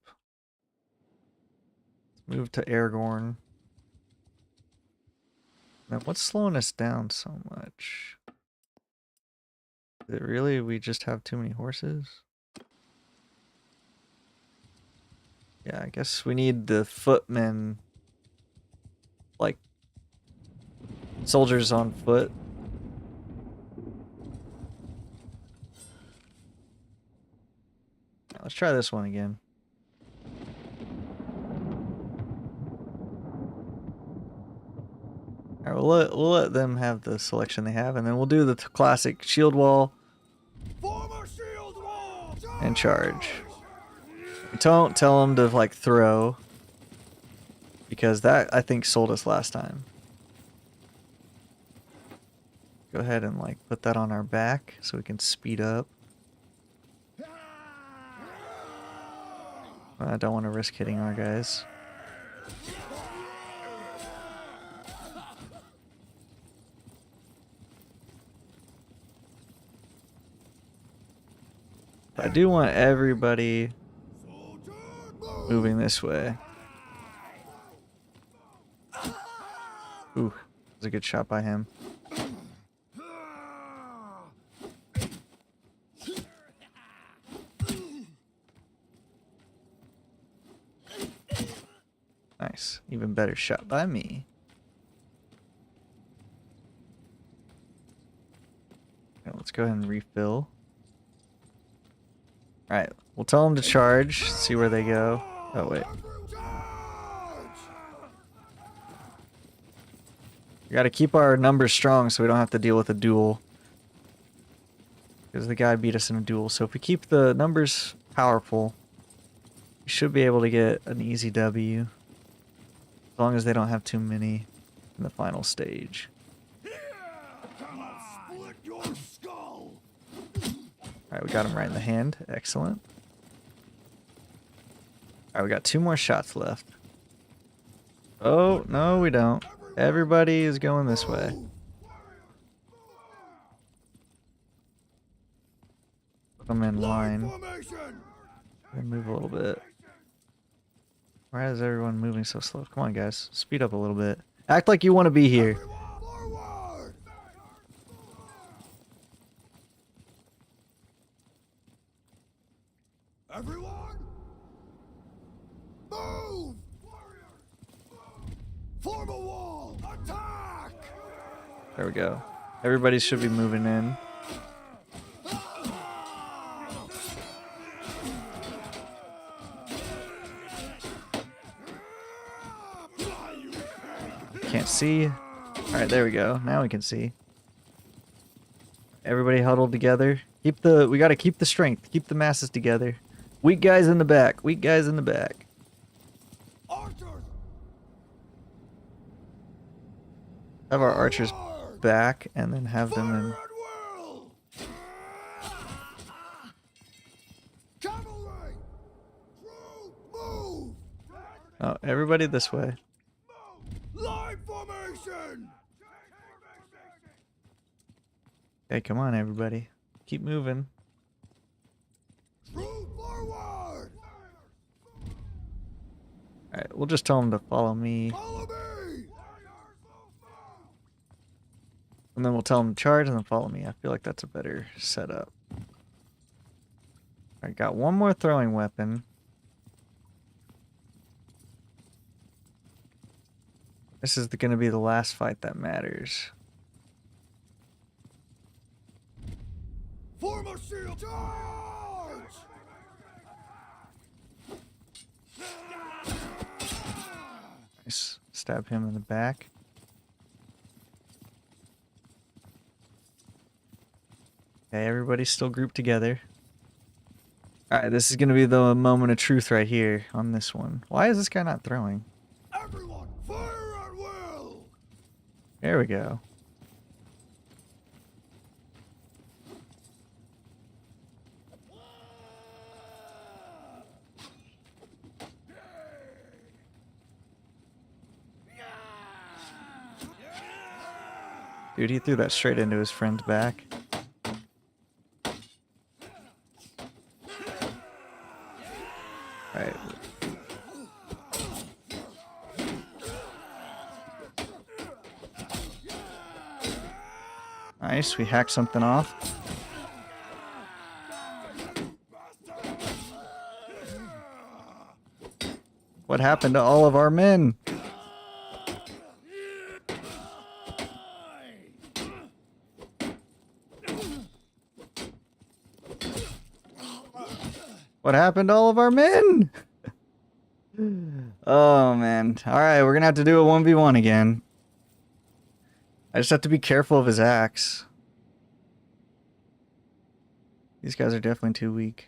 Move to Aragorn. Now, what's slowing us down so much? Is it really we just have too many horses? Yeah, I guess we need the footmen, like soldiers on foot. Let's try this one again. All right, we'll let them have the selection they have, and then we'll do the classic shield wall and charge. Don't tell them to like throw, because that I think sold us last time. Go ahead and like put that on our back so we can speed up. I don't want to risk hitting our guys. I do want everybody moving this way. Ooh, that was a good shot by him. Nice. Even better shot by me. Okay, let's go ahead and refill. Alright, we'll tell them to charge, see where they go. Oh, wait. We gotta keep our numbers strong so we don't have to deal with a duel. Because the guy beat us in a duel. So if we keep the numbers powerful, we should be able to get an easy W. As long as they don't have too many in the final stage. Alright, we got him right in the hand. Excellent. Alright, we got 2 more shots left. Oh, no we don't. Everybody is going this way. Put them in line. And move a little bit. Why is everyone moving so slow? Come on, guys. Speed up a little bit. Act like you want to be here. Everyone forward! Everyone! Move! Form a wall! Attack! There we go. Everybody should be moving in. Can't see. Alright, there we go. Now we can see. Everybody huddled together. We gotta keep the strength. Keep the masses together. Weak guys in the back. Weak guys in the back. Archers! Have our archers back and then have them in. Fire at will! Cavalry! Troop, move! Oh, everybody this way. Line formation! Okay, come on, everybody. Keep moving. Troop forward! Alright, we'll just tell them to follow me. Follow me! And then we'll tell them to charge and then follow me. I feel like that's a better setup. Alright, got one more throwing weapon. This is going to be the last fight that matters. Form a shield! Charge! Nice. Stab him in the back. Okay, everybody's still grouped together. Alright, this is going to be the moment of truth right here on this one. Why is this guy not throwing? Everyone, fire at will! There we go. Dude, he threw that straight into his friend's back. Alright. Nice, we hacked something off. What happened to all of our men? What happened to all of our men? Oh, man. Alright, we're gonna have to do a 1v1 again. I just have to be careful of his axe. These guys are definitely too weak.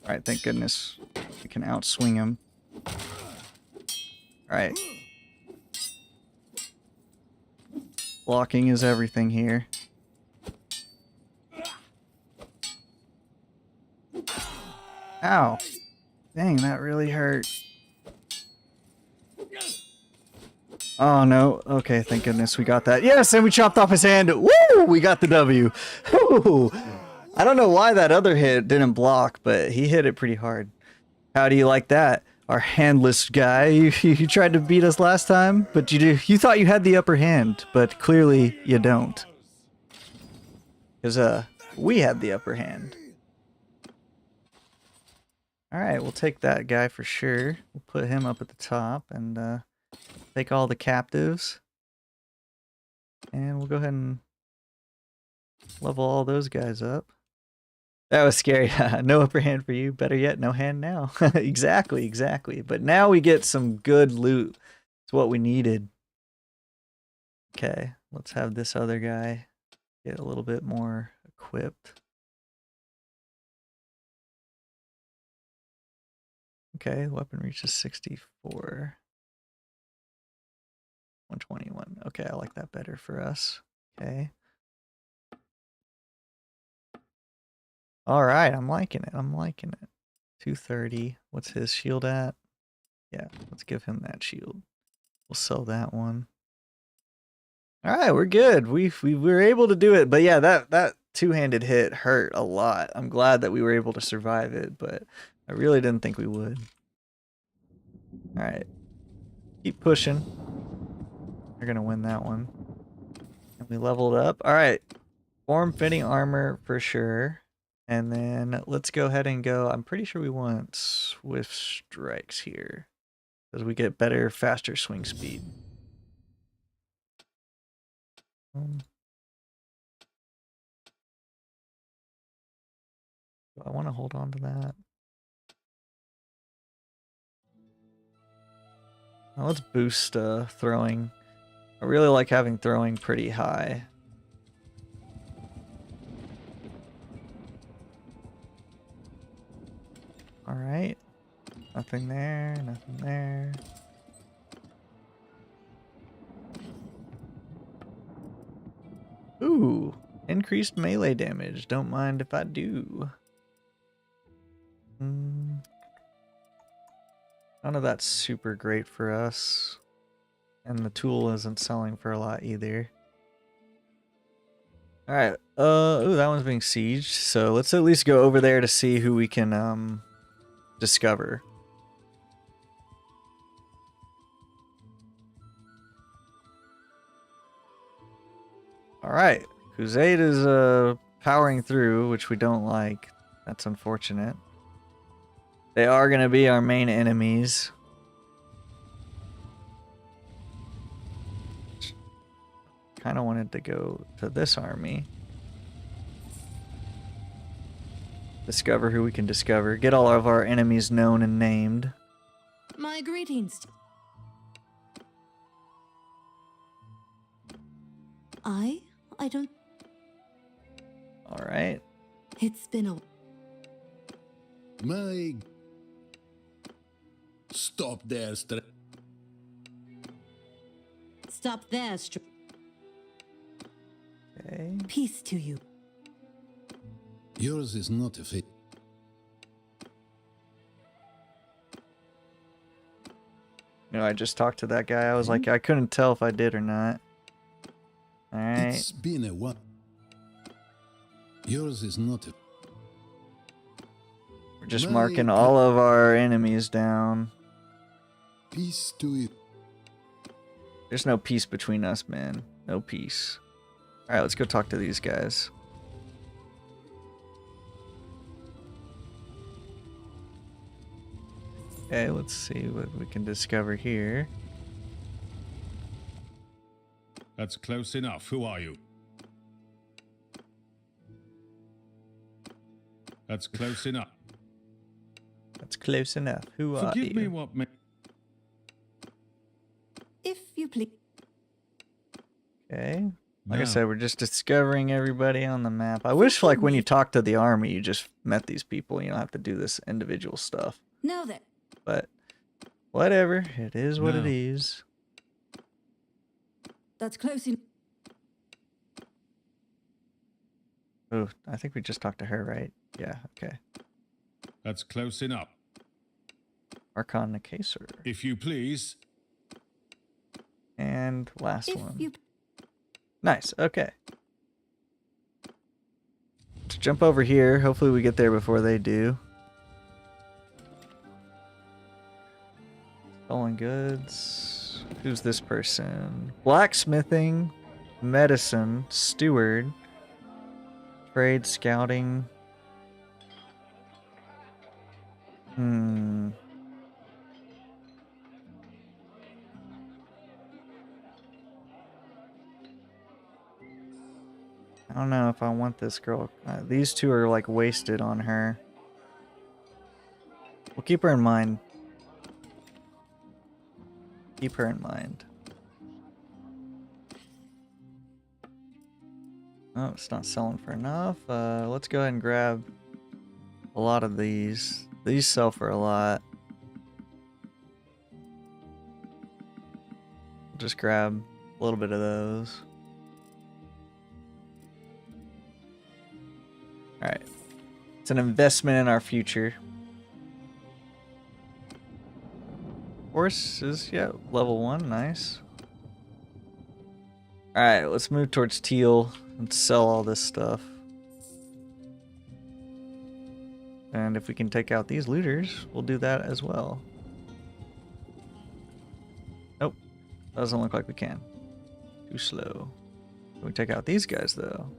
Alright, thank goodness we can outswing him. Alright. Blocking is everything here. Ow. Dang, that really hurt. Oh no. Okay, thank goodness we got that. Yes, and we chopped off his hand. Woo! We got the W. Woo! I don't know why that other hit didn't block, but he hit it pretty hard. How do you like that? Our handless guy. You tried to beat us last time, but you thought you had the upper hand, but clearly you don't. Because we had the upper hand. Alright, we'll take that guy for sure. We'll put him up at the top and take all the captives. And we'll go ahead and level all those guys up. That was scary. No upper hand for you. Better yet, no hand now. Exactly, exactly. But now we get some good loot. It's what we needed. Okay, let's have this other guy get a little bit more equipped. Okay, weapon reaches 64. 121. Okay, I like that better for us. Okay. All right, I'm liking it. I'm liking it. 230. What's his shield at? Yeah, let's give him that shield. We'll sell that one. All right, we're good. We were able to do it, but yeah, that two-handed hit hurt a lot. I'm glad that we were able to survive it, but I really didn't think we would. All right, keep pushing. We're gonna win that one. And we leveled up. All right, form-fitting armor for sure. And then let's go ahead and go. I'm pretty sure we want swift strikes here because we get better, faster swing speed. Do I want to hold on to that? Now let's boost throwing. I really like having throwing pretty high. All right. Nothing there, nothing there. Ooh, increased melee damage. Don't mind if I do. None of that's super great for us. And the tool isn't selling for a lot either. Alright, ooh, that one's being sieged. So let's at least go over there to see who we can, discover. Alright, Khuzait is, powering through, which we don't like. That's unfortunate. They are going to be our main enemies. Kind of wanted to go to this army. Discover who we can discover. Get all of our enemies known and named. My greetings. I don't... Alright. It's been a... My... Stop there, Stop there, Okay. Peace to you. Yours is not a fate. You know, I just talked to that guy. I was like, I couldn't tell if I did or not. Alright. It's been a while. Yours is not a... We're just marking all of our enemies down. Peace to you. There's no peace between us, man. No peace. Alright, let's go talk to these guys. Okay, let's see what we can discover here. That's close enough. Who are you? That's close enough. That's close enough. Who are you? Forgive me what may... If you please. Okay. Like I Now, said, we're just discovering everybody on the map. I wish, like, when you talk to the army, you just met these people. You don't have to do this individual stuff. Now then. But whatever. It is what it No. is. That's close enough. Oh, I think we just talked to her, right? Yeah, okay. that's close enough. Archon Nicaser. If you please. And last If one. you... Nice, okay. Let's jump over here. Hopefully we get there before they do. Stolen goods. Who's this person? Blacksmithing, medicine, steward, trade, scouting. I don't know if I want this girl. These two are like wasted on her. We'll keep her in mind. Keep her in mind. Oh, it's not selling for enough. Let's go ahead and grab a lot of these. These sell for a lot. Just grab a little bit of those. Alright. It's an investment in our future. Horse is, yeah, level 1. Nice. Alright, let's move towards teal and sell all this stuff. And if we can take out these looters, we'll do that as well. Nope. Doesn't look like we can. Too slow. Can we take out these guys, though?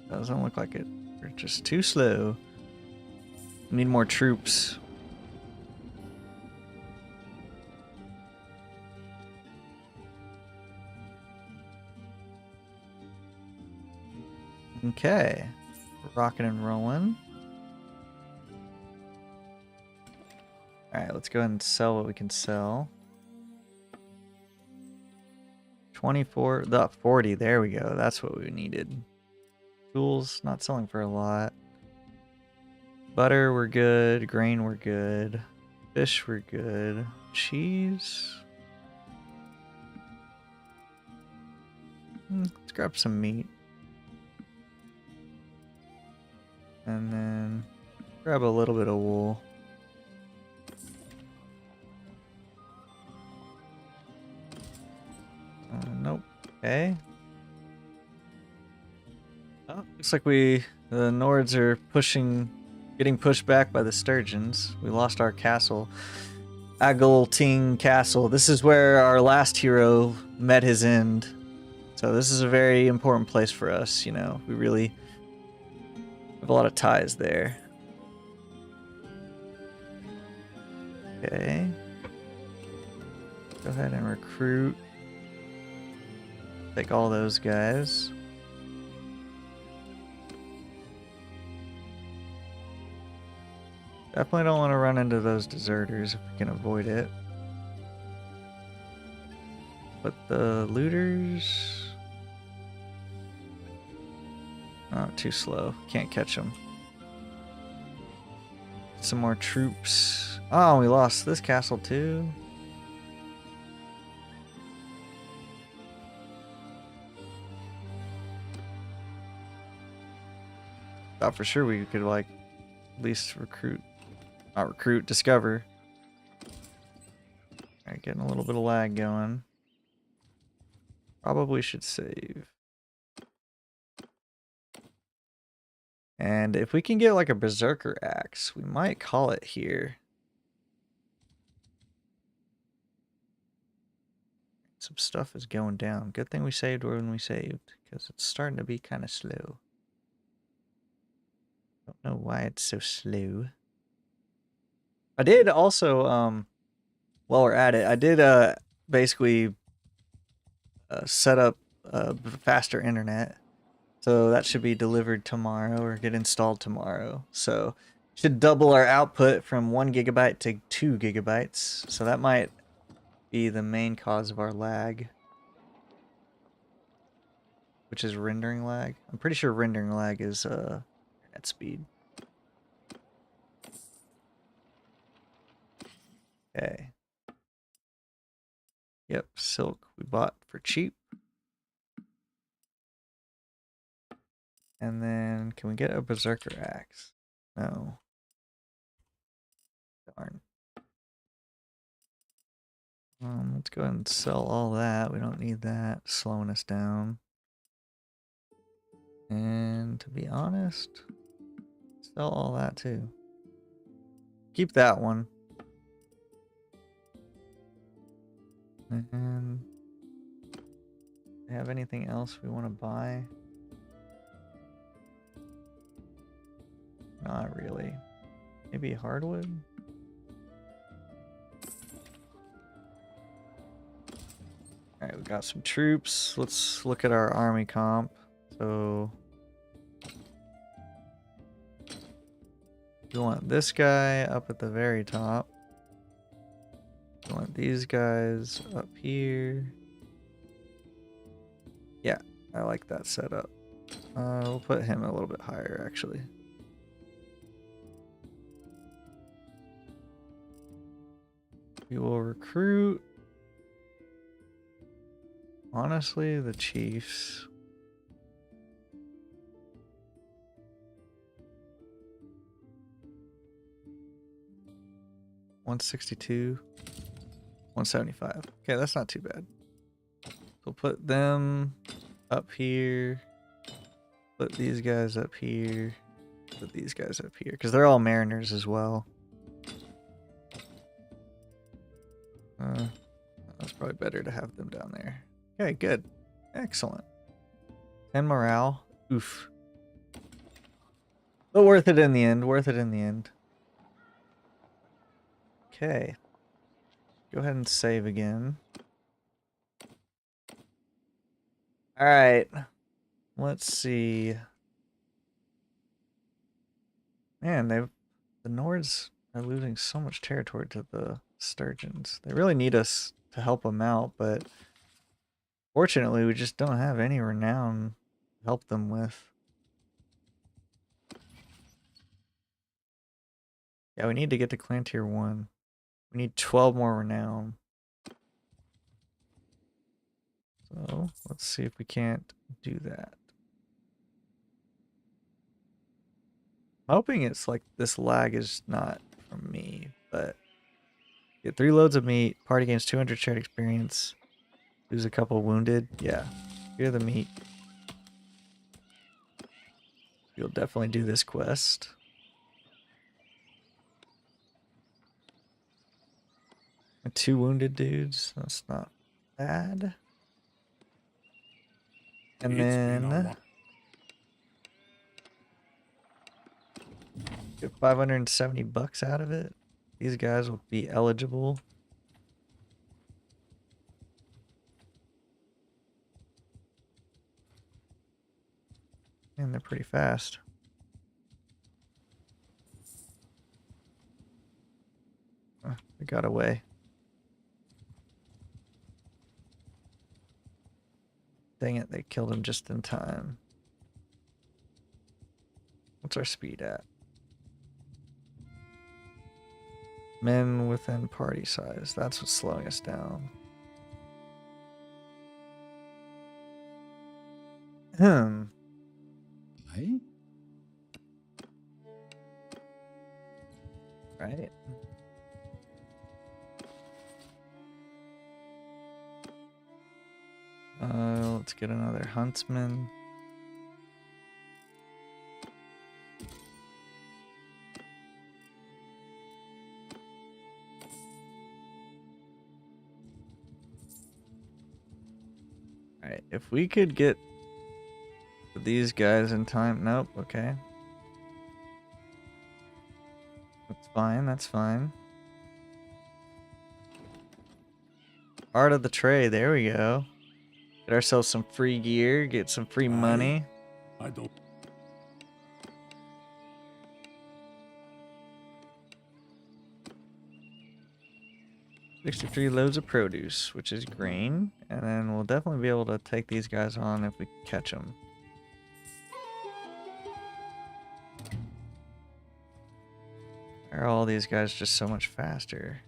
Doesn't look like it. We're just too slow. We need more troops. Okay. Rocking and rolling. Alright, let's go ahead and sell what we can sell. 24, the 40, there we go. That's what we needed. Tools, not selling for a lot. Butter, we're good. Grain, we're good. Fish, we're good. Cheese. Let's grab some meat. And then grab a little bit of wool. Nope. Okay. Oh, looks like the Nords are getting pushed back by the Sturgeons. We lost our castle. Agilting Castle. This is where our last hero met his end. So this is a very important place for us, you know. We really have a lot of ties there. Okay. Go ahead and recruit. Take all those guys. Definitely don't want to run into those deserters if we can avoid it. But the looters... Oh, too slow. Can't catch them. Some more troops. Oh, we lost this castle too. Thought for sure we could, like, at least recruit. Not recruit, discover. Alright, getting a little bit of lag going. Probably should save. And if we can get, like, a berserker axe, we might call it here. Some stuff is going down. Good thing we saved when we saved, because it's starting to be kind of slow. Don't know why it's so slow. I did also, while we're at it, I did basically set up faster internet. So that should be delivered tomorrow or get installed tomorrow. So should double our output from 1 gigabyte to 2 gigabytes. So that might be the main cause of our lag, which is rendering lag. I'm pretty sure rendering lag is internet speed. Okay. Yep, silk we bought for cheap. And then, can we get a berserker axe? No. Darn. Let's go ahead and sell all that. We don't need that. Slowing us down. And to be honest, sell all that too. Keep that one. And do we have anything else we want to buy? Not really. Maybe hardwood? Alright, we got some troops. Let's look at our army comp. So we want this guy up at the very top. We want these guys up here. Yeah, I like that setup. We'll put him a little bit higher, actually. We will recruit, honestly, the chiefs. 162, 175. Okay, that's not too bad. We'll put them up here. Put these guys up here. Put these guys up here. Because they're all mariners as well. That's probably better to have them down there. Okay, good. Excellent. 10 morale. Oof. But worth it in the end. Worth it in the end. Okay. Go ahead and save again. Alright. Let's see. Man, the Nords are losing so much territory to the Sturgeons. They really need us to help them out, but fortunately we just don't have any renown to help them with. Yeah, we need to get to clan tier 1. We need 12 more renown. So let's see if we can't do that. I'm hoping it's like this lag is not from me, but get 3 loads of meat, party gains 200 shared experience, lose a couple wounded. Yeah, here's the meat. You'll definitely do this quest. And 2 wounded dudes. That's not bad. And then get 570 bucks out of it. These guys will be eligible. And they're pretty fast. They got away. Dang it, they killed him just in time. What's our speed at? Men within party size. That's what's slowing us down. Aye? Right. Let's get another huntsman. Alright, if we could get these guys in time. Nope, okay. That's fine, that's fine. Art of the trade, there we go. Get ourselves some free gear, get some free money. I don't. 63 loads of produce, which is grain. And then we'll definitely be able to take these guys on if we catch them. Are all these guys just so much faster?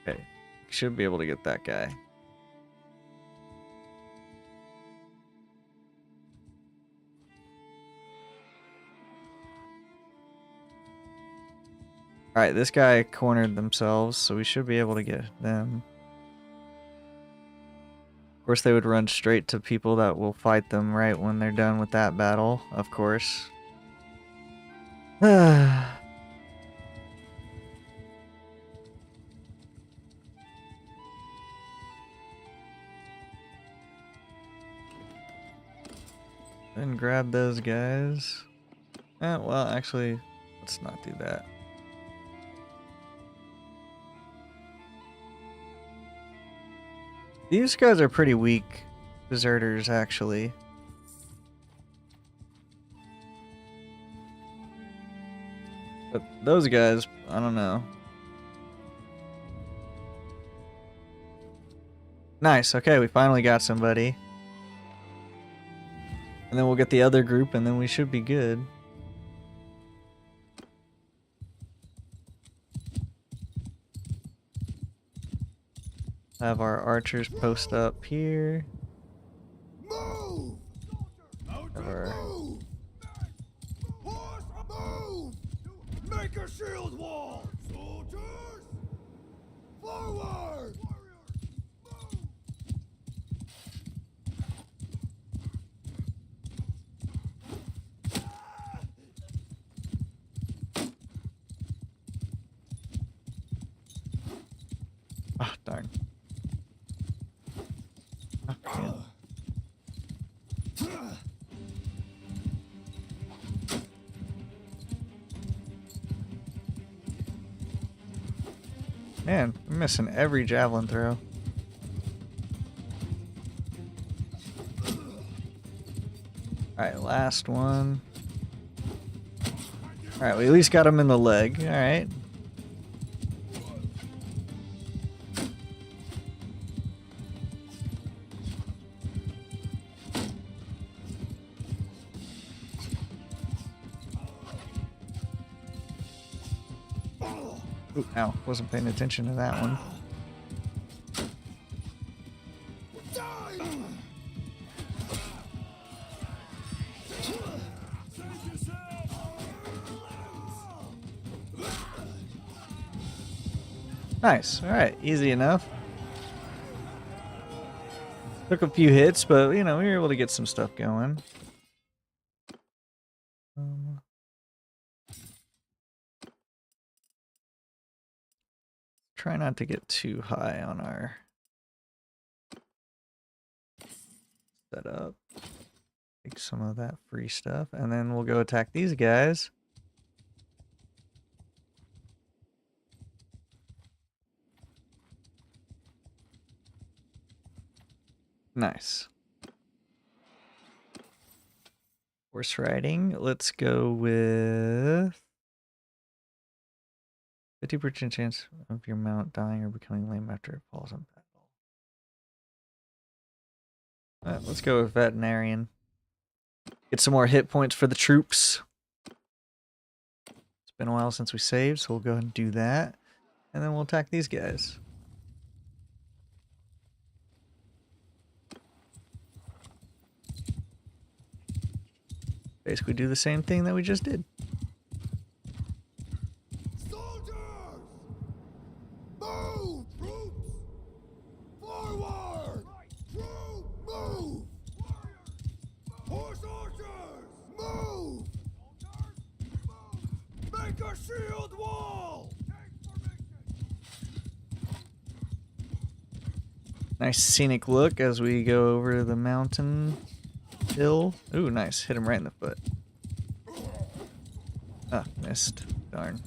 Okay, should be able to get that guy. Alright, this guy cornered themselves, so we should be able to get them. Of course, they would run straight to people that will fight them right when they're done with that battle, of course. Then grab those guys. Well, actually, let's not do that. These guys are pretty weak deserters, actually. But those guys, I don't know. Nice, okay, we finally got somebody. And then we'll get the other group, and then we should be good. Have our archers post up here. Move! Have our Move! Horse, move! Make a a shield wall! Soldiers! Forward! Warriors, move! Ah, darn. Ah, man. Man, I'm missing every javelin throw. Alright, last one. Alright, we at least got him in the leg. Alright. Ooh, ow, wasn't paying attention to that one. Nice. Alright, easy enough. Took a few hits, but, you know, we were able to get some stuff going. Try not to get too high on our setup. Take some of that free stuff, and then we'll go attack these guys. Nice. Horse riding. Let's go with 50% chance of your mount dying or becoming lame after it falls in battle. Let's go with veterinarian. Get some more hit points for the troops. It's been a while since we saved, so we'll go ahead and do that. And then we'll attack these guys. Basically do the same thing that we just did. Soldiers! Move! Troops! Forward! Troop, move! Horse archers! Move! Make a shield wall! Nice scenic look as we go over the mountain hill. Ooh, nice. Hit him right in the foot. Ah, missed. Darn.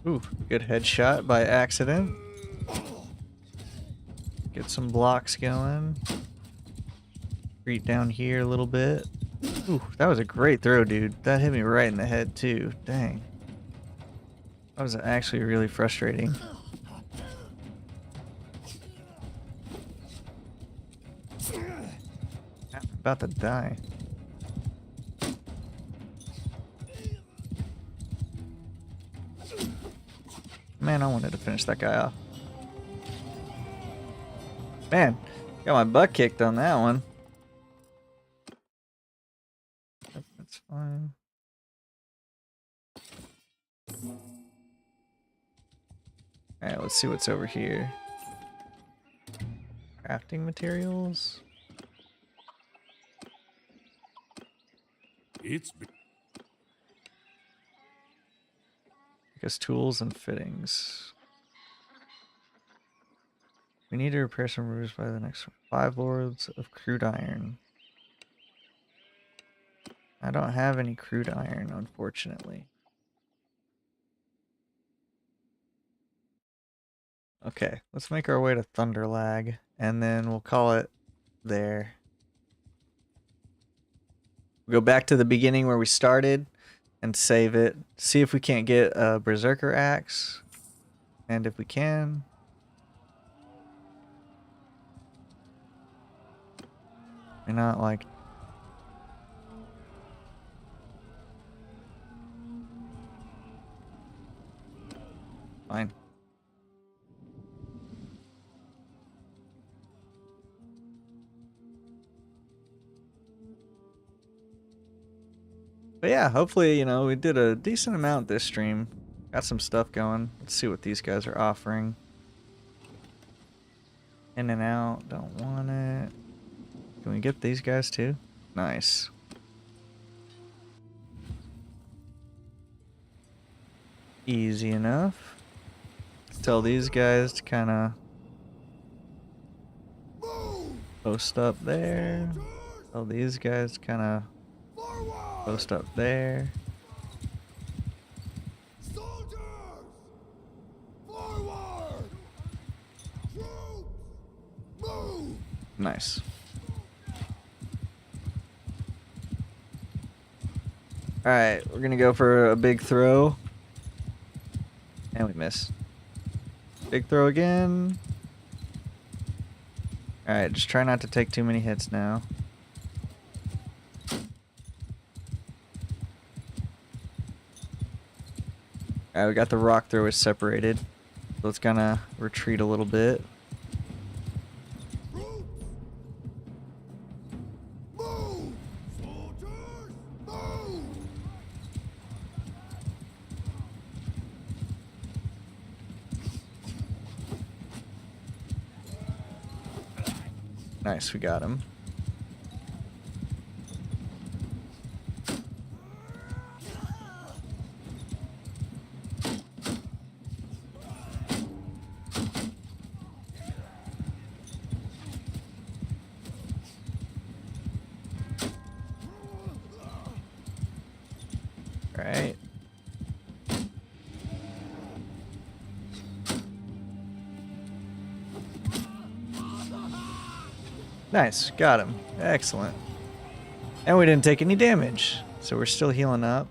Ooh, good headshot by accident. Get some blocks going. Retreat down here a little bit. Ooh, that was a great throw, dude. That hit me right in the head, too. Dang. That was actually really frustrating. I'm about to die. Man, I wanted to finish that guy off. Man, got my butt kicked on that one. That's fine. Alright, let's see what's over here. Crafting materials. It's I guess tools and fittings. We need to repair some roofs by the next 5 lords of crude iron. I don't have any crude iron, unfortunately. Okay, let's make our way to Thunderlag, and then we'll call it there. We'll go back to the beginning where we started and save it. See if we can't get a Berserker Axe. And if we can... We're not like... Fine. But yeah, hopefully, you know, we did a decent amount this stream. Got some stuff going. Let's see what these guys are offering. In and out, don't want it. Can we get these guys too? Nice. Easy enough. Tell these guys to kind of post up there. Tell these guys to kind of post up there. Soldiers! Forward! Troops! Move! Nice. Alright, we're gonna go for a big throw. And we miss. Big throw again. Alright, just try not to take too many hits now. Alright, we got the rock throwers separated. So let's kinda retreat a little bit. Troops! Move! Soldiers! Move! Nice, we got him. Right. Nice, got him. Excellent. And we didn't take any damage, so we're still healing up.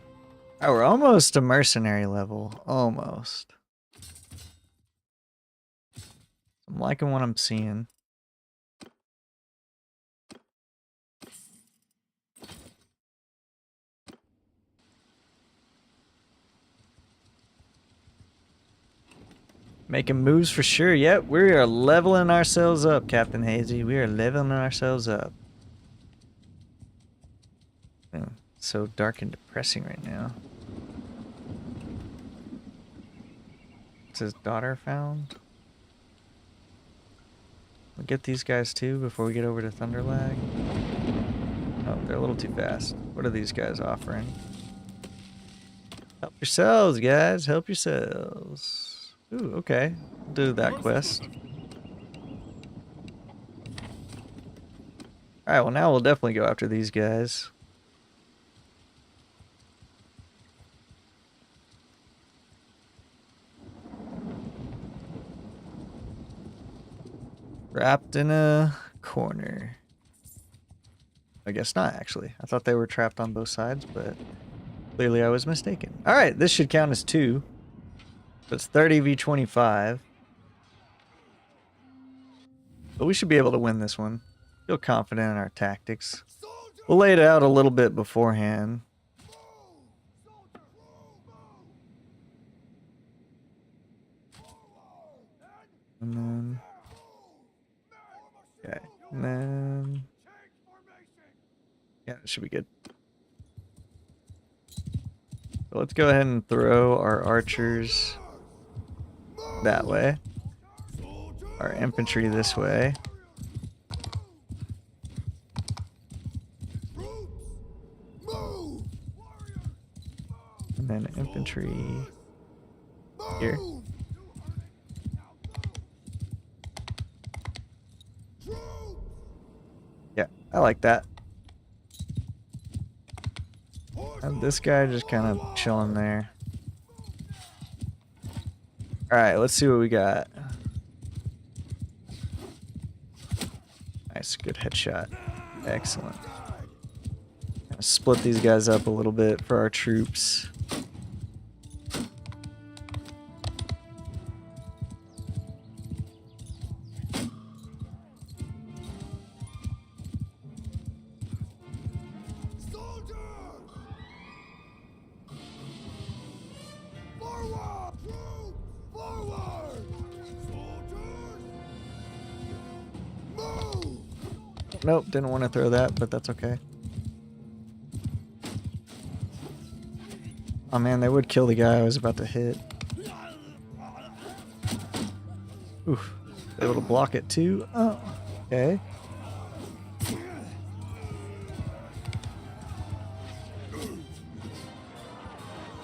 Oh, we're almost to mercenary level. Almost. I'm liking what I'm seeing. Making moves for sure. Yep, we are leveling ourselves up, Captain Hazy. We are leveling ourselves up. Oh, so dark and depressing right now. What's his daughter found? We'll get these guys too before we get over to Thunderlag. Oh, they're a little too fast. What are these guys offering? Help yourselves, guys. Help yourselves. Ooh, okay. We'll do that quest. Alright, well now we'll definitely go after these guys. Trapped in a corner. I guess not, actually. I thought they were trapped on both sides, but clearly I was mistaken. Alright, this should count as 2. So it's 30v25. But we should be able to win this one. Feel confident in our tactics. We'll lay it out a little bit beforehand. And then... Okay. And then... Yeah, it should be good. So let's go ahead and throw our archers that way. Our infantry this way. And then infantry here. Yeah, I like that. And this guy just kind of chilling there. Alright, let's see what we got. Nice, good headshot. Excellent. Gonna split these guys up a little bit for our troops. Nope, didn't want to throw that, but that's okay. Oh man, they would kill the guy I was about to hit. Oof. Able to block it too. Oh, okay.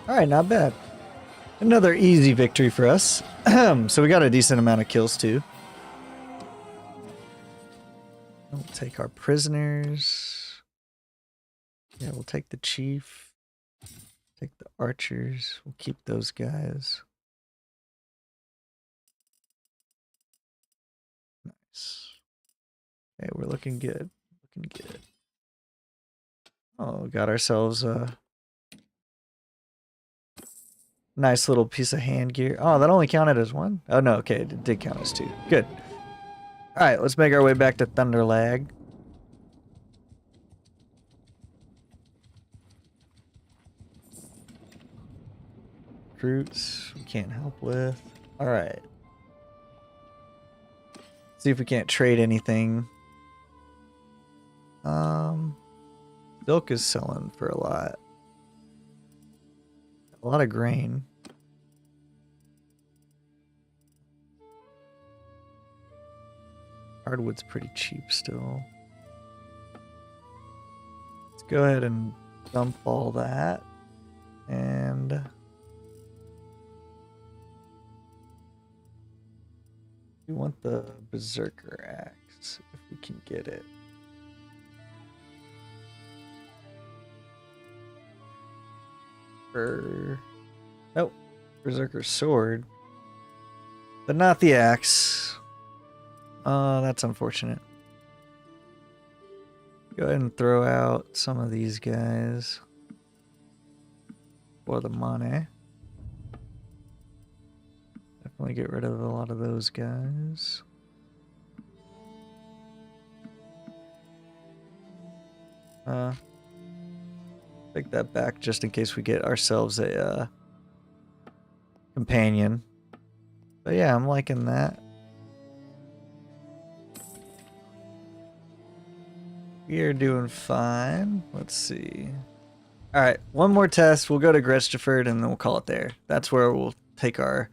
Alright, not bad. Another easy victory for us. So we got a decent amount of kills too. We'll take our prisoners. Yeah, we'll take the chief. Take the archers. We'll keep those guys. Nice. Okay, we're looking good. Looking good. Oh, got ourselves a nice little piece of hand gear. Oh, that only counted as one? Oh, no. Okay, it did count as two. Good. All right, let's make our way back to Thunderlag. Recruits we can't help with. All right. See if we can't trade anything. Silk is selling for a lot. A lot of grain. Hardwood's pretty cheap still. Let's go ahead and dump all that. And we want the Berserker Axe if we can get it. Oh, Berserker Sword. But not the axe. That's unfortunate. Go ahead and throw out some of these guys for the money. Definitely get rid of a lot of those guys. Take that back just in case we get ourselves a companion. But yeah, I'm liking that. We are doing fine. Let's see. All right, one more test. We'll go to Gretsteford and then we'll call it there. That's where we'll take our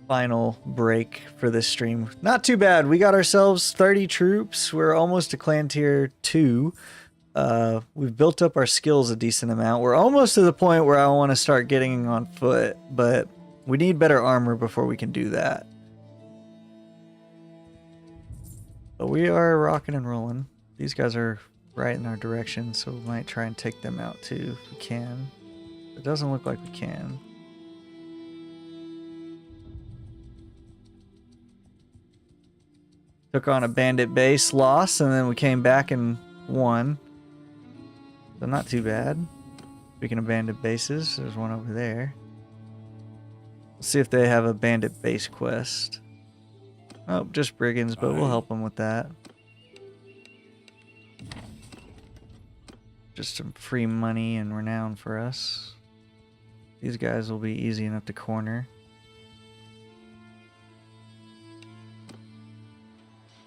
final break for this stream. Not too bad. We got ourselves 30 troops. We're almost to clan tier 2. We've built up our skills a decent amount. We're almost to the point where I want to start getting on foot, but we need better armor before we can do that. But we are rocking and rolling. These guys are right in our direction, so we might try and take them out too if we can. It doesn't look like we can. Took on a bandit base, lost, and then we came back and won. So not too bad. Speaking of bandit bases, there's one over there. Let's see if they have a bandit base quest. Oh, just brigands, but we'll help them with that. Just some free money and renown for us. These guys will be easy enough to corner.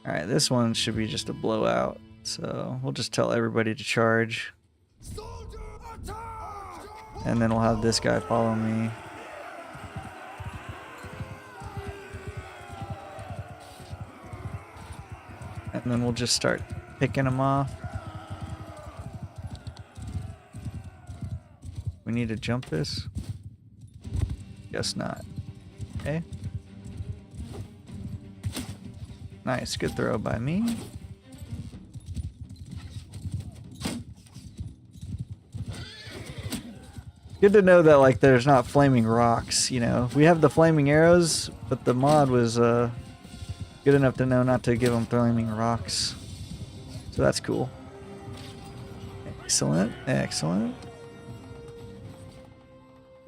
Alright, this one should be just a blowout. So we'll just tell everybody to charge. And then we'll have this guy follow me. And then we'll just start picking them off. We need to jump this? Guess not. Okay. Nice, good throw by me. Good to know that like there's not flaming rocks, you know. We have the flaming arrows, but the mod was good enough to know not to give them flaming rocks. So that's cool. Excellent, excellent.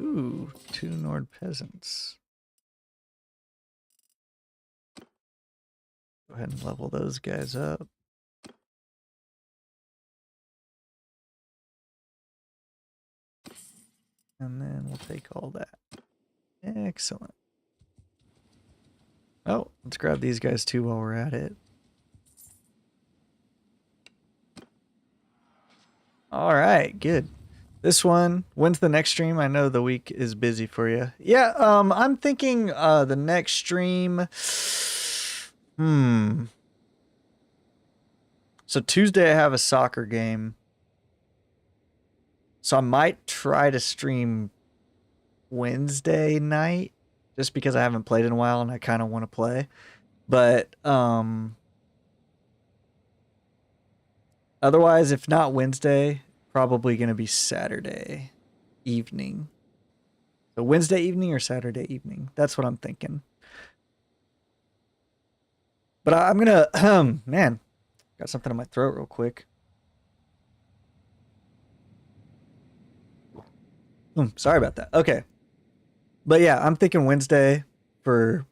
Ooh, 2 Nord peasants. Go ahead and level those guys up. And then we'll take all that. Excellent. Oh, let's grab these guys too while we're at it. All right, good. This one, when's the next stream? I know the week is busy for you. Yeah, I'm thinking the next stream. So Tuesday I have a soccer game. So I might try to stream Wednesday night just because I haven't played in a while and I kind of want to play. But otherwise, if not Wednesday, probably going to be Saturday evening. So Wednesday evening or Saturday evening. That's what I'm thinking. But I'm going to, man, got something in my throat real quick. Sorry about that. Okay. But yeah, I'm thinking Wednesday for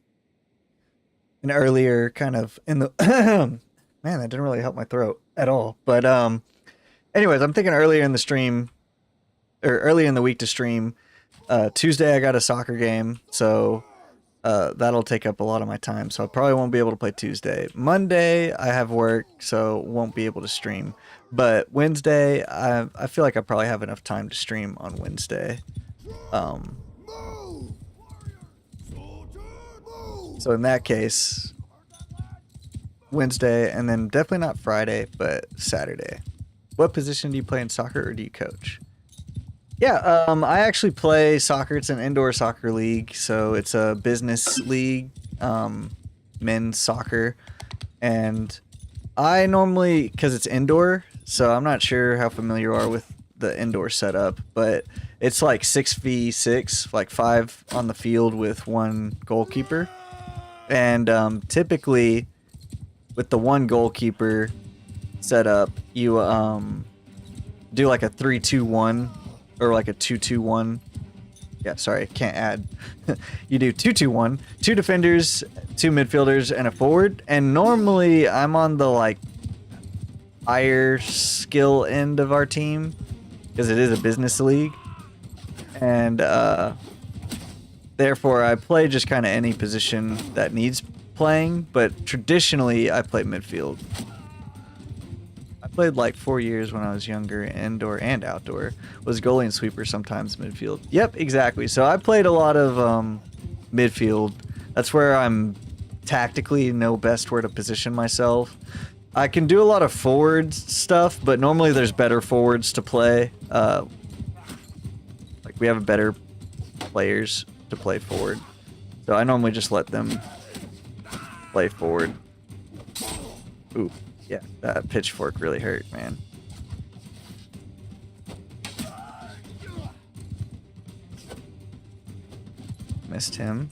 an earlier kind of in the, man, that didn't really help my throat at all. But anyways, I'm thinking earlier in the stream or early in the week to stream. Tuesday I got a soccer game, so that'll take up a lot of my time. So I probably won't be able to play Tuesday. Monday I have work, so won't be able to stream. But Wednesday, I feel like I probably have enough time to stream on Wednesday. So in that case, Wednesday, and then definitely not Friday, but Saturday. What position do you play in soccer, or do you coach? Yeah, I actually play soccer. It's an indoor soccer league, so it's a business league, men's soccer. And I normally, because it's indoor, so I'm not sure how familiar you are with the indoor setup, but it's like 6v6, like 5 on the field with 1 goalkeeper. And typically, with the 1 goalkeeper setup, you do like a 3-2-1 or like a 2-2-1. Yeah, sorry, can't add. You do 2-2-1, 2 defenders, 2 midfielders, and a forward. And normally I'm on the like higher skill end of our team because it is a business league. And therefore I play just kind of any position that needs playing, but traditionally I play midfield. I played like 4 years when I was younger, indoor and outdoor. Was goalie and sweeper, sometimes midfield. Yep, exactly. So I played a lot of midfield. That's where I'm tactically know best where to position myself. I can do a lot of forward stuff, but normally there's better forwards to play. Like we have better players to play forward. So I normally just let them play forward. Ooh. Yeah, that pitchfork really hurt, man. Missed him.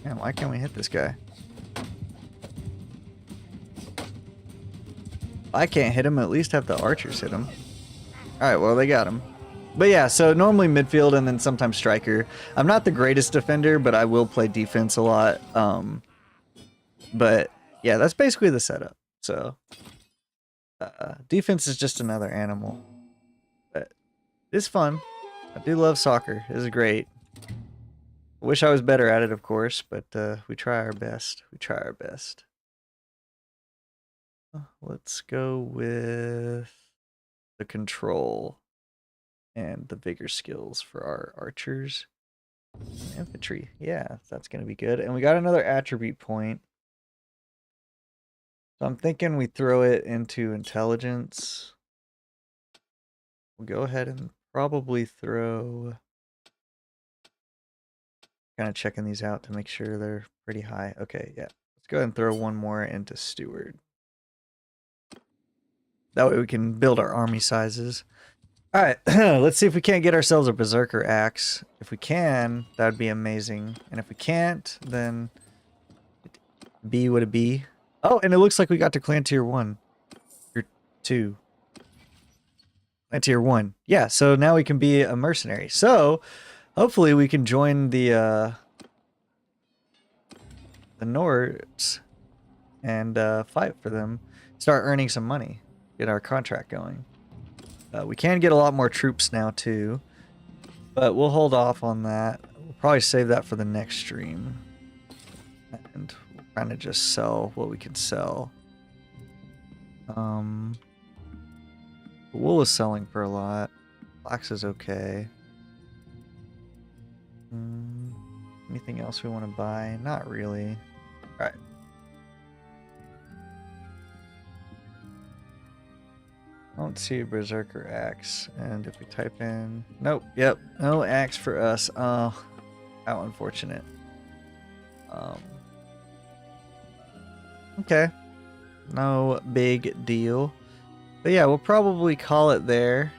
Man, why can't we hit this guy? I can't hit him, at least have the archers hit him. Alright, well, they got him. But yeah, so normally midfield and then sometimes striker. I'm not the greatest defender, but I will play defense a lot. But yeah, that's basically the setup. So defense is just another animal. But it's fun. I do love soccer. It is great. I wish I was better at it, of course, but we try our best. We try our best. Let's go with the control and the vigor skills for our archers. Infantry. Yeah, that's going to be good. And we got another attribute point. So I'm thinking we throw it into intelligence. We'll go ahead and probably throw... Kind of checking these out to make sure they're pretty high. Okay, yeah. Let's go ahead and throw one more into steward. That way we can build our army sizes. Alright, let's see if we can't get ourselves a berserker axe. If we can, that would be amazing. And if we can't, then B would it be? Oh, and it looks like we got to clan tier 1. Tier 2. Clan tier 1. Yeah, so now we can be a mercenary. So, hopefully we can join the Nords and fight for them. Start earning some money. Get our contract going. We can get a lot more troops now too. But we'll hold off on that. We'll probably save that for the next stream. And we'll kind of just sell what we can sell. Wool is selling for a lot. Box is okay. Anything else we want to buy? Not really. All right. I don't see a Berserker axe. And if we type in... Nope. Yep. No axe for us. Oh, how unfortunate. Okay. No big deal. But yeah, we'll probably call it there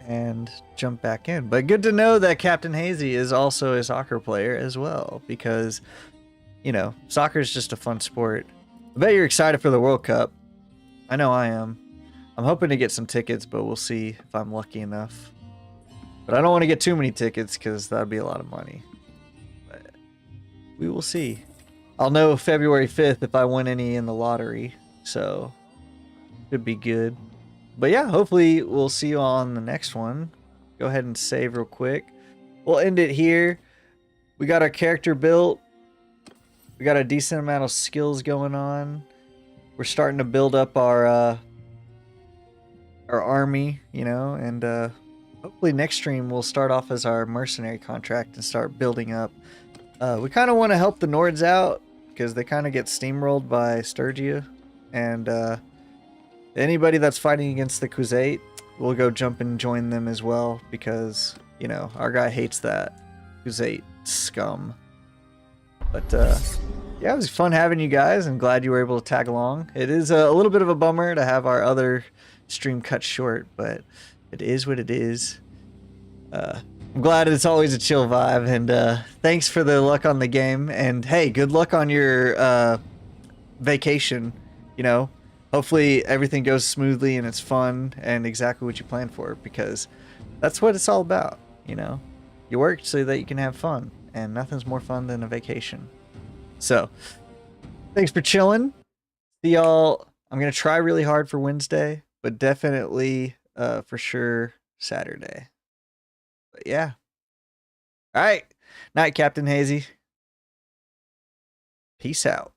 and jump back in. But good to know that Captain Hazy is also a soccer player as well, because, you know, soccer is just a fun sport. I bet you're excited for the World Cup. I know I am. I'm hoping to get some tickets, but we'll see if I'm lucky enough. But I don't want to get too many tickets because that'd be a lot of money. But we will see. I'll know February 5th if I win any in the lottery, so should be good. But yeah, hopefully we'll see you on the next one. Go ahead and save real quick. We'll end it here. We got our character built. We got a decent amount of skills going on. We're starting to build up our army, you know, and hopefully next stream we'll start off as our mercenary contract and start building up. We kind of want to help the Nords out because they kind of get steamrolled by Sturgia, and anybody that's fighting against the Khuzait, we'll go jump and join them as well because, you know, our guy hates that Khuzait scum. But yeah, it was fun having you guys, and glad you were able to tag along. It is a little bit of a bummer to have our other stream cut short, but it is what it is. I'm glad it's always a chill vibe, and thanks for the luck on the game, and hey, good luck on your vacation. You know, hopefully everything goes smoothly and it's fun and exactly what you planned for, because that's what it's all about. You know, you work so that you can have fun, and nothing's more fun than a vacation. So thanks for chilling. See y'all. I'm gonna try really hard for Wednesday, but definitely for sure Saturday. But yeah. All right. Night, Captain Hazy. Peace out.